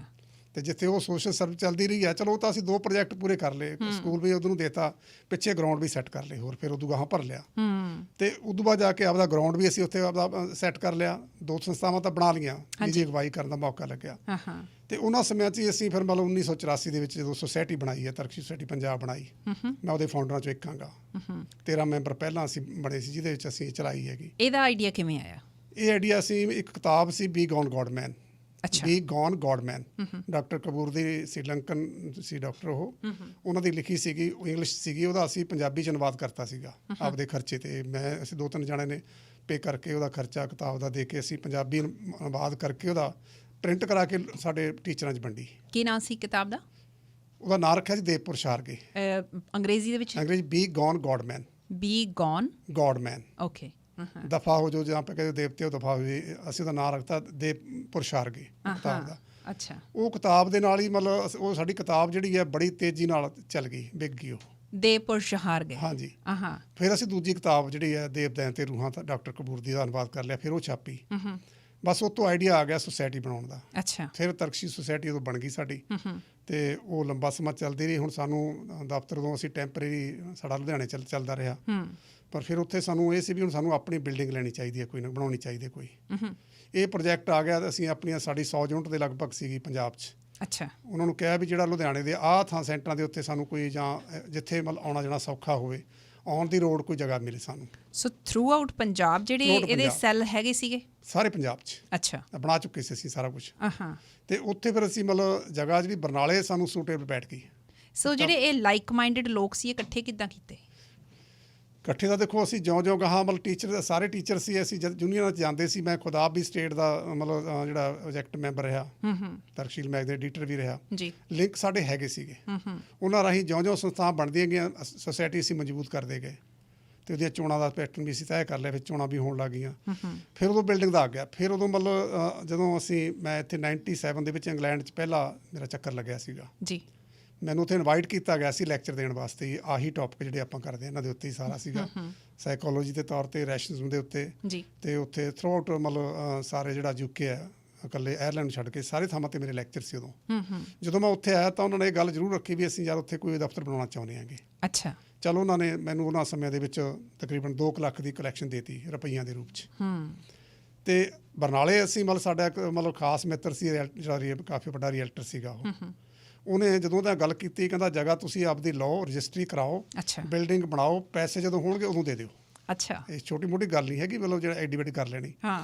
ਤੇ ਜਿੱਥੇ ਉਹ ਸੋਸ਼ਲ ਸਰਵਿਸ ਚੱਲਦੀ ਰਹੀ ਹੈ, ਚਲੋ ਉਹ ਤਾਂ ਅਸੀਂ 2 ਪ੍ਰੋਜੈਕਟ ਪੂਰੇ ਕਰ ਲਏ, ਸਕੂਲ ਵੀ ਉਦੋਂ ਨੂੰ ਦੇਤਾ, ਪਿੱਛੇ ਗਰਾਊਂਡ ਵੀ ਸੈੱਟ ਕਰ ਲਏ ਹੋਰ, ਫਿਰ ਉਦੋਂ ਗਾਹਾਂ ਭਰ ਲਿਆ। ਤੇ ਉਦੋਂ ਬਾਅਦ ਜਾ ਕੇ ਆਪਦਾ ਗਰਾਊਂਡ ਵੀ ਅਸੀਂ ਉੱਥੇ ਆਪਦਾ ਸੈੱਟ ਕਰ ਲਿਆ। 2 ਸੰਸਥਾਵਾਂ ਤਾਂ ਬਣਾ ਲਈਆਂ, ਜਿਹਦੀ ਅਗਵਾਈ ਕਰਨ ਦਾ ਮੌਕਾ ਲੱਗਿਆ। ਤੇ ਉਹਨਾਂ ਸਮਿਆਂ 'ਚ ਹੀ ਅਸੀਂ ਫਿਰ ਮਤਲਬ 1984 ਦੇ ਵਿੱਚ ਜਦੋਂ ਸੁਸਾਇਟੀ ਬਣਾਈ ਹੈ, ਤਰਕਸ਼ੀ ਸੁਸਾਇਟੀ ਪੰਜਾਬ ਬਣਾਈ, ਮੈਂ ਉਹਦੇ ਫਾਊਂਡਰਾਂ 'ਚੋਂ ਇੱਕ ਹਾਂਗਾ। 13 ਮੈਂਬਰ ਪਹਿਲਾਂ ਅਸੀਂ ਬਣੇ ਸੀ, ਜਿਹਦੇ ਵਿੱਚ ਅਸੀਂ ਚਲਾਈ ਹੈਗੀ। ਇਹਦਾ ਆਈਡੀਆ ਕਿਵੇਂ ਆਇਆ? ਇਹ ਆਈਡੀਆ ਅਸੀਂ, ਇੱਕ ਕਿਤਾਬ ਸੀ be gone godman, be gone godman, doctor Kapoor ਦੀ ਸ਼੍ਰੀਲੰਕਨ ਸੀ ਡਾਕਟਰ, ਉਹਨਾਂ ਦੀ ਲਿਖੀ ਸੀਗੀ, ਇੰਗਲਿਸ਼ ਸੀਗੀ, ਉਹਦਾ ਅਸੀਂ ਪੰਜਾਬੀ 'ਚ ਅਨੁਵਾਦ ਕਰਤਾ ਸੀਗਾ ਆਪਦੇ ਖਰਚੇ 'ਤੇ। ਅਸੀਂ 2-3 ਜਣੇ ਨੇ ਪੇ ਕਰਕੇ ਉਹਦਾ ਖਰਚਾ ਕਿਤਾਬ ਦਾ ਦੇ ਕੇ ਅਸੀਂ ਪੰਜਾਬੀ ਅਨੁਵਾਦ ਕਰਕੇ ਉਹਦਾ ਪ੍ਰਿੰਟ ਕਰਾ ਕੇ ਸਾਡੇ ਟੀਚਰਾਂ 'ਚ ਵੰਡੀ। ਕੀ ਨਾਂ ਸੀ ਕਿਤਾਬ ਦਾ? ਉਹਦਾ ਨਾਂ ਰੱਖਿਆ ਸੀ ਦੇਵਪੁਰ ਸ਼ਾਰਗੇ। ਅੰਗਰੇਜ਼ੀ ਦੇ ਵਿੱਚ? ਅੰਗਰੇਜ਼ੀ be gone godman. Be gone godman. Okay. ਦਫਾ ਹੋ ਜੋ, ਜਾਂ ਕਹਿੰਦੇ ਦੇਵਤੇ ਹੋ ਦਫਾ ਹੋ, ਅਸੀਂ ਉਹਦਾ ਨਾਂ ਰੱਖਤਾ ਦੇਵਪੁਰ ਸ਼ਾਰਗੇ ਕਿਤਾਬ ਦਾ। ਅੱਛਾ। ਉਹ ਕਿਤਾਬ ਦੇ ਨਾਲ ਹੀ ਮਤਲਬ ਉਹ ਸਾਡੀ ਕਿਤਾਬ ਜਿਹੜੀ ਹੈ ਬੜੀ ਤੇਜ਼ੀ ਨਾਲ ਚੱਲ ਗਈ, ਵਿਕ ਗਈ ਉਹ, ਦੇਵਪੁਰ ਸ਼ਾਰਗੇ। ਹਾਂਜੀ। ਫਿਰ ਅਸੀਂ ਦੂਜੀ ਕਿਤਾਬ ਜਿਹੜੀ ਹੈ ਦੇਵਦੈਨ ਤੇ ਰੂਹਾਂ, ਡਾਕਟਰ ਕਪੂਰ ਦੀ ਦਾ ਅਨੁਵਾਦ ਕਰ ਲਿਆ, ਫਿਰ ਉਹ ਛਾਪੀ। ਬਸ ਉਹ ਤੋਂ ਆਈਡੀਆ ਆ ਗਿਆ ਸੁਸਾਇਟੀ ਬਣਾਉਣ ਦਾ। ਅੱਛਾ। ਫਿਰ ਤਰਕਸ਼ੀ ਸੁਸਾਇਟੀ ਉਦੋਂ ਬਣ ਗਈ ਸਾਡੀ, ਤੇ ਉਹ ਲੰਬਾ ਸਮਾਂ ਚੱਲਦੀ ਰਹੀ। ਹੁਣ ਸਾਨੂੰ ਦਫ਼ਤਰ ਤੋਂ ਅਸੀਂ ਟੈਂਪਰੇਰੀ, ਸਾਡਾ ਲੁਧਿਆਣੇ ਚੱਲਦਾ ਰਿਹਾ, ਪਰ ਫਿਰ ਉੱਥੇ ਸਾਨੂੰ ਇਹ ਸੀ ਵੀ ਹੁਣ ਸਾਨੂੰ ਆਪਣੀ ਬਿਲਡਿੰਗ ਲੈਣੀ ਚਾਹੀਦੀ ਹੈ, ਕੋਈ ਨਾ ਬਣਾਉਣੀ ਚਾਹੀਦੀ ਹੈ ਕੋਈ। ਇਹ ਪ੍ਰੋਜੈਕਟ ਆ ਗਿਆ, ਅਸੀਂ ਆਪਣੀਆਂ, ਸਾਡੀ 100 ਯੂਨਿਟ ਦੇ ਲਗਭਗ ਸੀਗੀ ਪੰਜਾਬ 'ਚ। ਅੱਛਾ। ਉਹਨਾਂ ਨੂੰ ਕਿਹਾ ਵੀ ਜਿਹੜਾ ਲੁਧਿਆਣੇ ਦੇ ਆਹ ਥਾਂ ਸੈਂਟਰਾਂ ਦੇ ਉੱਤੇ ਸਾਨੂੰ ਕੋਈ, ਜਾਂ ਜਿੱਥੇ ਮਤਲਬ ਆਉਣਾ ਜਾਣਾ ਸੌਖਾ ਹੋਵੇ, ਆਨ ਦੀ ਰੋਡ ਕੋਈ ਜਗ੍ਹਾ ਮਿਲੇ ਸਾਨੂੰ। ਸੋ ਥਰੂ ਆਊਟ ਪੰਜਾਬ ਜਿਹੜੇ ਇਹਦੇ ਸੈੱਲ ਹੈਗੇ ਸੀਗੇ ਸਾਰੇ ਪੰਜਾਬ 'ਚ। ਅੱਛਾ। ਬਣਾ ਚੁੱਕੇ ਸੀ ਅਸੀਂ ਸਾਰਾ ਕੁਝ। ਤੇ ਉੱਥੇ ਫਿਰ ਅਸੀਂ ਮਤਲਬ ਜਗ੍ਹਾ ਜਿਹੜੀ ਬਰਨਾਲੇ ਸਾਨੂੰ ਸੂਟੇਬਲ ਬੈਠ ਗਈ। ਸੋ ਜਿਹੜੇ ਇਹ ਲਾਈਕ ਮਾਈਂਡਡ ਲੋਕ ਸੀ, ਇਹ ਇਕੱਠੇ ਕਿੱਦਾਂ ਕੀਤੇ? ਇਕੱਠੇ ਦਾ ਦੇਖੋ ਅਸੀਂ ਜਿਉਂ ਗਾਹਾਂ ਮਤਲਬ ਟੀਚਰ ਸਾਰੇ ਟੀਚਰ ਸੀ, ਅਸੀਂ ਜਦ ਯੂਨੀਅਨਾਂ 'ਚ ਜਾਂਦੇ ਸੀ, ਮੈਂ ਖੁਦ ਆਪ ਵੀ ਸਟੇਟ ਦਾ ਮਤਲਬ ਜਿਹੜਾ ਪ੍ਰੋਜੈਕਟ ਮੈਂਬਰ ਰਿਹਾ, ਤਰਕਸ਼ੀਲ ਮੈਗ ਦੇ ਐਡੀਟਰ ਵੀ ਰਿਹਾ ਜੀ। ਲਿੰਕ ਸਾਡੇ ਹੈਗੇ ਸੀਗੇ। ਉਹਨਾਂ ਰਾਹੀਂ ਜਿਉਂ ਸੰਸਥਾਵਾਂ ਬਣਦੀਆਂ ਗਈਆਂ ਸੋਸਾਇਟੀ ਅਸੀਂ ਮਜ਼ਬੂਤ ਕਰਦੇ ਗਏ ਅਤੇ ਉਹਦੀਆਂ ਚੋਣਾਂ ਦਾ ਪੈਟਰਨ ਵੀ ਅਸੀਂ ਤੈਅ ਕਰ ਲਿਆ, ਫਿਰ ਚੋਣਾਂ ਵੀ ਹੋਣ ਲੱਗ ਗਈਆਂ। ਫਿਰ ਉਦੋਂ ਬਿਲਡਿੰਗ ਦਾ ਆ ਗਿਆ। ਫਿਰ ਉਦੋਂ ਮਤਲਬ ਜਦੋਂ ਮੈਂ ਇੱਥੇ 97 ਦੇ ਵਿੱਚ ਇੰਗਲੈਂਡ 'ਚ ਪਹਿਲਾ ਮੇਰਾ ਚੱਕਰ ਲੱਗਿਆ ਸੀਗਾ ਜੀ। ਮੈਨੂੰ ਉੱਥੇ ਇਨਵਾਈਟ ਕੀਤਾ ਗਿਆ ਸੀ ਲੈਕਚਰ ਦੇਣ ਵਾਸਤੇ। ਆਹੀ ਟੌਪਿਕ ਜਿਹੜੇ ਆਪਾਂ ਕਰਦੇ ਇਹਨਾਂ ਦੇ ਉੱਤੇ ਹੀ ਸਾਰਾ ਸੀਗਾ, ਸਾਈਕੋਲੋਜੀ ਦੇ ਤੌਰ 'ਤੇ, ਰੈਸ਼ਨਿਜ਼ਮ ਦੇ ਉੱਤੇ ਜੀ। ਅਤੇ ਉੱਥੇ ਥਰੂ ਆਊਟ ਮਤਲਬ ਸਾਰੇ ਜਿਹੜਾ UK ਹੈ, ਇਕੱਲੇ ਆਇਰਲੈਂਡ ਛੱਡ ਕੇ ਸਾਰੇ ਥਾਵਾਂ 'ਤੇ ਮੇਰੇ ਲੈਕਚਰ ਸੀ ਉਦੋਂ। ਜਦੋਂ ਮੈਂ ਉੱਥੇ ਆਇਆ ਤਾਂ ਉਹਨਾਂ ਨੇ ਇਹ ਗੱਲ ਜ਼ਰੂਰ ਰੱਖੀ ਵੀ ਅਸੀਂ ਯਾਰ ਉੱਥੇ ਕੋਈ ਦਫ਼ਤਰ ਬਣਾਉਣਾ ਚਾਹੁੰਦੇ ਹੈਗੇ। ਅੱਛਾ। ਚਲੋ ਉਹਨਾਂ ਨੇ ਮੈਨੂੰ ਉਹਨਾਂ ਸਮਿਆਂ ਦੇ ਵਿੱਚ ਤਕਰੀਬਨ 2 ਲੱਖ ਦੀ ਕਲੈਕਸ਼ਨ ਦੇਤੀ ਰੁਪਈਆਂ ਦੇ ਰੂਪ 'ਚ। ਅਤੇ ਬਰਨਾਲੇ ਅਸੀਂ ਮਤਲਬ ਸਾਡਾ ਇੱਕ ਮਤਲਬ ਖਾਸ ਮਿੱਤਰ ਸੀ ਜਿਹੜਾ ਕਾਫੀ ਵੱਡਾ ਰੀਐਲਟਰ ਸੀਗਾ। ਉਹਨੇ ਜਦੋਂ ਤਾਂ ਗੱਲ ਕੀਤੀ, ਕਹਿੰਦਾ ਜਗ੍ਹਾ ਤੁਸੀਂ ਆਪਦੀ ਲਓ, ਰਜਿਸਟਰੀ ਕਰਾਓ, ਬਿਲਡਿੰਗ ਬਣਾਓ, ਪੈਸੇ ਜਦੋਂ ਹੋਣਗੇ ਉਦੋਂ ਦੇ ਦਿਓ। ਅੱਛਾ। ਇਹ ਛੋਟੀ ਮੋਟੀ ਗੱਲ ਨਹੀਂ ਹੈਗੀ, ਮਤਲਬ ਜਿਹੜਾ ਐਡੀ ਵੱਡੀ ਕਰ ਲੈਣੀ। ਹਾਂ।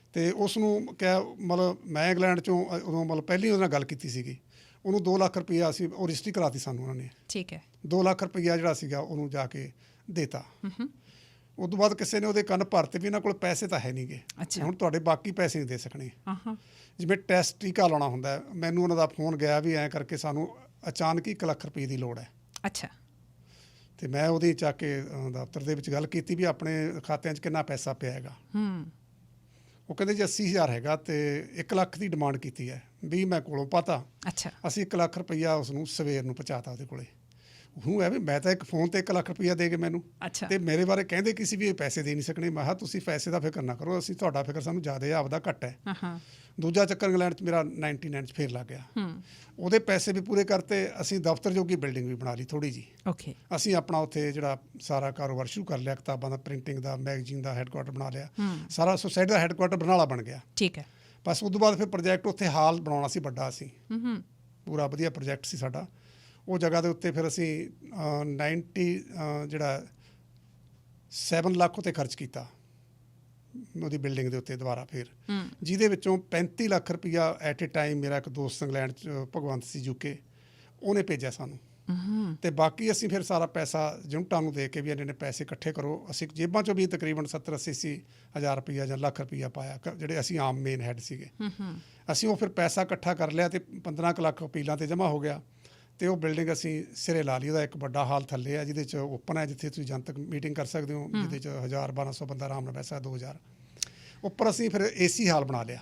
ਅਤੇ ਉਸ ਨੂੰ ਕਿਹਾ ਮਤਲਬ ਮੈਂ ਇੰਗਲੈਂਡ 'ਚੋਂ ਉਦੋਂ ਮਤਲਬ ਪਹਿਲੀ ਉਹਦੇ ਨਾਲ ਗੱਲ ਕੀਤੀ ਸੀਗੀ। ਉਹਨੂੰ 2 ਲੱਖ ਰੁਪਈਆ ਅਸੀਂ ਉਹ ਰਜਿਸਟਰੀ ਕਰਾਤੀ ਸਾਨੂੰ ਉਹਨਾਂ ਨੇ। ਠੀਕ ਹੈ। 2 ਲੱਖ ਰੁਪਈਆ ਜਿਹੜਾ ਸੀਗਾ ਉਹਨੂੰ ਜਾ ਕੇ ਦੇਤਾ। ਉਸ ਤੋਂ ਬਾਅਦ ਕਿਸੇ ਨੇ ਉਹਦੇ ਕੰਨ ਭਰਤੇ ਵੀ ਇਹਨਾਂ ਕੋਲ ਪੈਸੇ ਤਾਂ ਹੈ ਨਹੀਂ ਗੇ, ਹੁਣ ਤੁਹਾਡੇ ਬਾਕੀ ਪੈਸੇ ਨਹੀਂ ਦੇ ਸਕਣੇ। ਜਿਵੇਂ ਟੈਸਟ ਟੀਕਾ ਲਾਉਣਾ ਹੁੰਦਾ, ਮੈਨੂੰ ਉਹਨਾਂ ਦਾ ਫੋਨ ਗਿਆ ਵੀ ਐਂ ਕਰਕੇ ਸਾਨੂੰ ਅਚਾਨਕ ਹੀ 1 ਲੱਖ ਰੁਪਏ ਦੀ ਲੋੜ ਹੈ। ਅੱਛਾ। ਅਤੇ ਮੈਂ ਉਹਦੀ ਚੱਕ ਕੇ ਦਫ਼ਤਰ ਦੇ ਵਿੱਚ ਗੱਲ ਕੀਤੀ ਵੀ ਆਪਣੇ ਖਾਤਿਆਂ 'ਚ ਕਿੰਨਾ ਪੈਸਾ ਪਿਆ ਹੈਗਾ। ਉਹ ਕਹਿੰਦੇ ਜੀ 80,000 ਹੈਗਾ ਅਤੇ 1 ਲੱਖ ਦੀ ਡਿਮਾਂਡ ਕੀਤੀ ਹੈ ਵੀ ਮੈਂ ਕੋਲੋਂ ਪਤਾ। ਅੱਛਾ। ਅਸੀਂ 1 ਲੱਖ ਰੁਪਈਆ ਉਸਨੂੰ ਸਵੇਰ ਨੂੰ ਪਹੁੰਚਾਤਾ ਉਹਦੇ ਕੋਲੇ। ਉਹ ਹੈ ਵੀ ਮੈਂ ਤਾਂ ਇੱਕ ਫੋਨ 'ਤੇ 1 ਲੱਖ ਰੁਪਈਆ ਦੇ ਕੇ ਮੈਨੂੰ, ਅਤੇ ਮੇਰੇ ਬਾਰੇ ਕਹਿੰਦੇ ਕਿ ਸੀ ਵੀ ਇਹ ਪੈਸੇ ਦੇ ਨਹੀਂ ਸਕਣੇ। ਮੈਂ ਕਿਹਾ ਤੁਸੀਂ ਪੈਸੇ ਦਾ ਫਿਕਰ ਨਾ ਕਰੋ, ਅਸੀਂ ਤੁਹਾਡਾ ਫਿਕਰ ਸਾਨੂੰ ਜ਼ਿਆਦਾ ਹੈ, ਆਪਦਾ ਘੱਟ ਹੈ। ਦੂਜਾ ਚੱਕਰ ਇੰਗਲੈਂਡ 'ਚ ਮੇਰਾ 99 'ਚ ਫੇਰ ਲੱਗ ਗਿਆ। ਉਹਦੇ ਪੈਸੇ ਵੀ ਪੂਰੇ ਕਰਤੇ, ਅਸੀਂ ਦਫ਼ਤਰ ਜੋਗੀ ਬਿਲਡਿੰਗ ਵੀ ਬਣਾ ਲਈ ਥੋੜ੍ਹੀ ਜਿਹੀ। ਅਸੀਂ ਆਪਣਾ ਉੱਥੇ ਜਿਹੜਾ ਸਾਰਾ ਕਾਰੋਬਾਰ ਸ਼ੁਰੂ ਕਰ ਲਿਆ, ਕਿਤਾਬਾਂ ਦਾ, ਪ੍ਰਿੰਟਿੰਗ ਦਾ, ਮੈਗਜ਼ੀਨ ਦਾ ਹੈੱਡਕੁਆਟਰ ਬਣਾ ਲਿਆ। ਸਾਰਾ ਸੁਸਾਇਟੀ ਦਾ ਹੈੱਡਕੁਆਟਰ ਬਰਨਾਲਾ ਬਣ ਗਿਆ। ਠੀਕ ਹੈ। ਬਸ ਉਸ ਤੋਂ ਬਾਅਦ ਫਿਰ ਪ੍ਰੋਜੈਕਟ ਉੱਥੇ ਹਾਲ ਬਣਾਉਣਾ ਸੀ ਵੱਡਾ, ਅਸੀਂ ਪੂਰਾ ਵਧੀਆ ਪ੍ਰੋਜੈਕਟ ਸੀ ਸਾਡਾ। ਉਹ ਜਗ੍ਹਾ ਦੇ ਉੱਤੇ ਫਿਰ ਅਸੀਂ 7 ਲੱਖ ਉੱਤੇ ਖਰਚ ਕੀਤਾ ਉਹਦੀ ਬਿਲਡਿੰਗ ਦੇ ਉੱਤੇ ਦੁਬਾਰਾ ਫਿਰ, ਜਿਹਦੇ ਵਿੱਚੋਂ 35 ਲੱਖ ਰੁਪਈਆ ਐਟ ਏ ਟਾਈਮ ਮੇਰਾ ਇੱਕ ਦੋਸਤ ਇੰਗਲੈਂਡ 'ਚ ਭਗਵੰਤ ਸੀ UK, ਉਹਨੇ ਭੇਜਿਆ ਸਾਨੂੰ। ਅਤੇ ਬਾਕੀ ਅਸੀਂ ਫਿਰ ਸਾਰਾ ਪੈਸਾ ਯੂਨਿਟਾਂ ਨੂੰ ਦੇ ਕੇ ਵੀ ਇਹਨਾਂ ਨੇ ਪੈਸੇ ਇਕੱਠੇ ਕਰੋ, ਅਸੀਂ ਜੇਬਾਂ 'ਚੋਂ ਵੀ ਤਕਰੀਬਨ 70-80 ਹਜ਼ਾਰ ਰੁਪਈਆ ਜਾਂ ਲੱਖ ਰੁਪਈਆ ਪਾਇਆ, ਜਿਹੜੇ ਅਸੀਂ ਆਮ ਮੇਨ ਹੈੱਡ ਸੀਗੇ। ਅਸੀਂ ਉਹ ਫਿਰ ਪੈਸਾ ਇਕੱਠਾ ਕਰ ਲਿਆ ਅਤੇ 15 ਕੁ ਲੱਖ ਅਪੀਲਾਂ 'ਤੇ ਜਮ੍ਹਾਂ ਹੋ ਗਿਆ। ਅਤੇ ਉਹ ਬਿਲਡਿੰਗ ਅਸੀਂ ਸਿਰੇ ਲਾ ਲਈ। ਉਹਦਾ ਇੱਕ ਵੱਡਾ ਹਾਲ ਥੱਲੇ ਹੈ, ਜਿਹਦੇ 'ਚ ਓਪਨ ਹੈ, ਜਿੱਥੇ ਤੁਸੀਂ ਜਨਤਕ ਮੀਟਿੰਗ ਕਰ ਸਕਦੇ ਹੋ, ਜਿਹਦੇ 'ਚ 1000-1200 ਬੰਦਾ ਆਰਾਮ ਨਾਲ ਬਹਿ ਸਕਦਾ, 2000। ਉੱਪਰ ਅਸੀਂ ਫਿਰ AC ਹਾਲ ਬਣਾ ਲਿਆ,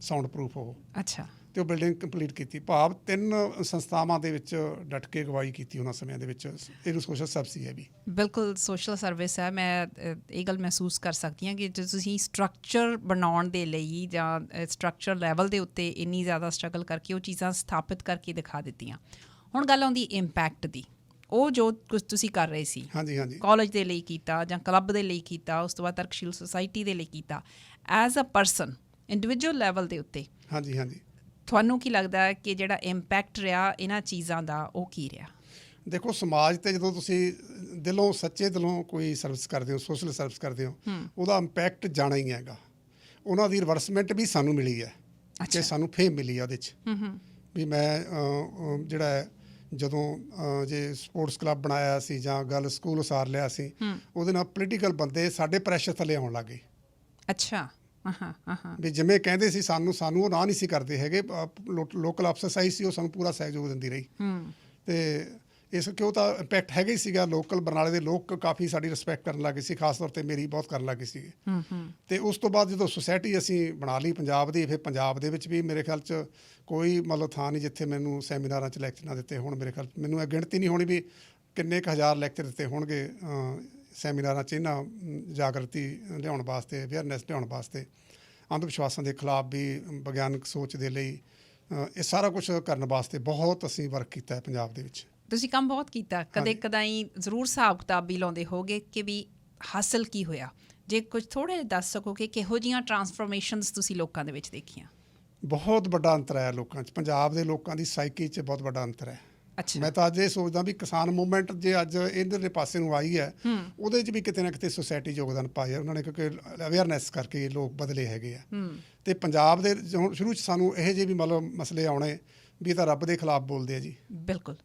ਸਾਊਂਡ ਪ੍ਰੂਫ ਉਹ। ਅੱਛਾ। ਅਤੇ ਉਹ ਬਿਲਡਿੰਗ ਕੰਪਲੀਟ ਕੀਤੀ। ਭਾਵ 3 ਸੰਸਥਾਵਾਂ ਦੇ ਵਿੱਚ ਡਟ ਕੇ ਅਗਵਾਈ ਕੀਤੀ ਉਹਨਾਂ ਸਮਿਆਂ ਦੇ ਵਿੱਚ। ਇਹਨੂੰ ਸੋਸ਼ਲ ਸਰਵਿਸ ਹੈ ਵੀ। ਬਿਲਕੁਲ ਸੋਸ਼ਲ ਸਰਵਿਸ ਹੈ। ਮੈਂ ਇਹ ਗੱਲ ਮਹਿਸੂਸ ਕਰ ਸਕਦੀ ਹਾਂ ਕਿ ਜੇ ਤੁਸੀਂ ਸਟਰਕਚਰ ਬਣਾਉਣ ਦੇ ਲਈ ਜਾਂ ਸਟਰਕਚਰ ਲੈਵਲ ਦੇ ਉੱਤੇ ਇੰਨੀ ਜ਼ਿਆਦਾ ਸਟਰਗਲ ਕਰਕੇ ਉਹ ਚੀਜ਼ਾਂ ਸਥਾਪਿਤ ਕਰਕੇ ਦਿਖਾ ਦਿੱਤੀਆਂ। ਹੁਣ ਗੱਲ ਆਉਂਦੀ ਇੰਪੈਕਟ ਦੀ। ਉਹ ਜੋ ਕੁਝ ਤੁਸੀਂ ਕਰ ਰਹੇ ਸੀ, ਕਾਲਜ ਦੇ ਲਈ ਕੀਤਾ ਜਾਂ ਕਲੱਬ ਦੇ ਲਈ ਕੀਤਾ, ਉਸ ਤੋਂ ਬਾਅਦ ਤਰਕਸ਼ੀਲ ਸੁਸਾਇਟੀ ਦੇ ਲਈ ਕੀਤਾ, as a person individual level ਦੇ ਉੱਤੇ ਤੁਹਾਨੂੰ ਕੀ ਲੱਗਦਾ ਹੈ ਕਿ ਜਿਹੜਾ ਇੰਪੈਕਟ ਰਿਹਾ ਇਹਨਾਂ ਚੀਜ਼ਾਂ ਦਾ, ਉਹ ਕੀ ਰਿਹਾ? ਦੇਖੋ, ਸਮਾਜ 'ਤੇ ਜਦੋਂ ਤੁਸੀਂ ਦਿਲੋਂ ਸੱਚੇ ਦਿਲੋਂ ਕੋਈ ਸਰਵਿਸ ਕਰਦੇ ਹੋ, ਸੋਸ਼ਲ ਸਰਵਿਸ ਕਰਦੇ ਹੋ, ਉਹਦਾ ਇੰਪੈਕਟ ਜਾਣਾ ਹੀ ਹੈਗਾ। ਉਹਨਾਂ ਦੀ ਰਿਵਰਸਮੈਂਟ ਵੀ ਸਾਨੂੰ ਮਿਲੀ ਹੈ ਕਿ ਸਾਨੂੰ ਫੇਮ ਮਿਲੀ ਹੈ ਉਹਦੇ 'ਚ ਵੀ ਮੈਂ ਜਿਹੜਾ ਹੈ ਜਦੋਂ ਜੇ ਸਪੋਰਟਸ ਕਲੱਬ ਬਣਾਇਆ ਸੀ ਜਾਂ ਗੱਲ ਸਕੂਲ ਉਸਾਰ ਲਿਆ ਸੀ, ਉਹਦੇ ਨਾਲ ਪੋਲੀਟੀਕਲ ਬੰਦੇ ਸਾਡੇ ਪ੍ਰੈਸ਼ਰ ਥੱਲੇ ਆਉਣ ਲੱਗ ਗਏ। ਅੱਛਾ। ਵੀ ਜਿਵੇਂ ਕਹਿੰਦੇ ਸੀ ਸਾਨੂੰ ਉਹ ਨਾ ਨਹੀਂ ਸੀ ਕਰਦੇ ਹੈਗੇ। ਲੋਕਲ ਅਫਸਰਸਾਈ ਸੀ, ਉਹ ਸਾਨੂੰ ਪੂਰਾ ਸਹਿਯੋਗ ਦਿੰਦੀ ਰਹੀ। ਅਤੇ ਇਸ ਕਿਉਂ ਤਾਂ ਇੰਪੈਕਟ ਹੈਗਾ ਹੀ ਸੀਗਾ। ਲੋਕਲ ਬਰਨਾਲੇ ਦੇ ਲੋਕ ਕਾਫੀ ਸਾਡੀ ਰਿਸਪੈਕਟ ਕਰਨ ਲੱਗ ਗਏ ਸੀ, ਖਾਸ ਤੌਰ 'ਤੇ ਮੇਰੀ ਬਹੁਤ ਕਰਨ ਲੱਗ ਗਏ ਸੀਗੇ। ਅਤੇ ਉਸ ਤੋਂ ਬਾਅਦ ਜਦੋਂ ਸੁਸਾਇਟੀ ਅਸੀਂ ਬਣਾ ਲਈ ਪੰਜਾਬ ਦੀ, ਫਿਰ ਪੰਜਾਬ ਦੇ ਵਿੱਚ ਵੀ ਮੇਰੇ ਖਿਆਲ 'ਚ ਕੋਈ ਮਤਲਬ ਥਾਂ ਨਹੀਂ ਜਿੱਥੇ ਮੈਨੂੰ ਸੈਮੀਨਾਰਾਂ 'ਚ ਲੈਕਚਰ ਨਾ ਦਿੱਤੇ ਹੋਣ। ਮੇਰੇ ਖਿਆਲ ਮੈਨੂੰ ਇਹ ਗਿਣਤੀ ਨਹੀਂ ਹੋਣੀ ਵੀ ਕਿੰਨੇ ਕੁ ਹਜ਼ਾਰ ਲੈਕਚਰ ਦਿੱਤੇ ਹੋਣਗੇ ਸੈਮੀਨਾਰਾਂ 'ਚ ਇਹਨਾਂ ਜਾਗਰਤੀ ਲਿਆਉਣ ਵਾਸਤੇ, ਅਵੇਅਰਨੈਸ ਲਿਆਉਣ ਵਾਸਤੇ, ਅੰਧ ਵਿਸ਼ਵਾਸਾਂ ਦੇ ਖਿਲਾਫ ਵੀ, ਵਿਗਿਆਨਕ ਸੋਚ ਦੇ ਲਈ, ਇਹ ਸਾਰਾ ਕੁਛ ਕਰਨ ਵਾਸਤੇ ਬਹੁਤ ਅਸੀਂ ਵਰਕ ਕੀਤਾ ਹੈ ਪੰਜਾਬ ਦੇ ਵਿੱਚ। ਤੁਸੀਂ ਕੰਮ ਬਹੁਤ ਕੀਤਾ। ਕਦੇ ਕਦਾਈ ਜ਼ਰੂਰ ਹਿਸਾਬ ਕਿਤਾਬ ਵੀ ਲਾਉਂਦੇ ਹੋਗੇ ਕਿ ਵੀ ਹਾਸਲ ਕੀ ਹੋਇਆ? ਜੇ ਕੁਝ ਥੋੜ੍ਹੇ ਦੱਸ ਸਕੋ ਕਿ ਕਿਹੋ ਜਿਹੀਆਂ ਟਰਾਂਸਫੋਰਮੇਸ਼ਨਸ ਤੁਸੀਂ ਲੋਕਾਂ ਦੇ ਵਿੱਚ ਦੇਖੀਆਂ? ਬਹੁਤ ਵੱਡਾ ਅੰਤਰ ਹੈ ਲੋਕਾਂ 'ਚ, ਪੰਜਾਬ ਦੇ ਲੋਕਾਂ ਦੀ ਸਾਈਕੀ 'ਚ ਬਹੁਤ ਵੱਡਾ ਅੰਤਰ ਹੈ। ਮੈਂ ਤਾਂ ਅੱਜ ਇਹ ਸੋਚਦਾ ਵੀ ਕਿਸਾਨ ਮੂਵਮੈਂਟ ਜੇ ਅੱਜ ਇੱਧਰਲੇ ਪਾਸੇ ਨੂੰ ਆਈ ਹੈ, ਉਹਦੇ 'ਚ ਵੀ ਕਿਤੇ ਨਾ ਕਿਤੇ ਸੁਸਾਇਟੀ ਯੋਗਦਾਨ ਪਾਇਆ ਉਹਨਾਂ ਨੇ, ਕਿਉਂਕਿ ਅਵੇਅਰਨੈਸ ਕਰਕੇ ਲੋਕ ਬਦਲੇ ਹੈਗੇ ਆ। ਅਤੇ ਪੰਜਾਬ ਦੇ ਸ਼ੁਰੂ 'ਚ ਸਾਨੂੰ ਇਹੋ ਜਿਹੇ ਵੀ ਮਤਲਬ ਮਸਲੇ ਆਉਣੇ ਵੀ ਇਹ ਤਾਂ ਰੱਬ ਦੇ ਖਿਲਾਫ ਬੋਲਦੇ ਆ ਜੀ। ਬਿਲਕੁਲ।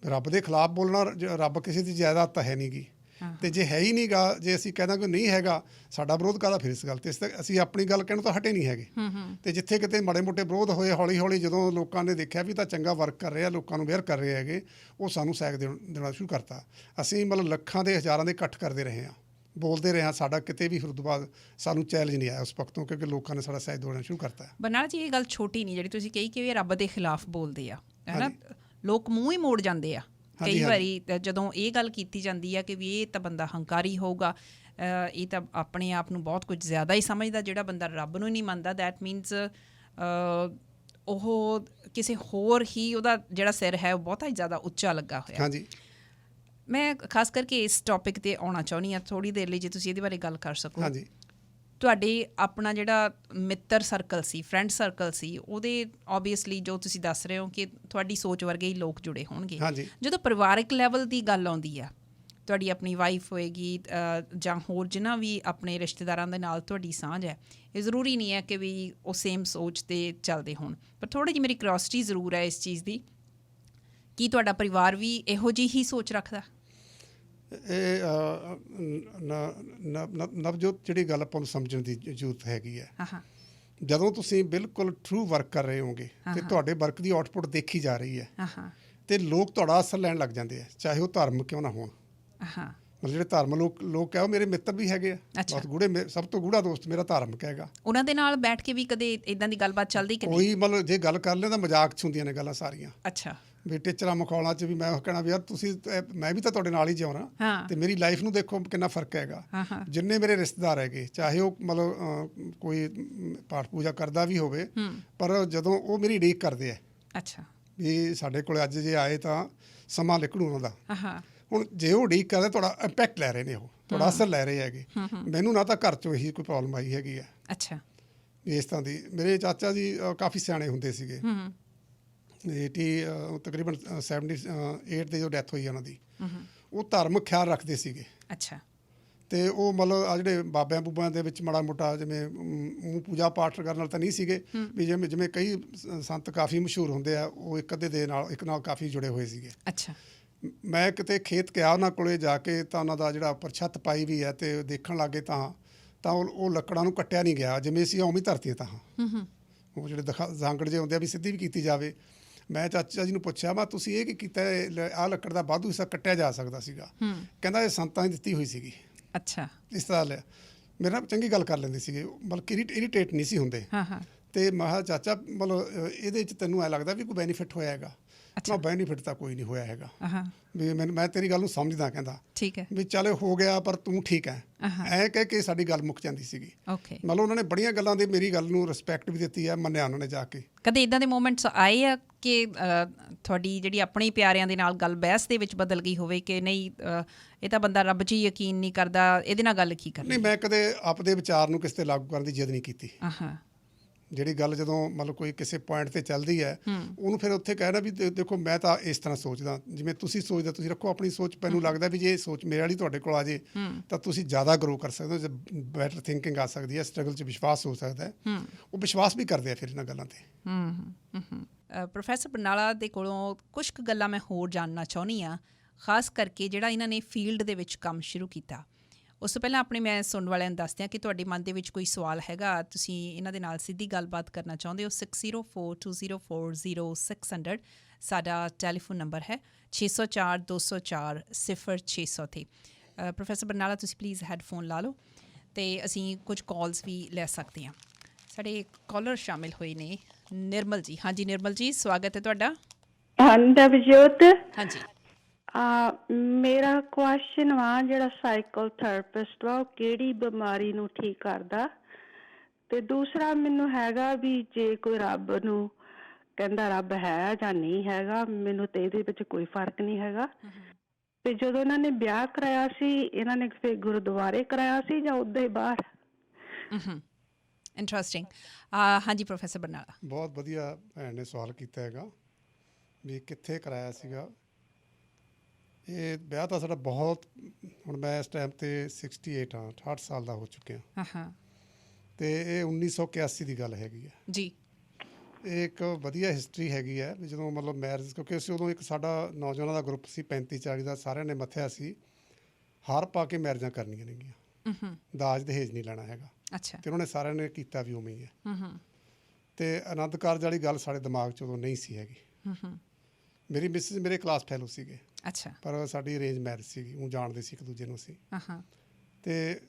ਰੱਬ ਦੇ ਖਿਲਾਫ ਬੋਲਣਾ, ਰੱਬ ਕਿਸੇ ਦੀ ਜਾਇਦਾਦ ਤਾਂ ਹੈ ਨਹੀਂ ਗੀ, ਤੇ ਜੇ ਹੈ ਹੀ ਨਹੀਂ ਗਾ, ਜੇ ਅਸੀਂ ਕਹਿੰਦਾ ਕਿ ਨਹੀਂ ਹੈਗਾ, ਸਾਡਾ ਵਿਰੋਧ ਕਾਹਦਾ ਫਿਰ ਇਸ ਗੱਲ ਤੇ? ਇਸ ਤੱਕ ਅਸੀਂ ਆਪਣੀ ਗੱਲ ਕਹਿਣ ਤੋਂ ਹਟੇ ਨਹੀਂ ਹੈਗੇ। ਤੇ ਜਿੱਥੇ ਕਿਤੇ ਮਾੜੇ ਮੋਟੇ ਵਿਰੋਧ ਹੋਏ, ਹੌਲੀ ਹੌਲੀ ਜਦੋਂ ਲੋਕਾਂ ਨੇ ਦੇਖਿਆ ਵੀ ਤਾਂ ਚੰਗਾ ਵਰਕ ਕਰ ਰਿਹਾ, ਲੋਕਾਂ ਨੂੰ ਅਵੇਅਰ ਕਰ ਰਹੇ ਹੈਗੇ, ਉਹ ਸਾਨੂੰ ਸਹਿਯੋਗ ਦੇਣਾ ਸ਼ੁਰੂ ਕਰਤਾ। ਅਸੀਂ ਮਤਲਬ ਲੱਖਾਂ ਦੇ ਹਜ਼ਾਰਾਂ ਦੇ ਇਕੱਠ ਕਰਦੇ ਰਹੇ ਹਾਂ, ਬੋਲਦੇ ਰਹੇ ਹਾਂ, ਸਾਡਾ ਕਿਤੇ ਵੀ ਫਿਰ ਉਸ ਤੋਂ ਬਾਅਦ ਸਾਨੂੰ ਚੈਲੰਜ ਨਹੀਂ ਆਇਆ ਉਸ ਵਕਤ ਤੋਂ, ਕਿਉਂਕਿ ਲੋਕਾਂ ਨੇ ਸਾਡਾ ਸਹਿਯੋਗ ਦੇਣਾ ਸ਼ੁਰੂ ਕਰਤਾ। ਬਰਨਾਲਾ ਜੀ, ਇਹ ਗੱਲ ਛੋਟੀ ਨਹੀਂ ਜਿਹੜੀ ਤੁਸੀਂ ਕਹੀ ਕਿ ਇਹ ਰੱਬ ਦੇ ਖਿਲਾਫ ਬੋਲਦੇ ਆ, ਹੈ ਨਾ? ਲੋਕ ਮੂੰਹ ਹੀ ਮੋੜ ਜਾਂਦੇ ਆ ਕਈ ਵਾਰੀ ਜਦੋਂ ਇਹ ਗੱਲ ਕੀਤੀ ਜਾਂਦੀ ਆ ਕਿ ਵੀ ਇਹ ਤਾਂ ਬੰਦਾ ਹੰਕਾਰੀ ਹੋਊਗਾ, ਇਹ ਤਾਂ ਆਪਣੇ ਆਪ ਨੂੰ ਬਹੁਤ ਕੁਝ ਜ਼ਿਆਦਾ ਹੀ ਸਮਝਦਾ, ਜਿਹੜਾ ਬੰਦਾ ਰੱਬ ਨੂੰ ਨਹੀਂ ਮੰਨਦਾ, ਦੈਟ ਮੀਨਸ ਉਹ ਕਿਸੇ ਹੋਰ ਹੀ, ਉਹਦਾ ਜਿਹੜਾ ਸਿਰ ਹੈ ਉਹ ਬਹੁਤਾ ਹੀ ਜ਼ਿਆਦਾ ਉੱਚਾ ਲੱਗਾ ਹੋਇਆ। ਹਾਂਜੀ, ਮੈਂ ਖਾਸ ਕਰਕੇ ਇਸ ਟੌਪਿਕ 'ਤੇ ਆਉਣਾ ਚਾਹੁੰਦੀ ਹਾਂ ਥੋੜ੍ਹੀ ਦੇਰ ਲਈ, ਜੇ ਤੁਸੀਂ ਇਹਦੇ ਬਾਰੇ ਗੱਲ ਕਰ ਸਕੋ। ਹਾਂਜੀ, ਤੁਹਾਡੇ ਆਪਣਾ ਜਿਹੜਾ ਮਿੱਤਰ ਸਰਕਲ ਸੀ, ਫਰੈਂਡ ਸਰਕਲ ਸੀ, ਉਹਦੇ ਓਬਵੀਅਸਲੀ ਜੋ ਤੁਸੀਂ ਦੱਸ ਰਹੇ ਹੋ ਕਿ ਤੁਹਾਡੀ ਸੋਚ ਵਰਗੇ ਹੀ ਲੋਕ ਜੁੜੇ ਹੋਣਗੇ। ਹਾਂਜੀ। ਜਦੋਂ ਪਰਿਵਾਰਕ ਲੈਵਲ ਦੀ ਗੱਲ ਆਉਂਦੀ ਆ, ਤੁਹਾਡੀ ਆਪਣੀ ਵਾਈਫ ਹੋਏਗੀ ਜਾਂ ਹੋਰ ਜਿਨ੍ਹਾਂ ਵੀ ਆਪਣੇ ਰਿਸ਼ਤੇਦਾਰਾਂ ਦੇ ਨਾਲ ਤੁਹਾਡੀ ਸਾਂਝ ਹੈ, ਇਹ ਜ਼ਰੂਰੀ ਨਹੀਂ ਹੈ ਕਿ ਵੀ ਉਹ ਸੇਮ ਸੋਚ 'ਤੇ ਚੱਲਦੇ ਹੋਣ, ਪਰ ਥੋੜ੍ਹੀ ਜਿਹੀ ਮੇਰੀ ਕਿਉਰਿਓਸਿਟੀ ਜ਼ਰੂਰ ਹੈ ਇਸ ਚੀਜ਼ ਦੀ, ਕੀ ਤੁਹਾਡਾ ਪਰਿਵਾਰ ਵੀ ਇਹੋ ਜਿਹੀ ਹੀ ਸੋਚ ਰੱਖਦਾ? ਇਹ ਨਵਜੋਤ, ਜਿਹੜੀ ਗੱਲ ਆਪਾਂ ਨੂੰ ਸਮਝਣ ਦੀ ਜ਼ਰੂਰਤ ਹੈਗੀ ਹੈ, ਜਦੋਂ ਤੁਸੀਂ ਬਿਲਕੁਲ ਟਰੂ ਵਰਕ ਕਰ ਰਹੇ ਹੋਗੇ ਤੇ ਤੁਹਾਡੇ ਵਰਕ ਦੀ ਆਊਟਪੁੱਟ ਦੇਖੀ ਜਾ ਰਹੀ ਹੈ, ਤੇ ਲੋਕ ਤੁਹਾਡਾ ਅਸਰ ਲੈਣ ਲੱਗ ਜਾਂਦੇ ਆ, ਚਾਹੇ ਉਹ ਧਰਮ ਕਿਉਂ ਨਾ ਹੋਣ। ਮਤਲਬ ਜਿਹੜੇ ਧਰਮ ਲੋਕ ਹੈ, ਉਹ ਮੇਰੇ ਮਿੱਤਰ ਵੀ ਹੈਗੇ ਆ, ਬਹੁਤ ਗੂੜੇ, ਸਭ ਤੋਂ ਗੂੜਾ ਦੋਸਤ ਮੇਰਾ ਧਾਰਮਿਕ ਹੈਗਾ। ਉਹਨਾਂ ਦੇ ਨਾਲ ਬੈਠ ਕੇ ਵੀ ਕਦੇ ਇਦਾਂ ਦੀ ਗੱਲਬਾਤ ਚੱਲਦੀ? ਕੋਈ ਮਤਲਬ ਜੇ ਗੱਲ ਕਰ ਲੈ ਤਾਂ ਮਜ਼ਾਕ 'ਚ ਹੁੰਦੀਆਂ ਨੇ ਗੱਲਾਂ ਸਾਰੀਆਂ। ਅੱਛਾ। ਵੀ ਟੀਚਰਾਂ ਮਖੌਲਾਂ 'ਚ ਵੀ ਮੈਂ ਕਹਿਣਾ ਵੀ ਯਾਰ ਤੁਸੀਂ, ਮੈਂ ਵੀ ਤਾਂ ਤੁਹਾਡੇ ਨਾਲ ਹੀ ਜਿਉਣਾ, ਤੇ ਮੇਰੀ ਲਾਈਫ ਨੂੰ ਦੇਖੋ ਕਿੰਨਾ ਫਰਕ ਹੈਗਾ। ਜਿੰਨੇ ਮੇਰੇ ਰਿਸ਼ਤੇਦਾਰ ਹੈਗੇ, ਚਾਹੇ ਉਹ ਮਤਲਬ ਕੋਈ ਪਾਠ ਪੂਜਾ ਕਰਦਾ ਵੀ ਹੋਵੇ, ਪਰ ਜਦੋਂ ਉਹ ਮੇਰੀ ਉਡੀਕ ਕਰਦੇ ਆ, ਅੱਛਾ, ਵੀ ਸਾਡੇ ਕੋਲ ਅੱਜ ਜੇ ਆਏ ਤਾਂ ਸਮਾਂ ਨਿਕਲੂ ਉਹਨਾਂ ਦਾ। ਹੁਣ ਜੇ ਉਹ ਉਡੀਕ ਕਰਦੇ, ਤੁਹਾਡਾ ਇੰਪੈਕਟ ਲੈ ਰਹੇ ਨੇ, ਉਹ ਤੁਹਾਡਾ ਅਸਰ ਲੈ ਰਹੇ ਹੈਗੇ। ਮੈਨੂੰ ਨਾ ਤਾਂ ਘਰ 'ਚੋਂ ਇਹੀ ਕੋਈ ਪ੍ਰੋਬਲਮ ਆਈ ਹੈਗੀ ਆ। ਅੱਛਾ। ਇਸ ਤਰ੍ਹਾਂ ਦੀ ਮੇਰੇ ਚਾਚਾ ਜੀ ਕਾਫੀ ਸਿਆਣੇ ਹੁੰਦੇ ਸੀਗੇ, ਤਕਰੀਬਨ 78 ਦੇ ਜੋ ਡੈਥ ਹੋਈ ਉਹਨਾਂ ਦੀ, ਉਹ ਧਾਰਮਿਕ ਖਿਆਲ ਰੱਖਦੇ ਸੀਗੇ। ਅੱਛਾ। ਤੇ ਉਹ ਮਤਲਬ ਆ ਜਿਹੜੇ ਬਾਬਿਆਂ ਬੂਬਿਆਂ ਦੇ ਵਿੱਚ ਮਾੜਾ ਮੋਟਾ ਜਿਵੇਂ ਪੂਜਾ ਪਾਠ ਕਰਨ ਨਾਲ ਤਾਂ ਨਹੀਂ ਸੀਗੇ, ਵੀ ਜਿਵੇਂ ਕਈ ਸੰਤ ਕਾਫੀ ਮਸ਼ਹੂਰ ਹੁੰਦੇ ਆ, ਉਹ ਇੱਕ ਨਾਲ ਕਾਫੀ ਜੁੜੇ ਹੋਏ ਸੀਗੇ। ਅੱਛਾ। ਮੈਂ ਕਿਤੇ ਖੇਤ ਗਿਆ ਉਹਨਾਂ ਕੋਲੇ ਜਾ ਕੇ, ਤਾਂ ਉਹਨਾਂ ਦਾ ਜਿਹੜਾ ਉੱਪਰ ਛੱਤ ਪਾਈ ਵੀ ਹੈ, ਤੇ ਦੇਖਣ ਲੱਗੇ ਤਾਂ ਉਹ ਲੱਕੜਾਂ ਨੂੰ ਕੱਟਿਆ ਨਹੀਂ ਗਿਆ, ਜਿਵੇਂ ਸੀ ਉਵੇਂ ਧਰਤੀ ਤਾਂ ਉਹ ਜਿਹੜੇ ਜ਼ਾਂਗੜ ਜਿਹੇ ਹੁੰਦੇ ਆ ਵੀ ਸਿੱਧੀ ਵੀ ਕੀਤੀ ਜਾਵੇ। ਮੈਂ ਚਾਚਾ ਜੀ ਨੂੰ ਪੁੱਛਿਆ, ਮੈਂ ਤੁਸੀਂ ਇਹ ਕੀ ਕੀਤਾ, ਆਹ ਲੱਕੜ ਦਾ ਵਾਧੂ ਹਿੱਸਾ ਕੱਟਿਆ ਜਾ ਸਕਦਾ ਸੀਗਾ। ਕਹਿੰਦਾ ਇਹ ਸੰਤਾਂ ਨੇ ਦਿੱਤੀ ਹੋਈ ਸੀਗੀ। ਅੱਛਾ। ਇਸ ਤਰ੍ਹਾਂ ਲਿਆ, ਮੇਰੇ ਨਾਲ ਚੰਗੀ ਗੱਲ ਕਰ ਲੈਂਦੇ ਸੀਗੇ, ਬਲਕਿ ਇਰੀਟੇਟ ਨਹੀਂ ਸੀ ਹੁੰਦੇ। ਤੇ ਮੈਂ ਕਿਹਾ ਚਾਚਾ, ਮਤਲਬ ਇਹਦੇ 'ਚ ਤੈਨੂੰ ਐਂ ਲੱਗਦਾ ਵੀ ਕੋਈ ਬੈਨੀਫਿਟ ਹੋਇਆ ਹੈਗਾ? ਨਾ, ਬੈਨੀਫਿਟ ਤਾਂ ਕੋਈ ਨਹੀਂ ਹੋਇਆ ਹੈਗਾ, ਵੀ ਮੈਂ ਤੇਰੀ ਗੱਲ ਨੂੰ ਸਮਝਦਾ, ਕਹਿੰਦਾ ਠੀਕ ਹੈ ਵੀ ਚੱਲ ਹੋ ਗਿਆ, ਪਰ ਤੂੰ ਠੀਕ ਹੈ, ਐਂ ਕਹਿ ਕੇ ਸਾਡੀ ਗੱਲ ਮੁੱਕ ਜਾਂਦੀ ਸੀਗੀ। ਮਤਲਬ ਉਹਨਾਂ ਨੇ ਬੜੀਆਂ ਗੱਲਾਂ ਦੇ ਮੇਰੀ ਗੱਲ ਨੂੰ ਰਿਸਪੈਕਟ ਵੀ ਦਿੱਤੀ ਹੈ, ਮੰਨਿਆ ਉਹਨਾਂ ਨੇ ਜਾ ਕੇ। ਕਦੇ ਇੱਦਾਂ ਦੇ ਮੂਮੈਂਟਸ ਆਏ ਆ ਕਿ ਤੁਹਾਡੀ ਜਿਹੜੀ ਆਪਣੇ ਪਿਆਰਿਆਂ ਦੇ ਨਾਲ ਗੱਲ ਬਹਿਸ ਦੇ ਵਿੱਚ ਬਦਲ ਗਈ ਹੋਵੇ ਕਿ ਨਹੀਂ ਇਹ ਤਾਂ ਬੰਦਾ ਰੱਬ 'ਚ ਹੀ ਯਕੀਨ ਨਹੀਂ ਕਰਦਾ, ਇਹਦੇ ਨਾਲ ਗੱਲ ਕੀ ਕਰਨੀ? ਨਹੀਂ, ਮੈਂ ਕਦੇ ਆਪਦੇ ਵਿਚਾਰ ਨੂੰ ਕਿਸੇ 'ਤੇ ਲਾਗੂ ਕਰਨ ਦੀ ਜਿੱਦ ਨਹੀਂ ਕੀਤੀ। ਜਿਹੜੀ ਗੱਲ ਜਦੋਂ ਮਤਲਬ ਕੋਈ ਕਿਸੇ ਪੁਆਇੰਟ 'ਤੇ ਚੱਲਦੀ ਹੈ, ਉਹਨੂੰ ਫਿਰ ਉੱਥੇ ਕਹਿਣਾ ਵੀ ਦੇਖੋ ਮੈਂ ਤਾਂ ਇਸ ਤਰ੍ਹਾਂ ਸੋਚਦਾ, ਜਿਵੇਂ ਤੁਸੀਂ ਸੋਚਦੇ ਤੁਸੀਂ ਰੱਖੋ ਆਪਣੀ ਸੋਚ। ਮੈਨੂੰ ਲੱਗਦਾ ਵੀ ਜੇ ਇਹ ਸੋਚ ਮੇਰੇ ਵਾਲੀ ਤੁਹਾਡੇ ਕੋਲ ਆ ਜੇ ਤਾਂ ਤੁਸੀਂ ਜ਼ਿਆਦਾ ਗਰੋ ਕਰ ਸਕਦੇ ਹੋ, ਬੈਟਰ ਥਿੰਕਿੰਗ ਆ ਸਕਦੀ ਹੈ, ਸਟਰਗਲ 'ਚ ਵਿਸ਼ਵਾਸ ਹੋ ਸਕਦਾ ਹੈ। ਉਹ ਵਿਸ਼ਵਾਸ ਵੀ ਕਰਦੇ ਆ ਫਿਰ ਇਹਨਾਂ ਗੱਲਾਂ 'ਤੇ। ਪ੍ਰੋਫੈਸਰ ਬਰਨਾਲਾ ਦੇ ਕੋਲੋਂ ਕੁਝ ਕੁ ਗੱਲਾਂ ਮੈਂ ਹੋਰ ਜਾਣਨਾ ਚਾਹੁੰਦੀ ਹਾਂ, ਖਾਸ ਕਰਕੇ ਜਿਹੜਾ ਇਹਨਾਂ ਨੇ ਫੀਲਡ ਦੇ ਵਿੱਚ ਕੰਮ ਸ਼ੁਰੂ ਕੀਤਾ। ਉਸ ਤੋਂ ਪਹਿਲਾਂ ਆਪਣੇ ਮੈਂ ਸੁਣਨ ਵਾਲਿਆਂ ਨੂੰ ਦੱਸਦੀ ਹਾਂ ਕਿ ਤੁਹਾਡੇ ਮਨ ਦੇ ਵਿੱਚ ਕੋਈ ਸਵਾਲ ਹੈਗਾ, ਤੁਸੀਂ ਇਹਨਾਂ ਦੇ ਨਾਲ ਸਿੱਧੀ ਗੱਲਬਾਤ ਕਰਨਾ ਚਾਹੁੰਦੇ ਹੋ, 6042040600 ਸਾਡਾ ਟੈਲੀਫੋਨ ਨੰਬਰ ਹੈ, 6042040600 'ਤੇ। ਪ੍ਰੋਫੈਸਰ ਬਰਨਾਲਾ, ਤੁਸੀਂ ਪਲੀਜ਼ ਹੈੱਡਫੋਨ ਲਾ ਲਓ ਅਤੇ ਅਸੀਂ ਕੁਝ ਕਾਲਸ ਵੀ ਲੈ ਸਕਦੇ ਹਾਂ। ਸਾਡੇ ਕਾਲਰ ਸ਼ਾਮਿਲ ਹੋਏ ਨੇ, ਨਿਰਮਲ ਜੀ। ਹਾਂਜੀ ਨਿਰਮਲ ਜੀ, ਸਵਾਗਤ ਹੈ ਤੁਹਾਡਾ। ਨਵਜੋਤ, ਹਾਂਜੀ। ਮੇਰਾ ਕੁਐਸਚਨ ਵਾ, ਜਿਹੜਾ ਸਾਈਕੋਥੈਰੇਪਿਸਟ ਵਾ ਉਹ ਕਿਹੜੀ ਬਿਮਾਰੀ ਨੂੰ ਠੀਕ ਕਰਦਾ? ਤੇ ਦੂਸਰਾ ਮੈਨੂੰ ਹੈਗਾ ਵੀ ਜੇ ਕੋਈ ਰੱਬ ਨੂੰ ਕਹਿੰਦਾ ਰੱਬ ਹੈ ਜਾਂ ਨਹੀਂ ਹੈਗਾ, ਮੈਨੂੰ ਤੇ ਇਹਦੇ ਵਿੱਚ ਕੋਈ ਫਰਕ ਨਹੀਂ ਹੈਗਾ। ਤੇ ਜਦੋਂ ਇਹਨਾਂ ਨੇ ਵਿਆਹ ਕਰਾਇਆ ਸੀ, ਇਹਨਾਂ ਨੇ ਫਿਰ ਗੁਰਦੁਆਰੇ ਕਰਾਇਆ ਸੀ ਜਾਂ ਉੱਦਾਂ ਹੀ ਬਾਹਰ? ਇੰਟਰਸਟਿੰਗ। ਹਾਂਜੀ ਪ੍ਰੋਫੈਸਰ ਬਰਨਾਲਾ। ਬਹੁਤ ਵਧੀਆ ਭੈਣ ਨੇ ਸਵਾਲ ਕੀਤਾ ਹੈਗਾ ਵੀ ਕਿੱਥੇ ਕਰਾਇਆ ਸੀਗਾ। ਇਹ ਵਿਆਹ ਤਾਂ ਸਾਡਾ ਬਹੁਤ, ਹੁਣ ਮੈਂ ਇਸ ਟਾਈਮ 'ਤੇ 68 ਹਾਂ, 68 ਸਾਲ ਦਾ ਹੋ ਚੁੱਕਿਆ। ਅਤੇ ਇਹ 1981 ਦੀ ਗੱਲ ਹੈਗੀ ਹੈ ਜੀ। ਇਹ ਇੱਕ ਵਧੀਆ ਹਿਸਟਰੀ ਹੈਗੀ ਹੈ ਵੀ ਜਦੋਂ ਮਤਲਬ ਮੈਰਿਜ, ਕਿਉਂਕਿ ਅਸੀਂ ਉਦੋਂ ਇੱਕ ਸਾਡਾ ਨੌਜਵਾਨਾਂ ਦਾ ਗਰੁੱਪ ਸੀ 35-40 ਦਾ, ਸਾਰਿਆਂ ਨੇ ਮੱਥਿਆ ਸੀ ਹਾਰ ਪਾ ਕੇ ਮੈਰਿਜਾਂ ਕਰਨੀਆਂ ਨੇਗੀਆਂ, ਦਾਜ ਦਹੇਜ ਨਹੀਂ ਲੈਣਾ ਹੈਗਾ। ਅੱਛਾ। ਤੇ ਉਹਨਾਂ ਨੇ ਸਾਰਿਆਂ ਨੇ ਕੀਤਾ ਵੀ ਉਵੇਂ ਹੀ ਹੈ। ਹੂੰ ਤੇ ਆਨੰਦ ਕਾਰਜ ਵਾਲੀ ਗੱਲ ਸਾਡੇ ਦਿਮਾਗ 'ਚ ਉਦੋਂ ਨਹੀਂ ਸੀ ਹੈਗੀ। ਹੂੰ। ਮੇਰੀ ਮਿਸਿਸ ਮੇਰੇ ਕਲਾਸ ਫੈਲੋ ਸੀਗੇ, ਅੱਛਾ। ਪਰ ਸਾਡੀ ਅਰੇਂਜ ਮੈਰਿਜ ਸੀਗੀ, ਉਹ ਜਾਣਦੇ ਸੀ ਇੱਕ ਦੂਜੇ ਨੂੰ ਅਸੀਂ। ਹਾਂ। ਤੇ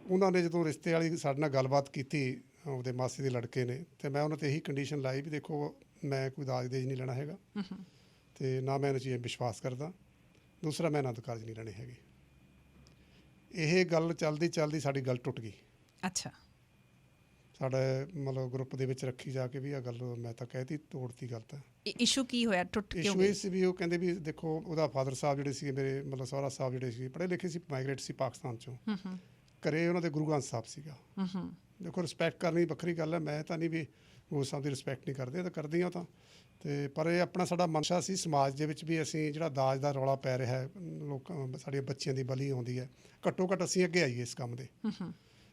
ਉਹਨਾਂ ਨੇ ਜਦੋਂ ਰਿਸ਼ਤੇ ਵਾਲੀ ਸਾਡੇ ਨਾਲ ਗੱਲਬਾਤ ਕੀਤੀ, ਉਹਦੇ ਮਾਸੀ ਦੇ ਲੜਕੇ ਨੇ, ਤੇ ਮੈਂ ਉਹਨਾਂ 'ਤੇ ਇਹੀ ਕੰਡੀਸ਼ਨ ਲਾਈ ਵੀ ਦੇਖੋ ਮੈਂ ਕੋਈ ਦਾਜ ਦੇਜ ਨਹੀਂ ਲੈਣਾ ਹੈਗਾ, ਤੇ ਨਾ ਮੈਂ ਇਹਨਾਂ ਚੀਜ਼ਾਂ ਵਿਸ਼ਵਾਸ ਕਰਦਾ, ਦੂਸਰਾ ਮੈਂ ਆਨੰਦ ਕਾਰਜ ਨਹੀਂ ਲੈਣੇ ਹੈਗੇ। ਇਹ ਗੱਲ ਚੱਲਦੀ ਚੱਲਦੀ ਸਾਡੀ ਗੱਲ ਟੁੱਟ ਗਈ। ਅੱਛਾ। ਸਾਡੇ ਮਤਲਬ ਗਰੁੱਪ ਦੇ ਵਿੱਚ ਰੱਖੀ ਜਾ ਕੇ ਵੀ ਆਹ ਗੱਲ ਮੈਂ ਤਾਂ ਕਹਿਤੀ, ਤੋੜਤੀ ਗੱਲ ਤਾਂ। ਇਸ਼ੂ ਕੀ ਹੋਇਆ, ਟੁੱਟ ਕਿਉਂ ਇਸ਼ੂ ਗਈ? ਇਹ ਸੀ ਵੀ ਉਹ ਕਹਿੰਦੇ ਵੀ ਦੇਖੋ ਉਹਦਾ ਫਾਦਰ ਸਾਹਿਬ ਜਿਹੜੇ ਸੀਗੇ ਮੇਰੇ, ਮਤਲਬ ਸਹੁਰਾ ਸਾਹਿਬ ਜਿਹੜੇ ਸੀ ਪੜ੍ਹੇ ਲਿਖੇ ਸੀ, ਮਾਈਗ੍ਰੇਟ ਸੀ ਪਾਕਿਸਤਾਨ 'ਚੋਂ। ਘਰੇ ਉਹਨਾਂ ਦੇ ਗੁਰੂ ਗ੍ਰੰਥ ਸਾਹਿਬ ਸੀਗਾ। ਦੇਖੋ ਰਿਸਪੈਕਟ ਕਰਨੀ ਵੱਖਰੀ ਗੱਲ ਹੈ, ਮੈਂ ਤਾਂ ਨਹੀਂ ਵੀ ਗੁਰੂ ਸਾਹਿਬ ਦੀ ਰਿਸਪੈਕਟ ਨਹੀਂ ਕਰਦੇ, ਤਾਂ ਕਰਦੀ ਹਾਂ ਤਾਂ। ਤੇ ਪਰ ਇਹ ਆਪਣਾ ਸਾਡਾ ਮਨਸ਼ਾ ਸੀ ਸਮਾਜ ਦੇ ਵਿੱਚ ਵੀ ਅਸੀਂ ਜਿਹੜਾ ਦਾਜ ਦਾ ਰੌਲਾ ਪੈ ਰਿਹਾ ਹੈ, ਲੋਕਾਂ ਸਾਡੀਆਂ ਬੱਚਿਆਂ ਦੀ ਬਲੀ ਆਉਂਦੀ ਹੈ, ਘੱਟੋ ਘੱਟ ਅਸੀਂ ਅੱਗੇ ਆਈਏ ਇਸ ਕੰਮ ਦੇ।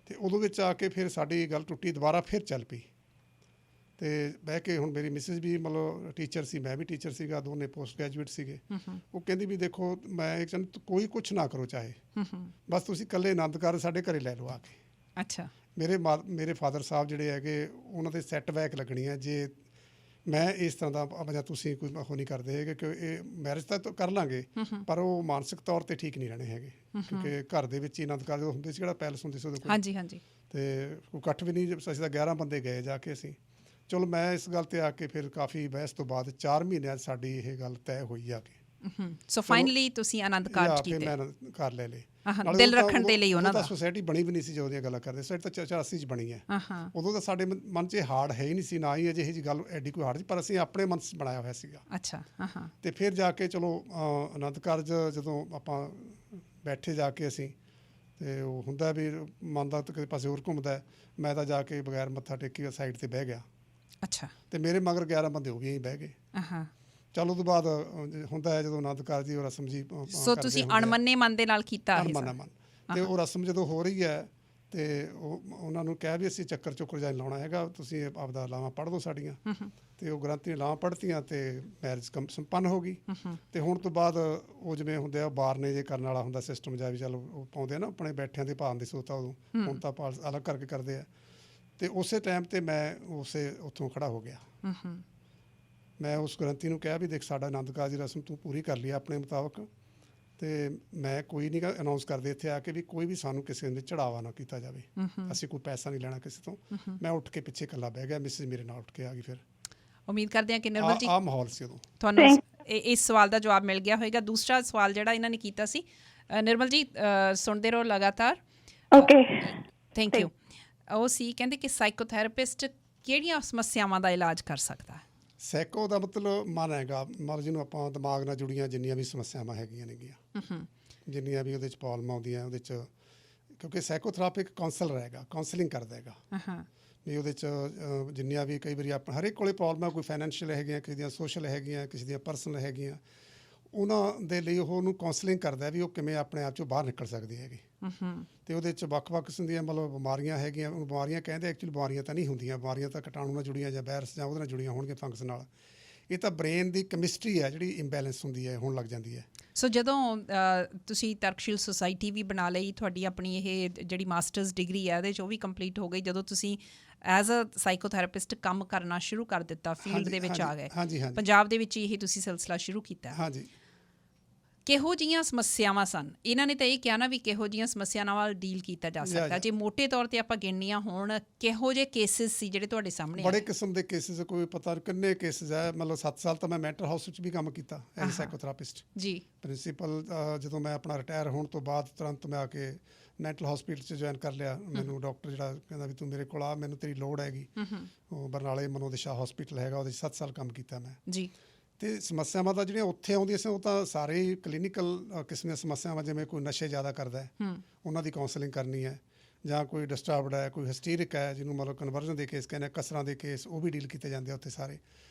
ਤੇ ਉਦੋਂ ਵਿੱਚ ਆ ਕੇ ਫਿਰ ਸਾਡੀ ਗੱਲ ਟੁੱਟੀ, ਦੁਬਾਰਾ ਫਿਰ ਚੱਲ ਪਈ। ਤੇ ਬਹਿ ਕੇ ਹੁਣ ਮੇਰੀ ਮਿਸਿਸ ਵੀ ਮਤਲਬ ਟੀਚਰ ਸੀ, ਮੈਂ ਵੀ ਟੀਚਰ ਸੀਗਾ, ਦੋਨੇ ਪੋਸਟ ਗ੍ਰੈਜੂਏਟ ਸੀਗੇ। ਉਹ ਕਹਿੰਦੀ ਵੀ ਦੇਖੋ ਮੈਂ ਇੱਕ ਕੋਈ ਕੁਛ ਨਾ ਕਰੋ ਚਾਹੇ, ਬਸ ਤੁਸੀਂ ਇਕੱਲੇ ਆਨੰਦ ਕਾਰਜ ਸਾਡੇ ਘਰੇ ਲੈ ਲਓ ਆ ਕੇ। ਅੱਛਾ। ਮੇਰੇ ਫਾਦਰ ਸਾਹਿਬ ਜਿਹੜੇ ਹੈਗੇ ਉਹਨਾਂ ਦੇ ਸੈੱਟ ਬੈਕ ਲੱਗਣੀ ਹੈ ਜੇ ਮੈਂ ਇਸ ਤਰ੍ਹਾਂ ਦਾ, ਜਾਂ ਤੁਸੀਂ ਕੋਈ ਉਹ ਨਹੀਂ ਕਰਦੇ ਹੈਗੇ ਕਿ ਇਹ ਮੈਰਿਜ ਤਾਂ ਕਰ ਲਾਂਗੇ, ਪਰ ਉਹ ਮਾਨਸਿਕ ਤੌਰ 'ਤੇ ਠੀਕ ਨਹੀਂ ਰਹਿਣੇ ਹੈਗੇ, ਕਿਉਂਕਿ ਘਰ ਦੇ ਵਿੱਚ ਹੀ ਆਨੰਦ ਕਾਰਜ ਹੁੰਦੇ ਸੀ, ਜਿਹੜਾ ਪੈਲਸ ਹੁੰਦੇ ਸੀ ਉਹਦੇ ਕੋਲ। ਹਾਂਜੀ ਹਾਂਜੀ। ਤੇ ਕੋਈ ਇਕੱਠ ਵੀ ਨਹੀਂ, ਅਸੀਂ ਤਾਂ 11 ਬੰਦੇ ਗਏ ਜਾ ਕੇ ਅਸੀਂ। ਚਲੋ ਮੈਂ ਇਸ ਗੱਲ 'ਤੇ ਆ ਕੇ ਫਿਰ ਕਾਫੀ ਬਹਿਸ ਤੋਂ ਬਾਅਦ 4 ਮਹੀਨਿਆਂ 'ਚ ਸਾਡੀ ਇਹ ਗੱਲ ਤੈਅ ਹੋਈ ਆ ਕੇ। ਸੋ ਫਾਈਨਲੀ ਤੁਸੀਂ ਆਨੰਦ ਕਾਰਜ ਕੀਤੇ? ਮੈਂ ਆਨੰਦ ਕਾਰ ਲੈ ਲਏ, ਦਿਲ ਰੱਖਣ ਦੇ ਲਈ ਉਹਨਾਂ ਦਾ। ਸੋਸਾਇਟੀ ਬਣੀ ਵੀ ਨਹੀਂ ਸੀ ਜਦੋਂ ਦੀਆਂ ਗੱਲਾਂ ਕਰਦੇ, ਸੋਸਾਇਟੀ ਤਾਂ 84 'ਚ ਬਣੀ ਹੈ। ਉਦੋਂ ਤਾਂ ਸਾਡੇ ਮਨ 'ਚ ਹਾਰਡ ਹੈ ਹੀ ਨਹੀਂ ਸੀ, ਨਾ ਹੀ ਅਜਿਹੀ ਜਿਹੀ ਗੱਲ ਐਡੀ ਕੋਈ ਹਾਰਡ ਸੀ, ਪਰ ਅਸੀਂ ਆਪਣੇ ਮਨ 'ਚ ਬਣਾਇਆ ਹੋਇਆ ਸੀਗਾ। ਅੱਛਾ। ਤੇ ਫਿਰ ਜਾ ਕੇ ਚਲੋ ਆਨੰਦ ਕਾਰਜ ਜਦੋਂ ਆਪਾਂ ਬੈਠੇ ਜਾ ਕੇ ਅਸੀਂ, ਤੇ ਉਹ ਹੁੰਦਾ ਵੀ ਮਨ ਦਾ ਤਾਂ ਕਿਸੇ ਪਾਸੇ ਹੋਰ ਘੁੰਮਦਾ, ਮੈਂ ਤਾਂ ਜਾ ਕੇ ਬਗੈਰ ਮੱਥਾ ਟੇਕੀ ਸਾਈਡ 'ਤੇ ਬਹਿ ਗਿਆ। ਅੱਛਾ। ਤੇ ਮੇਰੇ ਮਗਰ 11 ਬੰਦੇ ਉਹ ਵੀ ਬਹਿ ਗਏ। ਚਲ ਉਹਦੇ ਬਾਅਦ ਹੁੰਦਾ ਹੈ ਜਦੋਂ ਆਨੰਦ ਕਾਰਜ ਦੀ ਉਹ ਰਸਮ ਜੀ। ਸੋ ਤੁਸੀਂ ਅਣਮੰਨੇ ਮਨ ਦੇ ਨਾਲ ਕੀਤਾ? ਅਣਮੰਨਾ ਮਨ। ਤੇ ਉਹ ਰਸਮ ਜਦੋਂ ਹੋ ਰਹੀ ਹੈ ਤੇ ਉਹਨਾਂ ਨੂੰ ਕਿਹਾ ਵੀ ਅਸੀਂ ਚੱਕਰ ਚੁੱਕਰ ਜਾਂ ਲਾਉਣਾ ਹੈਗਾ, ਤੁਸੀਂ ਆਪਦਾ ਲਾਵਾਂ ਪੜ੍ਹ ਦਿਓ ਸਾਡੀਆਂ। ਤੇ ਉਹ ਗ੍ਰੰਥੀ ਨੇ ਲਾਵਾਂ ਪੜ੍ਹਤੀਆਂ ਤੇ ਮੈਰਿਜ ਸੰਪੰਨ ਹੋ ਗਈ। ਤੇ ਹੁਣ ਤੋਂ ਬਾਅਦ ਉਹ ਜਿਵੇਂ ਹੁੰਦੇ ਆ ਬਾਰ ਨੇ ਜੇ ਕਰਨ ਵਾਲਾ ਹੁੰਦਾ ਸਿਸਟਮ, ਜਾਂ ਵੀ ਚੱਲ ਉਹ ਪਾਉਂਦੇ ਆ ਨਾ ਆਪਣੇ ਬੈਠਿਆਂ ਦੇ ਭਾਨ ਦੀ ਸੋਤਾ, ਉਦੋਂ ਹੁਣ ਤਾਂ ਭਾਲ ਅਲੱਗ ਕਰਕੇ ਕਰਦੇ ਆ। ਤੇ ਉਸੇ ਟਾਈਮ ਤੇ ਮੈਂ ਉੱਥੋਂ ਖੜਾ ਹੋ ਗਿਆ। ਮੈਂ ਉਸ ਗ੍ਰੰਥੀ ਨੂੰ ਕਿਹਾ ਵੀ ਦੇਖ ਸਾਡਾ ਆਨੰਦ ਕਾਰਜ ਦੀ ਰਸਮ ਤੂੰ ਪੂਰੀ ਕਰ ਲਈ ਆਪਣੇ ਮੁਤਾਬਕ, ਤੇ ਮੈਂ ਕੋਈ ਨਹੀਂ ਅਨਾਊਂਸ ਕਰਦੇ ਇੱਥੇ ਆ ਕੇ ਵੀ ਕੋਈ ਵੀ ਸਾਨੂੰ ਕਿਸੇ ਦੇ ਚੜਾਵਾ ਨਾ ਕੀਤਾ ਜਾਵੇ, ਅਸੀਂ ਕੋਈ ਪੈਸਾ ਨਹੀਂ ਲੈਣਾ ਕਿਸੇ ਤੋਂ। ਮੈਂ ਉੱਠ ਕੇ ਪਿੱਛੇ ਇਕੱਲਾ ਬਹਿ ਗਿਆ, ਮਿਸਿਸ ਮੇਰੇ ਨਾਲ ਉੱਠ ਕੇ ਆ ਗਈ। ਫਿਰ ਉਮੀਦ ਕਰਦੇ ਹਾਂ ਕਿ ਨਿਰਮਲ ਜੀ ਆਹ ਮਾਹੌਲ ਸੀ ਉਦੋਂ। ਤੁਹਾਨੂੰ ਇਸ ਸਵਾਲ ਦਾ ਜਵਾਬ ਮਿਲ ਗਿਆ ਹੋਵੇਗਾ। ਦੂਸਰਾ ਸਵਾਲ ਜਿਹੜਾ ਇਹਨਾਂ ਨੇ ਕੀਤਾ ਸੀ, ਨਿਰਮਲ ਜੀ ਸੁਣਦੇ ਰਹੋ ਲਗਾਤਾਰ। Okay, thank you. ਉਹ ਸੀ ਕਹਿੰਦੇ ਕਿ ਸਾਈਕੋਥੈਰੇਪਿਸਟ ਕਿਹੜੀਆਂ ਸਮੱਸਿਆਵਾਂ ਦਾ ਇਲਾਜ ਕਰ ਸਕਦਾ ਹੈ? ਸਾਈਕੋ ਦਾ ਮਤਲਬ ਮਨ ਹੈਗਾ, ਮਤਲਬ ਜਿਹਨੂੰ ਆਪਾਂ ਦਿਮਾਗ ਨਾਲ ਜੁੜੀਆਂ ਜਿੰਨੀਆਂ ਵੀ ਸਮੱਸਿਆਵਾਂ ਹੈਗੀਆਂ ਨੇਗੀਆਂ, ਜਿੰਨੀਆਂ ਵੀ ਉਹਦੇ 'ਚ ਪ੍ਰੋਬਲਮਾਂ ਆਉਂਦੀਆਂ ਉਹਦੇ 'ਚ, ਕਿਉਂਕਿ ਸਾਈਕੋਥੈਰੇਪੀ ਇੱਕ ਕਾਉਂਸਲਰ ਹੈਗਾ, ਕਾਉਂਸਲਿੰਗ ਕਰਦਾ ਹੈਗਾ ਵੀ ਉਹਦੇ 'ਚ ਜਿੰਨੀਆਂ ਵੀ ਕਈ ਵਾਰੀ ਹਰ ਇੱਕ ਕੋਲੇ ਪ੍ਰੋਬਲਮਾਂ, ਕੋਈ ਫਾਈਨੈਂਸ਼ੀਅਲ ਹੈਗੀਆਂ, ਕਿਸੇ ਦੀਆਂ ਸੋਸ਼ਲ ਹੈਗੀਆਂ, ਕਿਸੇ ਦੀਆਂ ਪਰਸਨਲ ਹੈਗੀਆਂ, ਉਹਨਾਂ ਦੇ ਲਈ ਉਹ ਉਹਨੂੰ ਕਾਉਂਸਲਿੰਗ ਕਰਦਾ ਵੀ ਉਹ ਕਿਵੇਂ ਆਪਣੇ ਆਪ 'ਚੋਂ ਬਾਹਰ ਨਿਕਲ ਸਕਦੀ ਹੈਗੀ। ਤੇ ਉਹਦੇ 'ਚ ਵੱਖ-ਵੱਖ ਕਿਸਮ ਦੀਆਂ ਮਤਲਬ ਬਿਮਾਰੀਆਂ ਹੈਗੀਆਂ। ਬਿਮਾਰੀਆਂ ਕਹਿੰਦੇ ਐਕਚੁਅਲੀ ਬਿਮਾਰੀਆਂ ਤਾਂ ਨਹੀਂ ਹੁੰਦੀਆਂ, ਬਿਮਾਰੀਆਂ ਤਾਂ ਕੀਟਾਣੂ ਨਾਲ ਜੁੜੀਆਂ ਜਾਂ ਵਾਇਰਸ ਜਾਂ ਉਹਦੇ ਨਾਲ ਜੁੜੀਆਂ ਹੋਣਗੀਆਂ, ਫੰਗਸ ਨਾਲ। ਇਹ ਤਾਂ ਬ੍ਰੇਨ ਦੀ ਕੈਮਿਸਟਰੀ ਹੈ ਜਿਹੜੀ ਇੰਬੈਲੈਂਸ ਹੁੰਦੀ ਹੈ, ਹੋਣ ਲੱਗ ਜਾਂਦੀ ਹੈ। ਸੋ ਜਦੋਂ ਤੁਸੀਂ ਤਰਕਸ਼ੀਲ ਸੁਸਾਇਟੀ ਵੀ ਬਣਾ ਲਈ, ਤੁਹਾਡੀ ਆਪਣੀ ਇਹ ਜਿਹੜੀ ਮਾਸਟਰਸ ਡਿਗਰੀ ਹੈ ਇਹਦੇ 'ਚ ਉਹ ਵੀ ਕੰਪਲੀਟ ਹੋ ਗਈ, ਜਦੋਂ ਤੁਸੀਂ ਐਜ਼ ਅ ਸਾਈਕੋਥੈਰੇਪਿਸਟ ਕੰਮ ਕਰਨਾ ਸ਼ੁਰੂ ਕਰ ਦਿੱਤਾ, ਫੀਲਡ ਦੇ ਵਿੱਚ ਆ ਗਏ, ਪੰਜਾਬ ਦੇ ਵਿੱਚ ਇਹ ਤੁਸੀਂ ਸਿਲਸਿਲਾ ਸ਼ੁਰੂ ਕੀਤਾ। ਹਾਂਜੀ। ਕਿਹੋ ਜਿਹੀਆਂ ਸਮੱਸਿਆਵਾਂ ਸਨ? ਇਹਨਾਂ ਨੇ ਤਾਂ ਇਹ ਕਿਹਾ ਨਾ ਵੀ ਕਿਹੋ ਜਿਹੀਆਂ ਸਮੱਸਿਆਵਾਂ ਨਾਲ ਡੀਲ ਕੀਤਾ ਜਾ ਸਕਦਾ। ਜੇ ਮੋਟੇ ਤੌਰ 'ਤੇ ਆਪਾਂ ਗਿਣਨੀਆਂ ਹੋਣ, ਕਿਹੋ ਜਿਹੇ ਕੇਸਿਸ ਸੀ ਜਿਹੜੇ ਤੁਹਾਡੇ ਸਾਹਮਣੇ? ਬੜੇ ਕਿਸਮ ਦੇ ਕੇਸਿਸ, ਕੋਈ ਪਤਾ ਕਿੰਨੇ ਕੇਸਿਸ ਹੈ। ਮਤਲਬ 7 ਸਾਲ ਤਾਂ ਮੈਂ ਮੈਂਟਲ ਹਾਊਸ ਵਿੱਚ ਵੀ ਕੰਮ ਕੀਤਾ ਐਜ਼ ਸਾਈਕੋਥੈਰੇਪਿਸਟ ਜੀ, ਪ੍ਰਿੰਸੀਪਲ। ਜਦੋਂ ਮੈਂ ਆਪਣਾ ਰਿਟਾਇਰ ਹੋਣ ਤੋਂ ਬਾਅਦ ਤੁਰੰਤ ਮੈਂ ਆ ਕੇ ਮੈਂਟਲ ਹਸਪੀਟਲ 'ਚ ਜੁਆਇਨ ਕਰ ਲਿਆ। ਮੈਨੂੰ ਡਾਕਟਰ ਜਿਹੜਾ ਕਹਿੰਦਾ ਵੀ ਤੂੰ ਮੇਰੇ ਕੋਲ ਆ, ਮੈਨੂੰ ਤੇਰੀ ਲੋੜ ਹੈਗੀ। ਉਹ ਬਰਨਾਲੇ ਮਨੋਦਸ਼ਾ ਹਸਪੀਟਲ ਹੈਗਾ, ਉਹਦੇ 'ਚ 7 ਸਾਲ ਕੰਮ ਕੀਤਾ ਮੈਂ ਜੀ। ਤੇ ਸਮੱਸਿਆਵਾਂ ਤਾਂ ਜਿਹੜੀਆਂ ਉੱਥੇ ਆਉਂਦੀਆਂ ਸੀ ਉਹ ਤਾਂ ਸਾਰੇ ਹੀ ਕਲੀਨਿਕਲ ਕਿਸਮ ਦੀਆਂ ਸਮੱਸਿਆਵਾਂ, ਜਿਵੇਂ ਕੋਈ ਨਸ਼ੇ ਜ਼ਿਆਦਾ ਕਰਦਾ ਹੈ ਉਹਨਾਂ ਦੀ ਕਾਉਂਸਲਿੰਗ ਕਰਨੀ ਹੈ, ਜਾਂ ਕੋਈ ਡਿਸਟਰਬਡ ਹੈ, ਕੋਈ ਹਿਸਟੀਰਿਕ ਹੈ ਜਿਹਨੂੰ ਮਤਲਬ ਕਨਵਰਜਨ ਦੇ ਕੇਸ ਕਹਿੰਦੇ, ਕਸਰਾਂ ਦੇ ਕੇਸ, ਉਹ ਵੀ ਡੀਲ ਕੀਤੇ ਜਾਂਦੇ ਆ ਉੱਥੇ ਸਾਰੇ।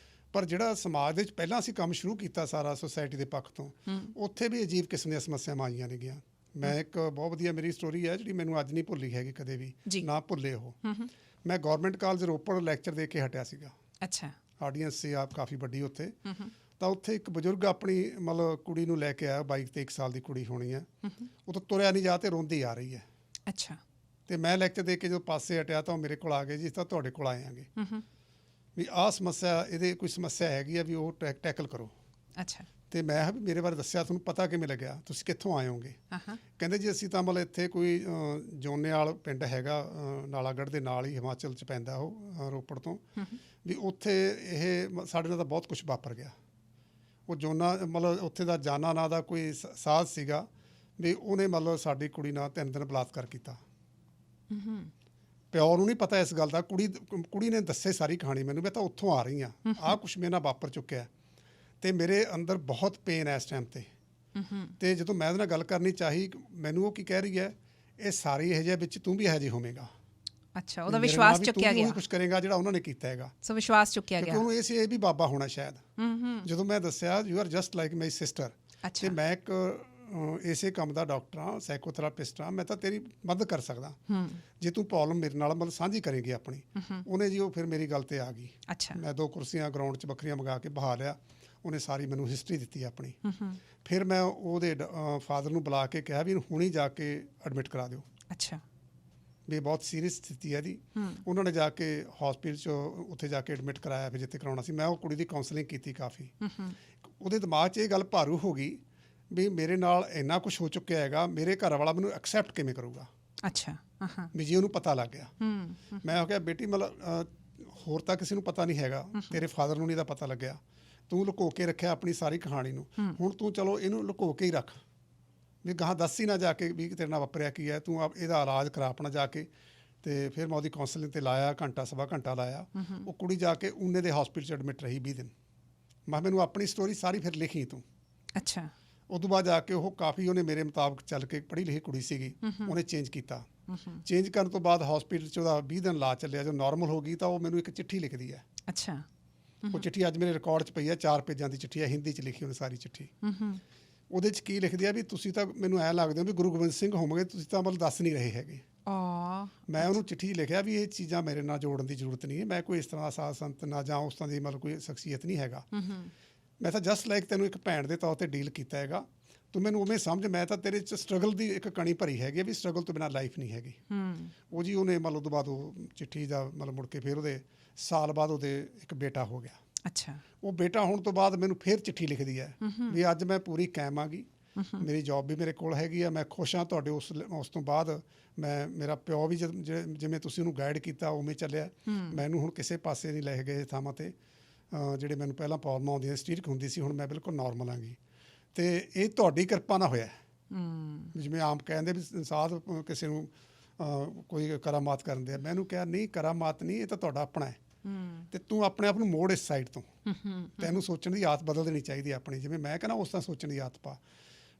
ਪਰ ਜਿਹੜਾ ਸਮਾਜ ਦੇ ਵਿੱਚ ਪਹਿਲਾਂ ਅਸੀਂ ਕੰਮ ਸ਼ੁਰੂ ਕੀਤਾ ਸਾਰਾ ਸੋਸਾਇਟੀ ਦੇ ਪੱਖ ਤੋਂ, ਉੱਥੇ ਵੀ ਅਜੀਬ ਕਿਸਮ ਦੀਆਂ ਸਮੱਸਿਆਵਾਂ ਆਈਆਂ ਨੇਗੀਆਂ। ਮੈਂ ਇੱਕ ਬਹੁਤ ਵਧੀਆ ਮੇਰੀ ਸਟੋਰੀ ਹੈ ਜਿਹੜੀ ਮੈਨੂੰ ਅੱਜ ਨਹੀਂ ਭੁੱਲੀ ਹੈਗੀ, ਕਦੇ ਵੀ ਨਾ ਭੁੱਲੇ ਉਹ। ਮੈਂ ਗੌਰਮੈਂਟ ਕਾਲਜ ਰੋਪੜ ਲੈਕਚਰ ਦੇ ਕੇ ਹਟਿਆ ਸੀਗਾ। ਅੱਛਾ। ਆਡੀਅנס ਸੀ ਆਪ ਕਾਫੀ ਵੱਡੀ ਉੱਥੇ। ਤਾਂ ਉੱਥੇ ਇੱਕ ਬਜ਼ੁਰਗ ਆਪਣੀ ਮਤਲਬ ਕੁੜੀ ਨੂੰ ਲੈ ਕੇ ਆਇਆ, 22-23 ਸਾਲ ਦੀ ਕੁੜੀ ਹੋਣੀ ਹੈ। ਉਹ ਤਾਂ ਤੁਰਿਆ ਨਹੀਂ ਜਾ ਤੇ ਰੋਂਦੀ ਆ ਰਹੀ ਹੈ। ਅੱਛਾ। ਤੇ ਮੈਂ ਲੈਕਚਰ ਦੇ ਕੇ ਜਦੋਂ ਪਾਸੇ ਹਟਿਆ ਤਾਂ ਉਹ ਮੇਰੇ ਕੋਲ ਆ ਗਏ, ਜਿਸ ਤਰ੍ਹਾਂ ਤੁਹਾਡੇ ਕੋਲ ਆਏ ਆਂਗੇ ਵੀ ਆਹ ਸਮੱਸਿਆ, ਇਹਦੇ ਕੋਈ ਸਮੱਸਿਆ ਹੈਗੀ ਆ ਵੀ ਉਹ ਟੈਕਲ ਕਰੋ। ਅੱਛਾ। ਤੇ ਮੈਂ ਵੀ ਮੇਰੇ ਬਾਰੇ ਦੱਸਿਆ, ਤੁਹਾਨੂੰ ਪਤਾ ਕਿਵੇਂ ਲੱਗਿਆ, ਤੁਸੀਂ ਕਿੱਥੋਂ ਆਏ ਹੋਗੇ? ਕਹਿੰਦੇ ਜੀ ਅਸੀਂ ਤਾਂ ਮਤਲਬ ਇੱਥੇ ਕੋਈ ਜੋਨੇਵਾਲ ਪਿੰਡ ਹੈਗਾ ਨਾਲਾਗੜ੍ਹ ਦੇ ਨਾਲ ਹੀ, ਹਿਮਾਚਲ 'ਚ ਪੈਂਦਾ ਉਹ, ਰੋਪੜ ਤੋਂ, ਵੀ ਉੱਥੇ ਇਹ ਸਾਡੇ ਨਾਲ ਤਾਂ ਬਹੁਤ ਕੁਛ ਵਾਪਰ ਗਿਆ। ਉਹ ਜੋਨਾ ਮਤਲਬ ਉੱਥੇ ਦਾ ਜਾਨਾ ਨਾਂ ਦਾ ਕੋਈ ਸਾਧ ਸੀਗਾ ਵੀ ਉਹਨੇ ਮਤਲਬ ਸਾਡੀ ਕੁੜੀ ਨਾਲ 3 ਦਿਨ ਬਲਾਤਕਾਰ ਕੀਤਾ। ਪਿਓ ਨੂੰ ਨਹੀਂ ਪਤਾ ਇਸ ਗੱਲ ਦਾ, ਕੁੜੀ ਨੇ ਦੱਸੇ ਸਾਰੀ ਕਹਾਣੀ ਮੈਨੂੰ, ਮੈਂ ਤਾਂ ਉੱਥੋਂ ਆ ਰਹੀ ਹਾਂ, ਆਹ ਕੁਛ ਮੇਰੇ ਨਾਲ ਵਾਪਰ ਚੁੱਕਿਆ। ਅਤੇ ਮੇਰੇ ਅੰਦਰ ਬਹੁਤ ਪੇਨ ਹੈ ਇਸ ਟਾਈਮ 'ਤੇ। ਅਤੇ ਜਦੋਂ ਮੈਂ ਉਹਦੇ ਨਾਲ ਗੱਲ ਕਰਨੀ ਚਾਹੀ, ਮੈਨੂੰ ਉਹ ਕੀ ਕਹਿ ਰਹੀ ਹੈ, ਇਹ ਸਾਰੀ ਇਹੋ ਜਿਹੇ ਵਿੱਚ ਤੂੰ ਵੀ ਇਹੋ ਜਿਹੀ ਹੋਵੇਂਗਾ। ਅੱਛਾ, ਉਹਦਾ ਵਿਸ਼ਵਾਸ ਚੁੱਕਿਆ ਗਿਆ। ਤੂੰ ਵੀ ਕੁਛ ਕਰੇਗਾ ਜਿਹੜਾ ਉਹਨਾਂ ਨੇ ਕੀਤਾ ਹੈਗਾ। ਸੋ ਵਿਸ਼ਵਾਸ ਚੁੱਕਿਆ ਗਿਆ, ਕਿਉਂਕਿ ਉਹਨੂੰ ਇਹ ਵੀ ਬਾਬਾ ਹੋਣਾ ਸ਼ਾਇਦ। ਜਦੋਂ ਮੈਂ ਦੱਸਿਆ you are just like my sister, ਅਤੇ ਮੈਂ ਇੱਕ ਇਸੇ ਕੰਮ ਦਾ ਡਾਕਟਰ ਹਾਂ, ਸਾਈਕੋਥੈਰਾਪਿਸਟ ਹਾਂ, ਮੈਂ ਤਾਂ ਤੇਰੀ ਮਦਦ ਕਰ ਸਕਦਾ ਜੇ ਤੂੰ ਪ੍ਰੋਬਲਮ ਮੇਰੇ ਨਾਲ ਮਤਲਬ ਸਾਂਝੀ ਕਰੇਗੀ ਆਪਣੀ। ਉਹਨੇ ਜੀ ਉਹ ਫਿਰ ਮੇਰੀ ਗੱਲ 'ਤੇ ਆ ਗਈ। ਮੈਂ 2 ਕੁਰਸੀਆਂ ਗਰਾਊਂਡ 'ਚ ਵੱਖਰੀਆਂ ਮੰਗਾ ਕੇ ਬਹਾ ਲਿਆ, ਉਹਨੇ ਸਾਰੀ ਮੈਨੂੰ ਹਿਸਟਰੀ ਦਿੱਤੀ ਆਪਣੀ। ਫਿਰ ਮੈਂ ਉਹਦੇ ਫਾਦਰ ਨੂੰ ਬੁਲਾ ਕੇ ਕਿਹਾ ਵੀ ਇਹਨੂੰ ਹੁਣੀ ਜਾ ਕੇ ਐਡਮਿਟ ਕਰਾ ਦਿਓ। ਅੱਛਾ। ਵੀ ਬਹੁਤ ਸੀਰੀਅਸ ਸਥਿਤੀ ਹੈ ਇਹਦੀ। ਉਹਨਾਂ ਨੇ ਜਾ ਕੇ ਹੌਸਪੀਟਲ 'ਚ ਉੱਥੇ ਜਾ ਕੇ ਐਡਮਿਟ ਕਰਾਇਆ, ਫਿਰ ਜਿੱਥੇ ਕਰਾਉਣਾ ਸੀ। ਮੈਂ ਉਹ ਕੁੜੀ ਦੀ ਕਾਉਂਸਲਿੰਗ ਕੀਤੀ ਕਾਫੀ। ਉਹਦੇ ਦਿਮਾਗ 'ਚ ਇਹ ਗੱਲ ਭਾਰੂ ਹੋ ਗਈ ਵੀ ਮੇਰੇ ਨਾਲ ਇੰਨਾ ਕੁਛ ਹੋ ਚੁੱਕਿਆ ਹੈਗਾ, ਮੇਰੇ ਘਰ ਵਾਲਾ ਮੈਨੂੰ ਐਕਸੈਪਟ ਕਿਵੇਂ ਕਰੂਗਾ। ਅੱਛਾ। ਵੀ ਜੀ ਉਹਨੂੰ ਪਤਾ ਲੱਗ ਗਿਆ। ਮੈਂ ਕਿਹਾ ਬੇਟੀ ਮਤਲਬ ਹੋਰ ਤਾਂ ਕਿਸੇ ਨੂੰ ਪਤਾ ਨਹੀਂ ਹੈਗਾ, ਤੇਰੇ ਫਾਦਰ ਨੂੰ ਨਹੀਂ ਤਾਂ ਪਤਾ ਲੱਗਿਆ, ਤੂੰ ਲੁਕੋ ਕੇ ਰੱਖਿਆ ਆਪਣੀ ਸਾਰੀ ਕਹਾਣੀ ਨੂੰ, ਹੁਣ ਤੂੰ ਚਲੋ ਇਹਨੂੰ ਲੁਕੋ ਕੇ ਹੀ ਰੱਖ, ਵੀ ਗਾਹਾਂ ਦੱਸ ਹੀ ਨਾ ਜਾ ਕੇ ਵੀ ਤੇਰੇ ਨਾਲ ਵਾਪਰਿਆ ਕੀ ਹੈ, ਤੂੰ ਇਹਦਾ ਇਲਾਜ ਕਰਾ ਆਪਣਾ ਜਾ ਕੇ। ਅਤੇ ਫਿਰ ਮੈਂ ਉਹਦੀ ਕਾਉਂਸਲਿੰਗ 'ਤੇ ਲਾਇਆ, ਘੰਟਾ ਸਵਾ ਘੰਟਾ ਲਾਇਆ। ਉਹ ਕੁੜੀ ਜਾ ਕੇ ਊਨੇ ਦੇ ਹੌਸਪੀਟਲ 'ਚ ਐਡਮਿਟ ਰਹੀ 20 ਦਿਨ। ਮੈਂ ਮੈਨੂੰ ਆਪਣੀ ਸਟੋਰੀ ਸਾਰੀ ਫਿਰ ਲਿਖੀ ਤੂੰ। ਅੱਛਾ। ਉਹ ਤੋਂ ਬਾਅਦ ਜਾ ਕੇ ਉਹ ਕਾਫੀ ਉਹਨੇ ਮੇਰੇ ਮੁਤਾਬਕ ਚੱਲ ਕੇ, ਪੜ੍ਹੀ ਲਿਖੀ ਕੁੜੀ ਸੀਗੀ, ਉਹਨੇ ਚੇਂਜ ਕੀਤਾ। ਚੇਂਜ ਕਰਨ ਤੋਂ ਬਾਅਦ ਹੌਸਪੀਟਲ 'ਚ ਉਹਦਾ 20 ਦਿਨ ਲਾ ਚੱਲਿਆ। ਜਦੋਂ ਨੋਰਮਲ ਹੋ ਗਈ ਤਾਂ ਉਹ ਮੈਨੂੰ ਇੱਕ ਚਿੱਠੀ ਲਿਖਦੀ ਹੈ। ਅੱਛਾ। ਉਹ ਚਿੱਠੀ ਅੱਜ ਮੇਰੇ ਰਿਕਾਰਡ 'ਚ ਪਈ ਹੈ, 4 ਪੇਜਾਂ ਦੀ ਚਿੱਠੀ ਹੈ, ਹਿੰਦੀ 'ਚ ਲਿਖੀ ਉਹਨੇ ਸਾਰੀ ਚਿੱਠੀ। ਉਹਦੇ 'ਚ ਕੀ ਲਿਖਦੀ ਆ ਵੀ ਤੁਸੀਂ ਤਾਂ ਮੈਨੂੰ ਐਂ ਲੱਗਦੇ ਹੋ ਵੀ ਗੁਰੂ ਗੋਬਿੰਦ ਸਿੰਘ ਹੋਵੋਗੇ, ਤੁਸੀਂ ਤਾਂ ਮਤਲਬ ਦੱਸ ਨਹੀਂ ਰਹੇ ਹੈਗੇ। ਮੈਂ ਉਹਨੂੰ ਚਿੱਠੀ ਲਿਖਿਆ ਵੀ ਇਹ ਚੀਜ਼ਾਂ ਮੇਰੇ ਨਾਲ ਜੋੜਨ ਦੀ ਜ਼ਰੂਰਤ ਨਹੀਂ ਹੈ, ਮੈਂ ਕੋਈ ਇਸ ਤਰ੍ਹਾਂ ਦਾ ਸਾਧ ਸੰਤ ਨਾ ਜਾਂ ਉਸ ਤਰ੍ਹਾਂ ਦੀ ਮਤਲਬ ਕੋਈ ਸ਼ਖਸੀਅਤ ਨਹੀਂ ਹੈਗਾ। ਮੈਂ ਤਾਂ ਜਸਟ ਲਾਈਕ ਤੈਨੂੰ ਇੱਕ ਭੈਣ ਦੇ ਤੌਰ 'ਤੇ ਡੀਲ ਕੀਤਾ ਹੈਗਾ, ਤੂੰ ਮੈਨੂੰ ਉਵੇਂ ਸਮਝ, ਮੈਂ ਤਾਂ ਤੇਰੇ 'ਚ ਸਟਰਗਲ ਦੀ ਇੱਕ ਕਣੀ ਭਰੀ ਹੈਗੀ ਵੀ ਸਟਰਗਲ ਤੋਂ ਬਿਨਾਂ ਲਾਈਫ ਨਹੀਂ ਹੈਗੀ। ਉਹ ਜੀ ਉਹਨੇ ਮਤਲਬ ਤੋਂ ਬਾਅਦ ਉਹ ਚਿੱਠੀ ਦਾ ਮਤਲਬ ਮੁੜ ਕੇ ਫਿਰ ਉਹਦੇ ਸਾਲ ਬਾਅਦ ਉਹਦੇ ਇੱਕ ਬੇਟਾ ਹੋ ਗਿਆ। ਅੱਛਾ। ਉਹ ਬੇਟਾ ਹੋਣ ਤੋਂ ਬਾਅਦ ਮੈਨੂੰ ਫਿਰ ਚਿੱਠੀ ਲਿਖਦੀ ਹੈ ਵੀ ਅੱਜ ਮੈਂ ਪੂਰੀ ਕਾਇਮ ਆ ਗਈ, ਮੇਰੀ ਜੌਬ ਵੀ ਮੇਰੇ ਕੋਲ ਹੈਗੀ ਆ, ਮੈਂ ਖੁਸ਼ ਹਾਂ ਤੁਹਾਡੇ ਉਸ ਤੋਂ ਬਾਅਦ ਮੇਰਾ ਪਿਓ ਵੀ ਜਿਵੇਂ ਤੁਸੀਂ ਉਹਨੂੰ ਗਾਈਡ ਕੀਤਾ ਉਵੇਂ ਚੱਲਿਆ, ਮੈਨੂੰ ਹੁਣ ਕਿਸੇ ਪਾਸੇ ਨਹੀਂ ਲੈ ਗਏ ਥਾਵਾਂ 'ਤੇ ਜਿਹੜੇ ਮੈਨੂੰ ਪਹਿਲਾਂ ਪ੍ਰੋਬਲਮ ਆਉਂਦੀਆਂ ਸਟੀਰਿਕ ਹੁੰਦੀ ਸੀ, ਹੁਣ ਮੈਂ ਬਿਲਕੁਲ ਨੋਰਮਲ ਆਂਗੀ। ਅਤੇ ਇਹ ਤੁਹਾਡੀ ਕਿਰਪਾ ਨਾਲ ਹੋਇਆ। ਜਿਵੇਂ ਆਮ ਕਹਿੰਦੇ ਵੀ ਸਾਧ ਕਿਸੇ ਨੂੰ ਕੋਈ ਕਰਾਮਾਤ ਕਰਨ ਦੇ ਆ, ਮੈਨੂੰ ਕਿਹਾ ਨਹੀਂ ਕਰਾਮਾਤ ਨਹੀਂ, ਇਹ ਤਾਂ ਤੁਹਾਡਾ ਆਪਣਾ ਹੈ। ਅਤੇ ਤੂੰ ਆਪਣੇ ਆਪ ਨੂੰ ਮੋੜ ਇਸ ਸਾਈਡ ਤੋਂ, ਤੈਨੂੰ ਸੋਚਣ ਦੀ ਆਦਤ ਬਦਲ ਦੇਣੀ ਚਾਹੀਦੀ ਆਪਣੀ, ਜਿਵੇਂ ਮੈਂ ਕਹਿੰਦਾ ਉਸ ਤਰ੍ਹਾਂ ਸੋਚਣ ਦੀ ਆਦਤ ਪਾ।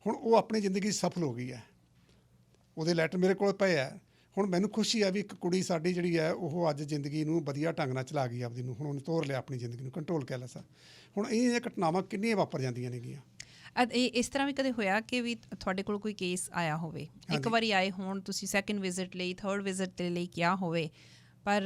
ਹੁਣ ਉਹ ਆਪਣੀ ਜ਼ਿੰਦਗੀ ਸਫਲ ਹੋ ਗਈ ਹੈ, ਉਹਦੇ ਲੈਟਰ ਮੇਰੇ ਕੋਲ ਪਏ ਹੈ। ਹੁਣ ਮੈਨੂੰ ਖੁਸ਼ੀ ਹੈ ਵੀ ਇੱਕ ਕੁੜੀ ਸਾਡੀ ਜਿਹੜੀ ਹੈ ਉਹ ਅੱਜ ਜ਼ਿੰਦਗੀ ਨੂੰ ਵਧੀਆ ਢੰਗ ਨਾਲ ਚਲਾ ਗਈ ਆਪਦੀ ਨੂੰ, ਹੁਣ ਉਹਨੇ ਤੋਰ ਲਿਆ ਆਪਣੀ ਜ਼ਿੰਦਗੀ ਨੂੰ, ਕੰਟਰੋਲ ਕਰ ਲਿਆ ਸਰ। ਹੁਣ ਇਹ ਘਟਨਾਵਾਂ ਕਿੰਨੀਆਂ ਵਾਪਰ ਜਾਂਦੀਆਂ ਨੇਗੀਆਂ। ਇਸ ਤਰ੍ਹਾਂ ਵੀ ਕਦੇ ਹੋਇਆ ਕਿ ਵੀ ਤੁਹਾਡੇ ਕੋਲ ਕੋਈ ਕੇਸ ਆਇਆ ਹੋਵੇ, ਇੱਕ ਵਾਰੀ ਆਏ ਹੋਣ, ਤੁਸੀਂ ਸੈਕਿੰਡ ਵਿਜ਼ਿਟ ਲਈ, ਥਰਡ ਵਿਜ਼ਿਟ ਦੇ ਲਈ ਕਿਹਾ ਹੋਵੇ, ਪਰ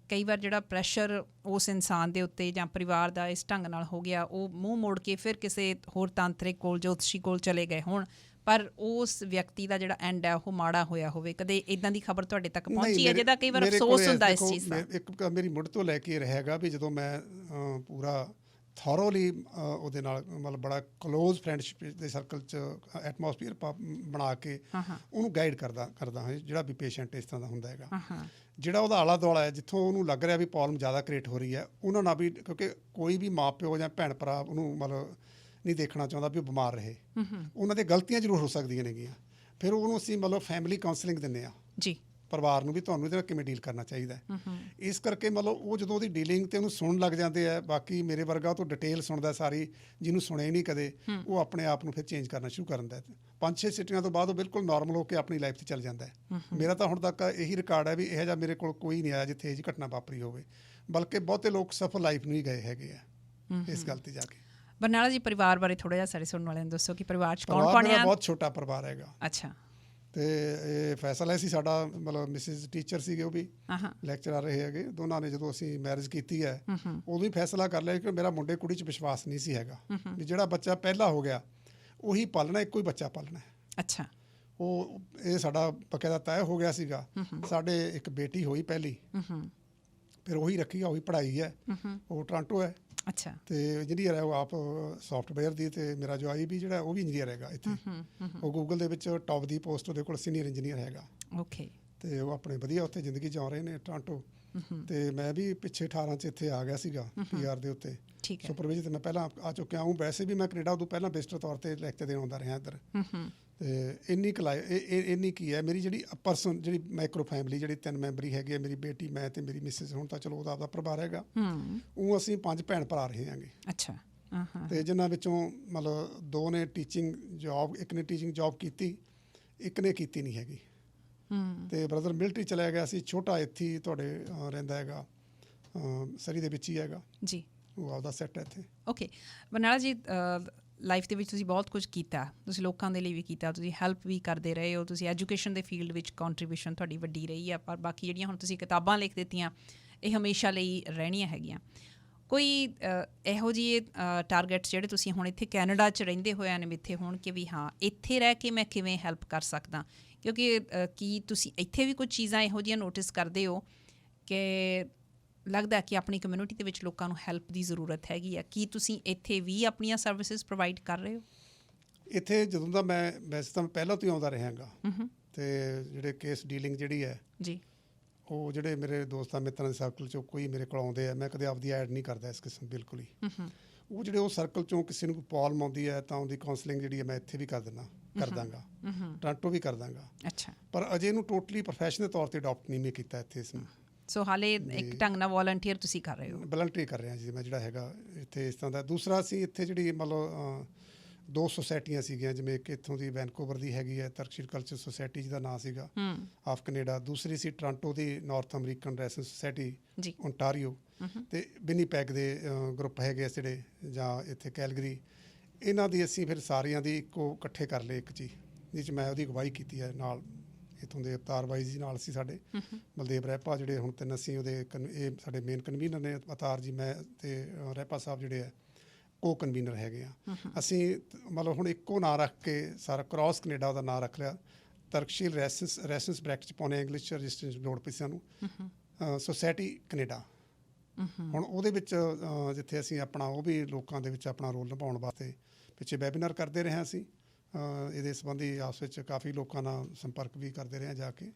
ਕਈ ਵਾਰ ਜਿਹੜਾ ਪ੍ਰੈਸ਼ਰ ਉਸ ਇਨਸਾਨ ਦੇ ਉੱਤੇ ਜਾਂ ਪਰਿਵਾਰ ਦਾ ਇਸ ਢੰਗ ਨਾਲ ਹੋ ਗਿਆ, ਉਹ ਮੂੰਹ ਮੋੜ ਕੇ ਫਿਰ ਕਿਸੇ ਹੋਰ ਤਾਂਤਰਿਕ ਕੋਲ, ਜੋਤਸ਼ੀ ਕੋਲ ਚਲੇ ਗਏ ਹੋਣ, ਪਰ ਉਸ ਵਿਅਕਤੀ ਦਾ ਜਿਹੜਾ ਐਂਡ ਹੈ ਉਹ ਮਾੜਾ ਹੋਇਆ ਹੋਵੇ? ਕਦੇ ਇੱਦਾਂ ਦੀ ਖਬਰ ਤੁਹਾਡੇ ਤੱਕ ਪਹੁੰਚੀ ਹੈ ਜਿਹਦਾ ਕਈ ਵਾਰ ਅਫਸੋਸ ਹੁੰਦਾ ਇਸ ਚੀਜ਼ ਦਾ? ਇੱਕ ਮੇਰੀ ਮੁੱਢ ਤੋਂ ਲੈ ਕੇ ਰਹੇਗਾ ਵੀ ਜਦੋਂ ਮੈਂ ਪੂਰਾ ਥੋਰੋਲੀ ਉਹਦੇ ਨਾਲ ਮਤਲਬ ਬੜਾ ਕਲੋਜ਼ ਫਰੈਂਡਸ਼ਿਪ ਦੇ ਸਰਕਲ 'ਚ ਐਟਮੋਸਫੀਅਰ ਬਣਾ ਕੇ ਉਹਨੂੰ ਗਾਈਡ ਕਰਦਾ ਹਾਂ, ਜਿਹੜਾ ਵੀ ਪੇਸ਼ੈਂਟ ਇਸ ਤਰ੍ਹਾਂ ਦਾ ਹੁੰਦਾ ਹੈਗਾ, ਜਿਹੜਾ ਉਹਦਾ ਆਲਾ ਦੁਆਲਾ ਹੈ, ਜਿੱਥੋਂ ਉਹਨੂੰ ਲੱਗ ਰਿਹਾ ਵੀ ਪ੍ਰੋਬਲਮ ਜ਼ਿਆਦਾ ਕ੍ਰੀਏਟ ਹੋ ਰਹੀ ਹੈ, ਉਹਨਾਂ ਨਾਲ ਵੀ, ਕਿਉਂਕਿ ਕੋਈ ਵੀ ਮਾਂ ਪਿਓ ਜਾਂ ਭੈਣ ਭਰਾ ਉਹਨੂੰ ਮਤਲਬ ਨਹੀਂ ਦੇਖਣਾ ਚਾਹੁੰਦਾ ਵੀ ਉਹ ਬਿਮਾਰ ਰਹੇ, ਉਹਨਾਂ ਦੀਆਂ ਗਲਤੀਆਂ ਜ਼ਰੂਰ ਹੋ ਸਕਦੀਆਂ ਨੇਗੀਆਂ। ਫਿਰ ਉਹਨੂੰ ਅਸੀਂ ਮਤਲਬ ਫੈਮਿਲੀ ਕਾਉਂਸਲਿੰਗ ਦਿੰਦੇ ਹਾਂ ਜੀ, ਪਰਿਵਾਰ ਨੂੰ ਵੀ ਤੁਹਾਨੂੰ ਇਹਦੇ ਨਾਲ ਕਿਵੇਂ ਡੀਲ ਕਰਨਾ ਚਾਹੀਦਾ। ਇਸ ਕਰਕੇ ਮਤਲਬ ਉਹ ਜਦੋਂ ਉਹਦੀ ਡੀਲਿੰਗ ਤੇ ਉਹਨੂੰ ਸੁਣਨ ਲੱਗ ਜਾਂਦੇ ਆ, ਬਾਕੀ ਮੇਰੇ ਵਰਗਾ ਉਹ ਤੋਂ ਡਿਟੇਲ ਸੁਣਦਾ ਸਾਰੀ, ਜਿਹਨੂੰ ਸੁਣਿਆ ਹੀ ਨਹੀਂ ਕਦੇ, ਉਹ ਆਪਣੇ ਆਪ ਨੂੰ ਫਿਰ ਚੇਂਜ ਕਰਨਾ ਸ਼ੁਰੂ ਕਰ ਦਿੰਦਾ। 5-6 ਸਿਟੀਆਂ ਤੋਂ ਬਾਅਦ ਉਹ ਬਿਲਕੁਲ ਨੋਰਮਲ ਹੋ ਕੇ ਆਪਣੀ ਲਾਈਫ 'ਤੇ ਚੱਲ ਜਾਂਦਾ ਹੈ। ਮੇਰਾ ਤਾਂ ਹੁਣ ਤੱਕ ਇਹੀ ਰਿਕਾਰਡ ਹੈ ਵੀ ਇਹੋ ਜਿਹਾ ਮੇਰੇ ਕੋਲ ਕੋਈ ਨਹੀਂ ਆਇਆ ਜਿੱਥੇ ਇਹ ਜਿਹੀ ਘਟਨਾ ਵਾਪਰੀ ਹੋਵੇ, ਬਲਕਿ ਬਹੁਤੇ ਲੋਕ ਸਫਲ ਲਾਈਫ ਨੂੰ ਹੀ ਗਏ ਹੈਗੇ ਆ ਇਸ ਗੱਲ 'ਤੇ ਜਾ ਕੇ। ਬਰਨਾਲਾ ਜੀ, ਪਰਿਵਾਰ ਬਾਰੇ ਥੋੜ੍ਹਾ ਜਿਹਾ ਸਾਡੇ ਸੁਣਨ ਵਾਲਿਆਂ ਨੂੰ ਦੱਸੋ ਕਿ ਪਰਿਵਾਰ 'ਚ ਕੌਣ ਕੌਣ ਹੈ? ਬਹੁਤ ਛੋਟਾ ਪਰਿਵਾਰ ਹੈਗਾ। ਅੱਛਾ। ਤੇ ਇਹ ਫੈਸਲਾ ਸੀ ਸਾਡਾ, ਮਤਲਬ ਮਿਸਿਸ ਟੀਚਰ ਸੀਗੇ, ਉਹ ਵੀ ਲੈਕਚਰਰ ਰਹੇ ਹੈਗੇ, ਦੋਨਾਂ ਨੇ ਜਦੋਂ ਅਸੀਂ ਮੈਰਿਜ ਕੀਤੀ ਹੈ ਉਦੋਂ ਹੀ ਫੈਸਲਾ ਕਰ ਲਿਆ ਕਿ ਮੇਰਾ ਮੁੰਡੇ ਕੁੜੀ 'ਚ ਵਿਸ਼ਵਾਸ ਨਹੀਂ ਸੀ ਹੈਗਾ ਵੀ ਜਿਹੜਾ ਬੱਚਾ ਪਹਿਲਾ ਹੋ ਗਿਆ ਉਹੀ ਪਾਲਣਾ, ਇੱਕੋ ਹੀ ਬੱਚਾ ਪਾਲਣਾ। ਅੱਛਾ। ਉਹ ਇਹ ਸਾਡਾ ਬਕਾਇਦਾ ਤੈਅ ਹੋ ਗਿਆ ਸੀਗਾ। ਸਾਡੇ ਇੱਕ ਬੇਟੀ ਹੋਈ ਪਹਿਲੀ, ਫਿਰ ਉਹੀ ਰੱਖੀ ਆ, ਉਹੀ ਪੜ੍ਹਾਈ ਹੈ, ਉਹ ਟੋਰਾਂਟੋ ਹੈ। ਅੱਛਾ। ਤੇ ਇੰਜੀਨੀਅਰ ਹੈ ਉਹ ਆਪ ਸੌਫਟਵੇਅਰ ਦੀ, ਤੇ ਮੇਰਾ ਜਵਾਈ ਵੀ ਜਿਹੜਾ ਉਹ ਵੀ ਇੰਜੀਨੀਅਰ ਹੈਗਾ ਇੱਥੇ। ਉਹ ਗੂਗਲ ਦੇ ਵਿੱਚ ਟੌਪ ਦੀ ਪੋਸਟ ਉਹਦੇ ਕੋਲ ਸੀਨੀਅਰ ਇੰਜੀਨੀਅਰ ਹੈਗਾ। ਓਕੇ। ਤੇ ਉਹ ਆਪਣੇ ਵਧੀਆ ਉੱਥੇ ਜ਼ਿੰਦਗੀ ਜਿਉ ਰਹੇ ਨੇ ਟੋਰਾਂਟੋ। ਤੇ ਮੈਂ ਵੀ ਪਿੱਛੇ 18 'ਚ ਇੱਥੇ ਆ ਗਿਆ ਸੀਗਾ PR ਦੇ ਉੱਤੇ ਸੁਪਰਵਾਈਜ਼ਰ, ਤੇ ਮੈਂ ਪਹਿਲਾਂ ਆ ਚੁੱਕਿਆ ਹੂੰ। ਵੈਸੇ ਵੀ ਮੈਂ ਕੈਨੇਡਾ ਉਦੋਂ ਪਹਿਲਾਂ ਵਿਜ਼ਟਰ ਤੌਰ ਤੇ ਲੈਕਚਰ ਦੇਣ ਆਉਂਦਾ ਰਿਹਾ ਇੱਧਰ। ਤੇ ਇੰਨੀ ਕੀ ਹੈ ਮੇਰੀ ਜਿਹੜੀ ਪਰਸਨ, ਜਿਹੜੀ ਮਾਈਕਰੋ ਫੈਮਿਲੀ ਜਿਹੜੀ 3 ਮੈਂਬਰੀ ਹੈਗੀ ਹੈ, ਮੇਰੀ ਬੇਟੀ, ਮੈਂ ਤੇ ਮੇਰੀ ਮਿਸਿਸ, ਹੁਣ ਤਾਂ ਚਲੋ ਉਹਦਾ ਆਪਦਾ ਪਰਿਵਾਰ ਹੈਗਾ। ਉਹ ਅਸੀਂ 5 ਭੈਣ ਭਰਾ ਰਹੇ ਹਾਂਗੇ। ਅੱਛਾ। ਤੇ ਜਿਨ੍ਹਾਂ ਵਿੱਚੋਂ ਮਤਲਬ 2 ਨੇ ਟੀਚਿੰਗ ਜੌਬ, ਇੱਕ ਨੇ ਟੀਚਿੰਗ ਜੌਬ ਕੀਤੀ, ਇੱਕ ਨੇ ਕੀਤੀ ਨਹੀਂ ਹੈਗੀ। ਤੇ ਬ੍ਰਦਰ ਮਿਲਟਰੀ ਚਲਾ ਗਿਆ ਸੀ, ਛੋਟਾ ਇੱਥੇ ਹੀ ਤੁਹਾਡੇ ਰਹਿੰਦਾ ਹੈਗਾ, ਸਰੀ ਦੇ ਵਿੱਚ ਹੀ ਹੈਗਾ ਜੀ, ਉਹ ਆਪਦਾ ਸੈੱਟ ਹੈ ਇੱਥੇ। ਓਕੇ। ਬਰਨਾਲਾ ਜੀ, ਲਾਈਫ ਦੇ ਵਿੱਚ ਤੁਸੀਂ ਬਹੁਤ ਕੁਝ ਕੀਤਾ, ਤੁਸੀਂ ਲੋਕਾਂ ਦੇ ਲਈ ਵੀ ਕੀਤਾ, ਤੁਸੀਂ ਹੈਲਪ ਵੀ ਕਰਦੇ ਰਹੇ ਹੋ, ਤੁਸੀਂ ਐਜੂਕੇਸ਼ਨ ਦੇ ਫੀਲਡ ਵਿੱਚ ਕੰਟਰੀਬਿਊਸ਼ਨ ਤੁਹਾਡੀ ਵੱਡੀ ਰਹੀ ਆ। ਪਰ ਬਾਕੀ ਜਿਹੜੀਆਂ ਹੁਣ ਤੁਸੀਂ ਕਿਤਾਬਾਂ ਲਿਖ ਦਿੱਤੀਆਂ ਇਹ ਹਮੇਸ਼ਾ ਲਈ ਰਹਿਣੀਆਂ ਹੈਗੀਆਂ। ਕੋਈ ਇਹੋ ਜਿਹੇ ਟਾਰਗੇਟਸ ਜਿਹੜੇ ਤੁਸੀਂ ਹੁਣ ਇੱਥੇ ਕੈਨੇਡਾ 'ਚ ਰਹਿੰਦੇ ਹੋਇਆ ਨਿਮਿੱਥੇ ਹੋਣ ਕਿ ਵੀ ਹਾਂ ਇੱਥੇ ਰਹਿ ਕੇ ਮੈਂ ਕਿਵੇਂ ਹੈਲਪ ਕਰ ਸਕਦਾ? ਕਿਉਂਕਿ ਕੀ ਤੁਸੀਂ ਇੱਥੇ ਵੀ ਕੁਝ ਚੀਜ਼ਾਂ ਇਹੋ ਜਿਹੀਆਂ ਨੋਟਿਸ ਕਰਦੇ ਹੋ ਕਿ ਲੱਗਦਾ ਕਿ ਆਪਣੀ ਕਮਿਊਨਿਟੀ ਦੇ ਵਿੱਚ ਲੋਕਾਂ ਨੂੰ ਹੈਲਪ ਦੀ ਜ਼ਰੂਰਤ ਹੈਗੀ ਆ? ਕੀ ਤੁਸੀਂ ਇੱਥੇ ਵੀ ਆਪਣੀਆਂ ਸਰਵਿਸਿਜ਼ ਪ੍ਰੋਵਾਈਡ ਕਰ ਰਹੇ ਹੋ? ਇੱਥੇ ਜਦੋਂ ਦਾ ਮੈਂ, ਵੈਸੇ ਤਾਂ ਮੈਂ ਪਹਿਲਾਂ ਤੋਂ ਹੀ ਆਉਂਦਾ ਰਿਹਾ ਗਾ, ਤੇ ਜਿਹੜੇ ਕੇਸ ਡੀਲਿੰਗ ਜਿਹੜੀ ਹੈ ਜੀ, ਉਹ ਜਿਹੜੇ ਮੇਰੇ ਦੋਸਤਾਂ ਮਿੱਤਰਾਂ ਦੇ ਸਰਕਲ 'ਚੋਂ ਕੋਈ ਮੇਰੇ ਕੋਲ ਆਉਂਦੇ ਆ, ਮੈਂ ਕਦੇ ਆਪਦੀ ਐਡ ਨਹੀਂ ਕਰਦਾ ਇਸ ਕਿਸਮ, ਬਿਲਕੁਲ ਹੀ। ਉਹ ਜਿਹੜੇ ਉਹ ਸਰਕਲ 'ਚੋਂ ਕਿਸੇ ਨੂੰ ਕੋਈ ਪ੍ਰੋਬਲਮ ਆਉਂਦੀ ਹੈ ਤਾਂ ਉਹਦੀ ਕਾਉਂਸਲਿੰਗ ਜਿਹੜੀ ਹੈ ਮੈਂ ਇੱਥੇ ਵੀ ਕਰ ਦਾਂਗਾ, ਟੋਰਾਂਟੋ ਵੀ ਕਰ ਦਾਂਗਾ। ਅੱਛਾ। ਪਰ ਅਜੇ ਇਹਨੂੰ ਟੋਟਲੀ ਪ੍ਰੋਫੈਸ਼ਨਲ ਤੌਰ ਤੇ ਅਡਾਪਟ ਨਹੀਂ ਮੈਂ ਕੀਤਾ ਇੱਥੇ ਇਸ ਨੂੰ। ਸੋ ਹਾਲੇ ਇੱਕ ਢੰਗ ਨਾਲ ਵੋਲੰਟੀਅਰ ਤੁਸੀਂ ਕਰ ਰਹੇ ਹੋ? ਵੋਲੰਟੀਅਰ ਕਰ ਰਿਹਾ ਜੀ ਮੈਂ, ਜਿਹੜਾ ਹੈਗਾ ਇੱਥੇ ਇਸ ਤਰ੍ਹਾਂ ਦਾ। ਦੂਸਰਾ ਅਸੀਂ ਇੱਥੇ ਜਿਹੜੀ ਮਤਲਬ 2 ਸੁਸਾਇਟੀਆਂ ਸੀਗੀਆਂ, ਜਿਵੇਂ ਇੱਕ ਇੱਥੋਂ ਦੀ ਵੈਨਕੂਵਰ ਦੀ ਹੈਗੀ ਹੈ ਤਰਕਸ਼ੀਲ ਕਲਚਰ ਸੁਸਾਇਟੀ, ਜਿਹਦਾ ਨਾਂ ਸੀਗਾ ਆਫ ਕੈਨੇਡਾ। ਦੂਸਰੀ ਸੀ ਟੋਰਾਂਟੋ ਦੀ ਨਾਰਥ ਅਮਰੀਕਨ ਰੈਸਨ ਸੁਸਾਇਟੀ ਓਨਟਾਰੀਓ, ਤੇ ਵਿਨੀਪੈਗ ਦੇ ਗਰੁੱਪ ਹੈਗੇ ਜਿਹੜੇ, ਜਾਂ ਇੱਥੇ ਕੈਲਗਰੀ। ਇਹਨਾਂ ਦੀ ਅਸੀਂ ਫਿਰ ਸਾਰਿਆਂ ਦੀ ਇੱਕੋ ਇਕੱਠੇ ਕਰ ਲਏ ਇੱਕ ਚੀਜ਼, ਜਿਸ 'ਚ ਮੈਂ ਉਹਦੀ ਅਗਵਾਈ ਕੀਤੀ ਹੈ। ਨਾਲ ਇੱਥੋਂ ਦੇ ਅਵਤਾਰ ਬਾਈ ਜੀ ਨਾਲ ਸੀ ਸਾਡੇ, ਬਲਦੇਵ ਰਹਿਪਾ ਜਿਹੜੇ ਹੁਣ 3 ਅਸੀਂ ਉਹਦੇ ਇਹ ਸਾਡੇ ਮੇਨ ਕਨਵੀਨਰ ਨੇ, ਅਵਤਾਰ ਜੀ, ਮੈਂ ਤੇ ਰਹਿਪਾ ਸਾਹਿਬ ਜਿਹੜੇ ਆ ਕੋ ਕਨਵੀਨਰ ਹੈਗੇ ਆ। ਅਸੀਂ ਮਤਲਬ ਹੁਣ ਇੱਕੋ ਨਾਂ ਰੱਖ ਕੇ ਸਾਰਾ ਕ੍ਰਾਸ ਕੈਨੇਡਾ ਉਹਦਾ ਨਾਂ ਰੱਖ ਲਿਆ, ਤਰਕਸ਼ੀਲ ਰੈਸੈਂਸ ਬ੍ਰੈਕਟ 'ਚ ਪਾਉਂਦੇ ਇੰਗਲਿਸ਼ ਰਜਿਸਟਰੇਸ਼ਨ ਲੋੜ ਪਈ ਸਾਨੂੰ, ਸੁਸਾਇਟੀ ਕੈਨੇਡਾ। ਹੁਣ ਉਹਦੇ ਵਿੱਚ ਜਿੱਥੇ ਅਸੀਂ ਆਪਣਾ ਉਹ ਵੀ ਲੋਕਾਂ ਦੇ ਵਿੱਚ ਆਪਣਾ ਰੋਲ ਨਿਭਾਉਣ ਵਾਸਤੇ ਪਿੱਛੇ ਵੈਬੀਨਾਰ ਕਰਦੇ ਰਹੇ ਹਾਂ ਅਸੀਂ, ਇਹਦੇ ਸੰਬੰਧੀ ਆਪਸ ਵਿੱਚ ਕਾਫੀ ਲੋਕਾਂ ਨਾਲ ਸੰਪਰਕ ਵੀ ਕਰਦੇ ਰਹੇ ਹਾਂ ਜਾ ਕੇ।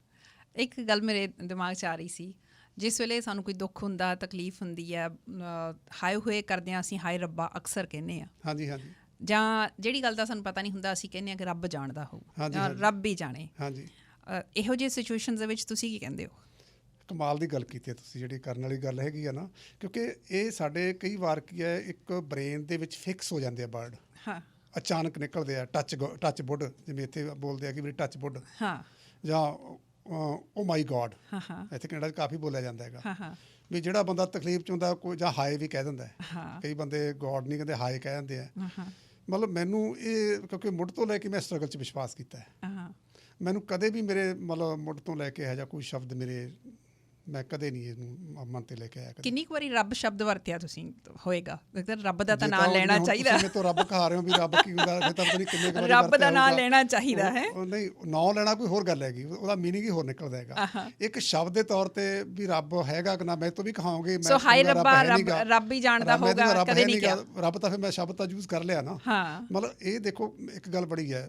ਇੱਕ ਗੱਲ ਮੇਰੇ ਦਿਮਾਗ 'ਚ ਆ ਰਹੀ ਸੀ, ਜਿਸ ਵੇਲੇ ਸਾਨੂੰ ਕੋਈ ਦੁੱਖ ਹੁੰਦਾ, ਤਕਲੀਫ ਹੁੰਦੀ ਹੈ, ਹਾਏ ਹੋਏ ਕਰਦੇ ਹਾਂ ਅਸੀਂ, ਹਾਏ ਰੱਬਾ ਅਕਸਰ ਕਹਿੰਦੇ ਹਾਂ। ਹਾਂਜੀ ਹਾਂਜੀ। ਜਾਂ ਜਿਹੜੀ ਗੱਲ ਦਾ ਸਾਨੂੰ ਪਤਾ ਨਹੀਂ ਹੁੰਦਾ ਅਸੀਂ ਕਹਿੰਦੇ ਹਾਂ ਕਿ ਰੱਬ ਜਾਣਦਾ ਹੋਊ, ਜਾਂ ਰੱਬ ਹੀ ਜਾਣੇ। ਹਾਂਜੀ। ਇਹੋ ਜਿਹੇ ਸਿਚੁਏਸ਼ਨਸ ਦੇ ਵਿੱਚ ਤੁਸੀਂ ਕੀ ਕਹਿੰਦੇ ਹੋ? ਕਮਾਲ ਦੀ ਗੱਲ ਕੀਤੀ ਹੈ ਤੁਸੀਂ, ਜਿਹੜੀ ਕਰਨ ਵਾਲੀ ਗੱਲ ਹੈਗੀ ਆ ਨਾ, ਕਿਉਂਕਿ ਇਹ ਸਾਡੇ ਕਈ ਵਾਰ ਕੀ ਹੈ, ਇੱਕ ਬ੍ਰੇਨ ਦੇ ਵਿੱਚ ਫਿਕਸ ਹੋ ਜਾਂਦੇ ਆ ਵਰਡ, ਅਚਾਨਕ ਨਿਕਲਦੇ ਆ। ਟੱਚ ਵੁੱਡ, ਜਿਵੇਂ ਇੱਥੇ ਬੋਲਦੇ ਆ ਕਿ ਵੀ ਟੱਚ ਵੁੱਡ, ਜਾਂ ਓ ਮਾਈ ਗੋਡ, ਇੱਥੇ ਕੈਨੇਡਾ 'ਚ ਕਾਫੀ ਬੋਲਿਆ ਜਾਂਦਾ ਹੈਗਾ। ਵੀ ਜਿਹੜਾ ਬੰਦਾ ਤਕਲੀਫ 'ਚ ਹੁੰਦਾ, ਕੋਈ ਜਾਂ ਹਾਏ ਵੀ ਕਹਿ ਦਿੰਦਾ, ਕਈ ਬੰਦੇ ਗੋਡ ਨਹੀਂ ਕਹਿੰਦੇ, ਹਾਏ ਕਹਿ ਦਿੰਦੇ ਆ। ਮਤਲਬ ਮੈਨੂੰ ਇਹ, ਕਿਉਂਕਿ ਮੁੱਢ ਤੋਂ ਲੈ ਕੇ ਮੈਂ ਸਟਰਗਲ 'ਚ ਵਿਸ਼ਵਾਸ ਕੀਤਾ ਹੈ, ਮੈਨੂੰ ਕਦੇ ਵੀ ਮੇਰੇ ਮਤਲਬ ਮੁੱਢ ਤੋਂ ਲੈ ਕੇ ਇਹੋ ਜਿਹਾ ਕੋਈ ਸ਼ਬਦ ਮੇਰੇ, ਮੈਂ ਕਦੇ ਨਹੀਂ ਇਹਨੂੰ ਮਨ ਤੇ ਲੈ ਕੇ ਆਇਆ। ਕਿੰਨੀ ਕੁ ਵਾਰੀ ਰੱਬ ਸ਼ਬਦ ਵਰਤਿਆ ਤੁਸੀਂ ਹੋਏਗਾ? ਰੱਬ ਦਾ ਤਾਂ ਨਾਂ ਲੈਣਾ ਚਾਹੀਦਾ। ਤੁਸੀਂ ਮੇਰੇ ਤੋਂ ਰੱਬ ਕਹਾ ਰਹੇ ਹੋ ਵੀ ਰੱਬ ਕੀ ਹੁੰਦਾ, ਫਿਰ ਤਾਂ ਪਤਾ ਨਹੀਂ ਕਿੰਨੇ ਕੁ ਵਾਰੀ ਰੱਬ ਦਾ ਨਾਂ ਲੈਣਾ ਚਾਹੀਦਾ ਹੈ। ਨਹੀਂ, ਨਾਂ ਲੈਣਾ ਕੋਈ ਹੋਰ ਗੱਲ ਹੈਗੀ, ਉਹਦਾ ਮੀਨਿੰਗ ਹੀ ਹੋਰ ਨਿਕਲਦਾ ਹੈਗਾ। ਇੱਕ ਸ਼ਬਦ ਦੇ ਤੌਰ ਤੇ ਵੀ ਰੱਬ ਹੈਗਾ ਕਿ ਨਾ, ਮੈਂ ਤੋਂ ਵੀ ਕਹਾਂਗੇ ਮੈਂ ਹਾਏ ਰੱਬਾ, ਰੱਬ ਹੀ ਜਾਣਦਾ ਹੋਊਗਾ, ਕਦੇ ਨਹੀਂ ਕਿਹਾ ਰੱਬ, ਤਾਂ ਫਿਰ ਮੈਂ ਸ਼ਬਦ ਤਾਂ ਯੂਜ਼ ਕਰ ਲਿਆ ਨਾ। ਮਤਲਬ ਇਹ ਦੇਖੋ ਇੱਕ ਗੱਲ ਬੜੀ ਹੈ,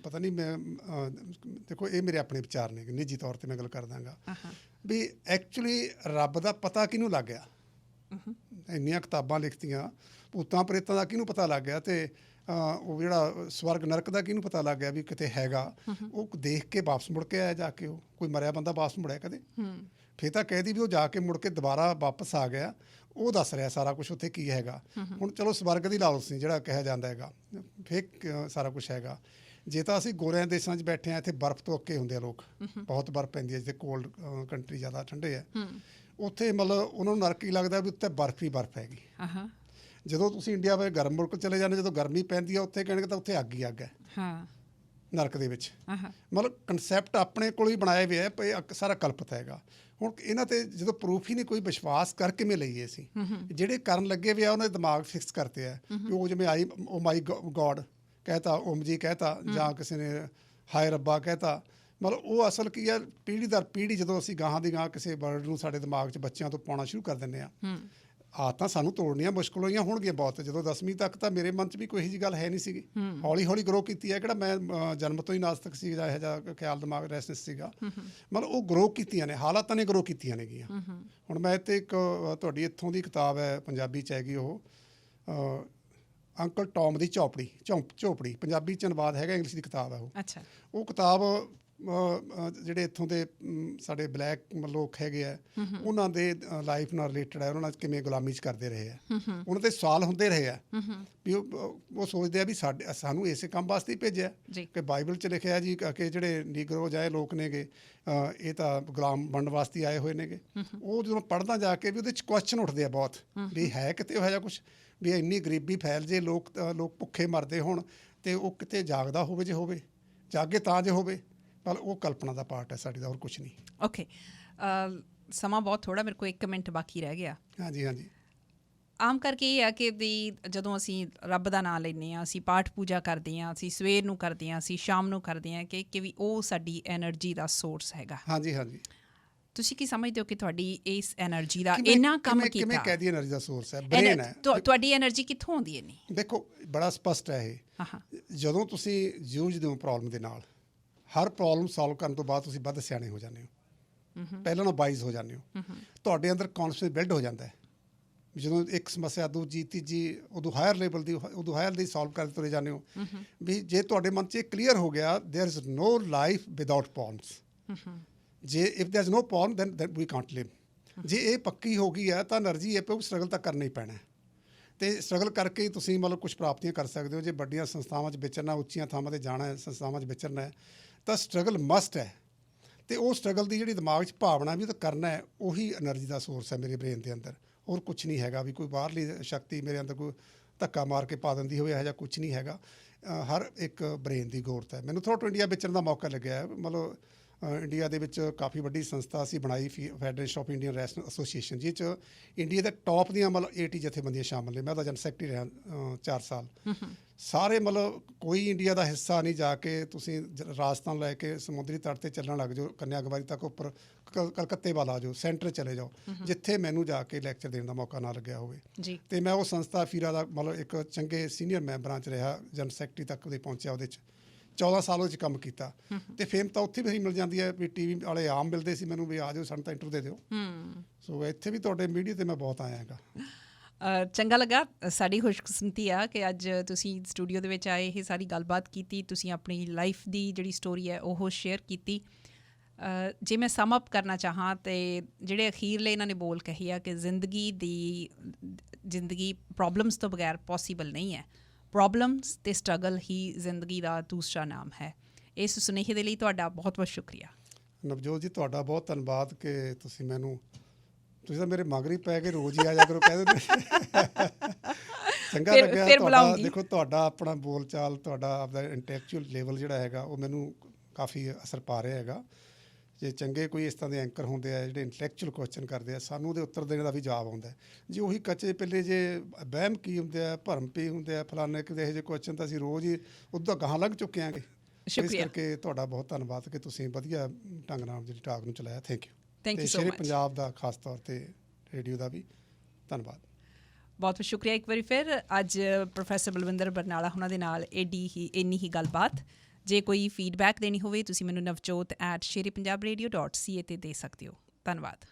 ਪਤਾ ਨਹੀਂ ਮੈਂ, ਦੇਖੋ ਇਹ ਮੇਰੇ ਆਪਣੇ ਵਿਚਾਰ ਨੇ, ਨਿੱਜੀ ਤੌਰ ਤੇ ਮੈਂ ਗੱਲ ਕਰ ਦਾਂਗਾ ਵੀ ਐਕਚੁਅਲੀ ਰੱਬ ਦਾ ਪਤਾ ਕਿਹਨੂੰ ਲੱਗ ਗਿਆ? ਇੰਨੀਆਂ ਕਿਤਾਬਾਂ ਲਿਖਤੀਆਂ, ਭੂਤਾਂ ਪ੍ਰੇਤਾਂ ਦਾ ਕਿਹਨੂੰ ਪਤਾ ਲੱਗ ਗਿਆ? ਤੇ ਉਹ ਜਿਹੜਾ ਸਵਰਗ ਨਰਕ ਦਾ ਕਿਹਨੂੰ ਪਤਾ ਲੱਗ ਗਿਆ ਵੀ ਕਿਤੇ ਹੈਗਾ? ਉਹ ਦੇਖ ਕੇ ਵਾਪਸ ਮੁੜ ਕੇ ਆਇਆ ਜਾ ਕੇ? ਉਹ ਕੋਈ ਮਰਿਆ ਬੰਦਾ ਵਾਪਸ ਮੁੜਿਆ ਕਦੇ? ਫਿਰ ਤਾਂ ਕਹਿ ਦੀ ਵੀ ਉਹ ਜਾ ਕੇ ਮੁੜ ਕੇ ਦੁਬਾਰਾ ਵਾਪਸ ਆ ਗਿਆ, ਉਹ ਦੱਸ ਰਿਹਾ ਸਾਰਾ ਕੁਛ ਉੱਥੇ ਕੀ ਹੈਗਾ। ਹੁਣ ਚਲੋ ਸਵਰਗ ਦੀ ਲਾਲਚ ਨਹੀਂ ਜਿਹੜਾ ਕਿਹਾ ਜਾਂਦਾ ਹੈਗਾ, ਫੇਕ ਸਾਰਾ ਕੁਛ ਹੈਗਾ। ਜੇ ਤਾਂ ਅਸੀਂ ਗੋਰਿਆਂ ਦੇਸ਼ਾਂ 'ਚ ਬੈਠੇ ਹਾਂ, ਇੱਥੇ ਬਰਫ਼ ਤੋਂ ਅੱਕੇ ਹੁੰਦੇ ਆ ਲੋਕ, ਬਹੁਤ ਬਰਫ਼ ਪੈਂਦੀ ਹੈ, ਜਿੱਥੇ ਕੋਲਡ ਕੰਟਰੀ ਜ਼ਿਆਦਾ ਠੰਡੇ ਹੈ, ਉੱਥੇ ਮਤਲਬ ਉਹਨਾਂ ਨੂੰ ਨਰਕ ਹੀ ਲੱਗਦਾ ਵੀ ਉੱਥੇ ਬਰਫ਼ ਹੀ ਬਰਫ਼ ਹੈਗੀ। ਜਦੋਂ ਤੁਸੀਂ ਇੰਡੀਆ ਵਿੱਚ ਗਰਮ ਮੁਲਕ ਚਲੇ ਜਾਂਦੇ, ਜਦੋਂ ਗਰਮੀ ਪੈਂਦੀ ਹੈ ਉੱਥੇ ਕਹਿਣਗੇ ਤਾਂ ਉੱਥੇ ਅੱਗ ਹੀ ਅੱਗ ਹੈ। ਨਰਕ ਦੇ ਵਿੱਚ। ਆਹਾ ਮਤਲਬ ਕਨਸੈਪਟ ਆਪਣੇ ਕੋਲ ਹੀ ਬਣਾਇਆ ਹੋਇਆ ਹੈ, ਪਰ ਇਹ ਸਾਰਾ ਕਲਪਤ ਹੈਗਾ। ਹੁਣ ਇਹਨਾਂ ਤੇ ਜਦੋਂ ਪ੍ਰੂਫ ਹੀ ਨਹੀਂ, ਕੋਈ ਵਿਸ਼ਵਾਸ ਕਰ ਕਿਵੇਂ ਲਈਏ ਅਸੀਂ? ਜਿਹੜੇ ਕਰਨ ਲੱਗੇ ਵੇ ਆ ਉਹਨਾਂ ਦੇ ਦਿਮਾਗ ਫਿਕਸ ਕਰਤੇ ਆ ਵੀ ਉਹ ਜਿਵੇਂ ਆਈ ਓ ਮਾਈ ਗੋਡ ਕਹਿਤਾ, ਓਮ ਜੀ ਕਹਿਤਾ, ਜਾਂ ਕਿਸੇ ਨੇ ਹਾਏ ਰੱਬਾ ਕਹਿਤਾ। ਮਤਲਬ ਉਹ ਅਸਲ ਕੀ ਆ, ਪੀੜ੍ਹੀ ਦਰ ਪੀੜ੍ਹੀ ਜਦੋਂ ਅਸੀਂ ਗਾਹਾਂ ਦੀ ਗਾਹਾਂ ਕਿਸੇ ਵਰਡ ਨੂੰ ਸਾਡੇ ਦਿਮਾਗ 'ਚ ਬੱਚਿਆਂ ਤੋਂ ਪਾਉਣਾ ਸ਼ੁਰੂ ਕਰ ਦਿੰਦੇ ਆ, ਆਦਤਾਂ ਸਾਨੂੰ ਤੋੜਨੀਆਂ ਮੁਸ਼ਕਿਲ ਹੋਈਆਂ ਹੋਣਗੀਆਂ ਬਹੁਤ। ਜਦੋਂ 10ਵੀਂ ਤੱਕ ਤਾਂ ਮੇਰੇ ਮਨ 'ਚ ਵੀ ਕੋਈ ਇਹੋ ਜਿਹੀ ਗੱਲ ਹੈ ਨਹੀਂ ਸੀਗੀ। ਹੌਲੀ ਹੌਲੀ ਗਰੋ ਕੀਤੀ ਹੈ। ਕਿਹੜਾ ਮੈਂ ਜਨਮ ਤੋਂ ਹੀ ਨਾਸਤਕ ਸੀ ਜਾਂ ਇਹੋ ਜਿਹਾ ਖਿਆਲ ਦਿਮਾਗ ਰੈਸਨੈਸ ਸੀਗਾ। ਮਤਲਬ ਉਹ ਗਰੋ ਕੀਤੀਆਂ ਨੇ, ਹਾਲਾਤਾਂ ਨੇ ਗਰੋ ਕੀਤੀਆਂ ਨੇਗੀਆਂ। ਹੁਣ ਮੈਂ ਇੱਥੇ ਇੱਕ ਤੁਹਾਡੀ ਇੱਥੋਂ ਦੀ ਕਿਤਾਬ ਹੈ, ਪੰਜਾਬੀ 'ਚ ਹੈਗੀ ਉਹ, ਅੰਕਲ ਟੌਮ ਦੀ ਝੋਪੜੀ, ਪੰਜਾਬੀ 'ਚ ਅਨੁਵਾਦ ਹੈਗਾ, ਇੰਗਲਿਸ਼ ਦੀ ਕਿਤਾਬ ਹੈ ਉਹ। ਅੱਛਾ। ਉਹ ਕਿਤਾਬ ਜਿਹੜੇ ਇੱਥੋਂ ਦੇ ਸਾਡੇ ਬਲੈਕ ਲੋਕ ਹੈਗੇ ਆ, ਉਹਨਾਂ ਦੇ ਲਾਈਫ ਨਾਲ ਰਿਲੇਟਡ ਹੈ। ਉਹਨਾਂ ਨਾਲ ਕਿਵੇਂ ਗੁਲਾਮੀ 'ਚ ਕਰਦੇ ਰਹੇ ਆ, ਉਹਨਾਂ ਤੇ ਸਵਾਲ ਹੁੰਦੇ ਰਹੇ ਆ ਵੀ ਉਹ ਸੋਚਦੇ ਆ ਵੀ ਸਾਨੂੰ ਇਸੇ ਕੰਮ ਵਾਸਤੇ ਹੀ ਭੇਜਿਆ ਕਿ ਬਾਈਬਲ 'ਚ ਲਿਖਿਆ ਜੀ ਕਿ ਜਿਹੜੇ ਨੀਗਰੋ ਜਾਏ ਲੋਕ ਨੇਗੇ, ਇਹ ਤਾਂ ਗੁਲਾਮ ਬਣਨ ਵਾਸਤੇ ਆਏ ਹੋਏ ਨੇਗੇ। ਉਹ ਜਦੋਂ ਪੜ੍ਹਦਾ ਜਾ ਕੇ ਵੀ ਉਹਦੇ 'ਚ ਕੁਐਸਚਨ ਉੱਠਦੇ ਆ ਬਹੁਤ, ਵੀ ਹੈ ਕਿਤੇ ਇਹੋ ਜਿਹਾ ਕੁਛ ਵੀ ਇੰਨੀ ਗਰੀਬੀ ਫੈਲ ਜੇ, ਲੋਕ ਭੁੱਖੇ ਮਰਦੇ ਹੋਣ, ਅਤੇ ਉਹ ਕਿਤੇ ਜਾਗਦਾ ਹੋਵੇ, ਜੇ ਹੋਵੇ ਜਾਗੇ ਤਾਂ ਜੇ ਹੋਵੇ। ਪਰ ਉਹ ਕਲਪਨਾ ਦਾ ਪਾਰਟ ਹੈ ਸਾਡੀ ਦਾ, ਹੋਰ ਕੁਛ ਨਹੀਂ। ਓਕੇ, ਸਮਾਂ ਬਹੁਤ ਥੋੜ੍ਹਾ, ਮੇਰੇ ਕੋਲ 1 ਮਿੰਟ ਬਾਕੀ ਰਹਿ ਗਿਆ। ਹਾਂਜੀ ਹਾਂਜੀ। ਆਮ ਕਰਕੇ ਇਹ ਆ ਕਿ ਵੀ ਜਦੋਂ ਅਸੀਂ ਰੱਬ ਦਾ ਨਾਂ ਲੈਂਦੇ ਹਾਂ, ਅਸੀਂ ਪਾਠ ਪੂਜਾ ਕਰਦੇ ਹਾਂ, ਅਸੀਂ ਸਵੇਰ ਨੂੰ ਕਰਦੇ ਹਾਂ, ਅਸੀਂ ਸ਼ਾਮ ਨੂੰ ਕਰਦੇ ਹਾਂ, ਕਿ ਵੀ ਉਹ ਸਾਡੀ ਐਨਰਜੀ ਦਾ ਸੋਰਸ ਹੈਗਾ। ਹਾਂਜੀ ਹਾਂਜੀ। ਤੁਸੀਂ ਕੀ ਸਮਝਦੇ ਹੋ ਕਿ ਤੁਹਾਡੀ ਇਸ ਐਨਰਜੀ ਦਾ ਇੰਨਾ ਕੰਮ ਕੀਤਾ? ਕਿਵੇਂ ਕਹਿ ਦਈਏ ਐਨਰਜੀ ਦਾ ਸੋਰਸ ਹੈ, ਬ੍ਰੇਨ ਹੈ। ਤੁਹਾਡੀ ਐਨਰਜੀ ਕਿੱਥੋਂ ਆਉਂਦੀ ਹੈ? ਨਹੀਂ, ਦੇਖੋ ਬੜਾ ਸਪਸ਼ਟ ਹੈ ਇਹ। ਜਦੋਂ ਤੁਸੀਂ ਜੂਝਦੇ ਹੋ ਪ੍ਰੋਬਲਮ ਦੇ ਨਾਲ, ਹਰ ਪ੍ਰੋਬਲਮ ਸੋਲਵ ਕਰਨ ਤੋਂ ਬਾਅਦ ਤੁਸੀਂ ਵੱਧ ਸਿਆਣੇ ਹੋ ਜਾਂਦੇ ਹੋ, ਪਹਿਲਾਂ ਨਾਲੋਂ ਵਾਈਜ਼ ਹੋ ਜਾਂਦੇ ਹੋ। ਤੁਹਾਡੇ ਅੰਦਰ ਕੌਨਫੀਡੈਂਸ ਬਿਲਡ ਹੋ ਜਾਂਦਾ ਹੈ। ਜਦੋਂ ਇੱਕ ਸਮੱਸਿਆ, ਦੂਜੀ, ਤੀਜੀ, ਉਦੋਂ ਹਾਇਰ ਲੈਵਲ ਦੀ, ਉਦੋਂ ਹਾਇਰ ਦੀ ਸੋਲਵ ਕਰਦੇ ਤੁਰੇ ਜਾਂਦੇ ਹੋ। ਵੀ ਜੇ ਤੁਹਾਡੇ ਮਨ 'ਚ ਇਹ ਕਲੀਅਰ ਹੋ ਗਿਆ, there is no life without problems. ਜੇ if there is no problem then we can't live. ਜੇ ਇਹ ਪੱਕੀ ਹੋ ਗਈ ਹੈ ਤਾਂ એનર્ਜੀ ਇਹ ਪੇ ਸਟਰਗਲ ਤਾਂ ਕਰਨਾ ਹੀ ਪੈਣਾ, ਅਤੇ ਸਟਰਗਲ ਕਰਕੇ ਹੀ ਤੁਸੀਂ ਮਤਲਬ ਕੁਛ ਪ੍ਰਾਪਤੀਆਂ ਕਰ ਸਕਦੇ ਹੋ। ਜੇ ਵੱਡੀਆਂ ਸੰਸਥਾਵਾਂ 'ਚ ਵਿਚਰਨਾ, ਉੱਚੀਆਂ ਥਾਵਾਂ 'ਤੇ ਜਾਣਾ ਹੈ, ਸੰਸਥਾਵਾਂ 'ਚ ਵਿਚਰਨਾ ਹੈ, ਤਾਂ ਸਟਰਗਲ ਮਸਟ ਹੈ। ਅਤੇ ਉਹ ਸਟਰਗਲ ਦੀ ਜਿਹੜੀ ਦਿਮਾਗ 'ਚ ਭਾਵਨਾ ਵੀ ਉਹ ਤਾਂ ਕਰਨਾ ਹੈ, ਉਹੀ ਐਨਰਜੀ ਦਾ ਸੋਰਸ ਹੈ ਮੇਰੇ ਬ੍ਰੇਨ ਦੇ ਅੰਦਰ। ਹੋਰ ਕੁਛ ਨਹੀਂ ਹੈਗਾ ਵੀ ਕੋਈ ਬਾਹਰਲੀ ਸ਼ਕਤੀ ਮੇਰੇ ਅੰਦਰ ਕੋਈ ਧੱਕਾ ਮਾਰ ਕੇ ਪਾ ਦਿੰਦੀ ਹੋਵੇ, ਇਹੋ ਜਿਹਾ ਕੁਛ ਨਹੀਂ ਹੈਗਾ। ਹਰ ਇੱਕ ਬ੍ਰੇਨ ਦੀ ਗੌਰਤ ਹੈ। ਮੈਨੂੰ ਥੋੜ੍ਹਾ ਇੰਡੀਆ ਵਿਚਰਨ ਦਾ ਮੌਕਾ ਲੱਗਿਆ ਹੈ। ਮਤਲਬ ਇੰਡੀਆ ਦੇ ਵਿੱਚ ਕਾਫੀ ਵੱਡੀ ਸੰਸਥਾ ਅਸੀਂ ਬਣਾਈ, federation of Indian wrestler association, ਜਿਸ 'ਚ ਇੰਡੀਆ ਦੇ ਟੌਪ ਦੀਆਂ ਮਤਲਬ 80 ਜਥੇਬੰਦੀਆਂ ਸ਼ਾਮਲ ਨੇ। ਮੈਂ ਉਹਦਾ ਜਨਰਲ ਸੈਕਟਰੀ ਰਿਹਾ 4 ਸਾਲ। ਸਾਰੇ ਮਤਲਬ ਕੋਈ ਇੰਡੀਆ ਦਾ ਹਿੱਸਾ ਨਹੀਂ। ਜਾ ਕੇ ਤੁਸੀਂ ਰਾਜਸਥਾਨ ਲੈ ਕੇ ਸਮੁੰਦਰੀ ਤੱਟ 'ਤੇ ਚੱਲਣ ਲੱਗ ਜਾਓ, ਕੰਨਿਆਕੁਮਾਰੀ ਤੱਕ ਉੱਪਰ ਕਲਕੱਤੇ ਵੱਲ ਆ ਜਾਓ, ਸੈਂਟਰ ਚਲੇ ਜਾਓ, ਜਿੱਥੇ ਮੈਨੂੰ ਜਾ ਕੇ ਲੈਕਚਰ ਦੇਣ ਦਾ ਮੌਕਾ ਨਾ ਲੱਗਿਆ ਹੋਵੇ। ਅਤੇ ਮੈਂ ਉਹ ਸੰਸਥਾ ਫੀਰਾ ਦਾ ਮਤਲਬ ਇੱਕ ਚੰਗੇ ਸੀਨੀਅਰ ਮੈਂਬਰਾਂ 'ਚ ਰਿਹਾ, ਜਨਰਲ ਸੈਕਟਰੀ ਤੱਕ ਉਹਦੇ ਪਹੁੰਚਿਆ। ਉਹਦੇ 'ਚ 14 ਸਾਲ ਉਹਦੇ 'ਚ ਕੰਮ ਕੀਤਾ। ਅਤੇ ਫੇਮ ਤਾਂ ਉੱਥੇ ਵੀ ਮਿਲ ਜਾਂਦੀ ਹੈ, ਵੀ TV ਵਾਲੇ ਆਮ ਮਿਲਦੇ ਸੀ ਮੈਨੂੰ ਵੀ ਆ ਜਾਓ, ਸਾਨੂੰ ਤਾਂ ਇੰਟਰਵਿਊ ਦੇ ਦਿਓ। ਸੋ ਇੱਥੇ ਵੀ ਤੁਹਾਡੇ ਮੀਡੀਆ 'ਤੇ ਮੈਂ ਬਹੁਤ ਆਇਆ ਹੈਗਾ। ਚੰਗਾ ਲੱਗਾ। ਸਾਡੀ ਖੁਸ਼ਕਿਸਮਤੀ ਆ ਕਿ ਅੱਜ ਤੁਸੀਂ ਸਟੂਡੀਓ ਦੇ ਵਿੱਚ ਆਏ, ਇਹ ਸਾਰੀ ਗੱਲਬਾਤ ਕੀਤੀ, ਤੁਸੀਂ ਆਪਣੀ ਲਾਈਫ ਦੀ ਜਿਹੜੀ ਸਟੋਰੀ ਹੈ ਉਹ ਸ਼ੇਅਰ ਕੀਤੀ। ਜੇ ਮੈਂ ਸਮ ਅਪ ਕਰਨਾ ਚਾਹਾਂ ਤਾਂ ਜਿਹੜੇ ਅਖੀਰਲੇ ਇਹਨਾਂ ਨੇ ਬੋਲ ਕਹੀ ਆ ਕਿ ਜ਼ਿੰਦਗੀ ਪ੍ਰੋਬਲਮਸ ਤੋਂ ਬਗੈਰ ਪੋਸੀਬਲ ਨਹੀਂ ਹੈ, ਪ੍ਰੋਬਲਮਸ ਅਤੇ ਸਟਰਗਲ ਹੀ ਜ਼ਿੰਦਗੀ ਦਾ ਦੂਸਰਾ ਨਾਮ ਹੈ। ਇਸ ਸੁਨੇਹੇ ਦੇ ਲਈ ਤੁਹਾਡਾ ਬਹੁਤ ਬਹੁਤ ਸ਼ੁਕਰੀਆ। ਨਵਜੋਤ ਜੀ, ਤੁਹਾਡਾ ਬਹੁਤ ਧੰਨਵਾਦ ਕਿ ਤੁਸੀਂ ਤਾਂ ਮੇਰੇ ਮਗਰ ਹੀ ਪੈ ਕੇ ਰੋਜ਼ ਹੀ ਆ ਜਾ ਕਰੋ, ਕਹਿ ਦਿੰਦੇ। ਚੰਗਾ ਲੱਗਿਆ ਤੁਹਾਡਾ। ਦੇਖੋ ਤੁਹਾਡਾ ਆਪਣਾ ਬੋਲ ਚਾਲ, ਤੁਹਾਡਾ ਆਪਦਾ ਇੰਟੈਲੈਕਚੁਅਲ ਲੈਵਲ ਜਿਹੜਾ ਹੈਗਾ ਉਹ ਮੈਨੂੰ ਕਾਫੀ ਅਸਰ ਪਾ ਰਿਹਾ ਹੈਗਾ। ਜੇ ਚੰਗੇ ਕੋਈ ਇਸ ਤਰ੍ਹਾਂ ਦੇ ਐਂਕਰ ਹੁੰਦੇ ਆ ਜਿਹੜੇ ਇੰਟੈਲੈਕਚੁਅਲ ਕੁਐਸਚਨ ਕਰਦੇ ਆ, ਸਾਨੂੰ ਉਹਦੇ ਉੱਤਰ ਦੇਣ ਦਾ ਵੀ ਜਵਾਬ ਆਉਂਦਾ। ਜੇ ਉਹੀ ਕੱਚੇ ਪਿੱਲੇ ਜੇ ਵਹਿਮ ਕੀ ਹੁੰਦੇ ਆ, ਭਰਮ ਪੀ ਹੁੰਦੇ ਆ, ਫਲਾਣੇ ਕਿਤੇ ਇਹੋ ਜਿਹੇ ਕੁਐਸਚਨ ਤਾਂ ਅਸੀਂ ਰੋਜ਼ ਹੀ ਉੱਦਾਂ ਗਾਹਾਂ ਲੱਗ ਚੁੱਕੇ ਹਾਂਗੇ। ਇਸ ਕਰਕੇ ਤੁਹਾਡਾ ਬਹੁਤ ਧੰਨਵਾਦ ਕਿ ਤੁਸੀਂ ਵਧੀਆ ਢੰਗ ਨਾਲ ਜਿਹੜੀ ਟਾਕ ਨੂੰ ਚਲਾਇਆ। Thank you. Thank you so ਸ਼ੇਰੇ ਮਚ। ਪੰਜਾਬ ਦਾ ਖਾਸ ਤੌਰ 'ਤੇ ਰੇਡੀਓ ਦਾ ਵੀ ਧੰਨਵਾਦ। ਬਹੁਤ ਬਹੁਤ ਸ਼ੁਕਰੀਆ ਇੱਕ ਵਾਰੀ ਫਿਰ। ਅੱਜ ਪ੍ਰੋਫੈਸਰ ਬਲਵਿੰਦਰ ਬਰਨਾਲਾ ਉਹਨਾਂ ਦੇ ਨਾਲ ਇੰਨੀ ਹੀ ਗੱਲਬਾਤ। ਜੇ ਕੋਈ ਫੀਡਬੈਕ ਦੇਣੀ ਹੋਵੇ ਤੁਸੀਂ ਮੈਨੂੰ navjot@sherpunjabradio.ca 'ਤੇ ਦੇ ਸਕਦੇ ਹੋ। ਧੰਨਵਾਦ।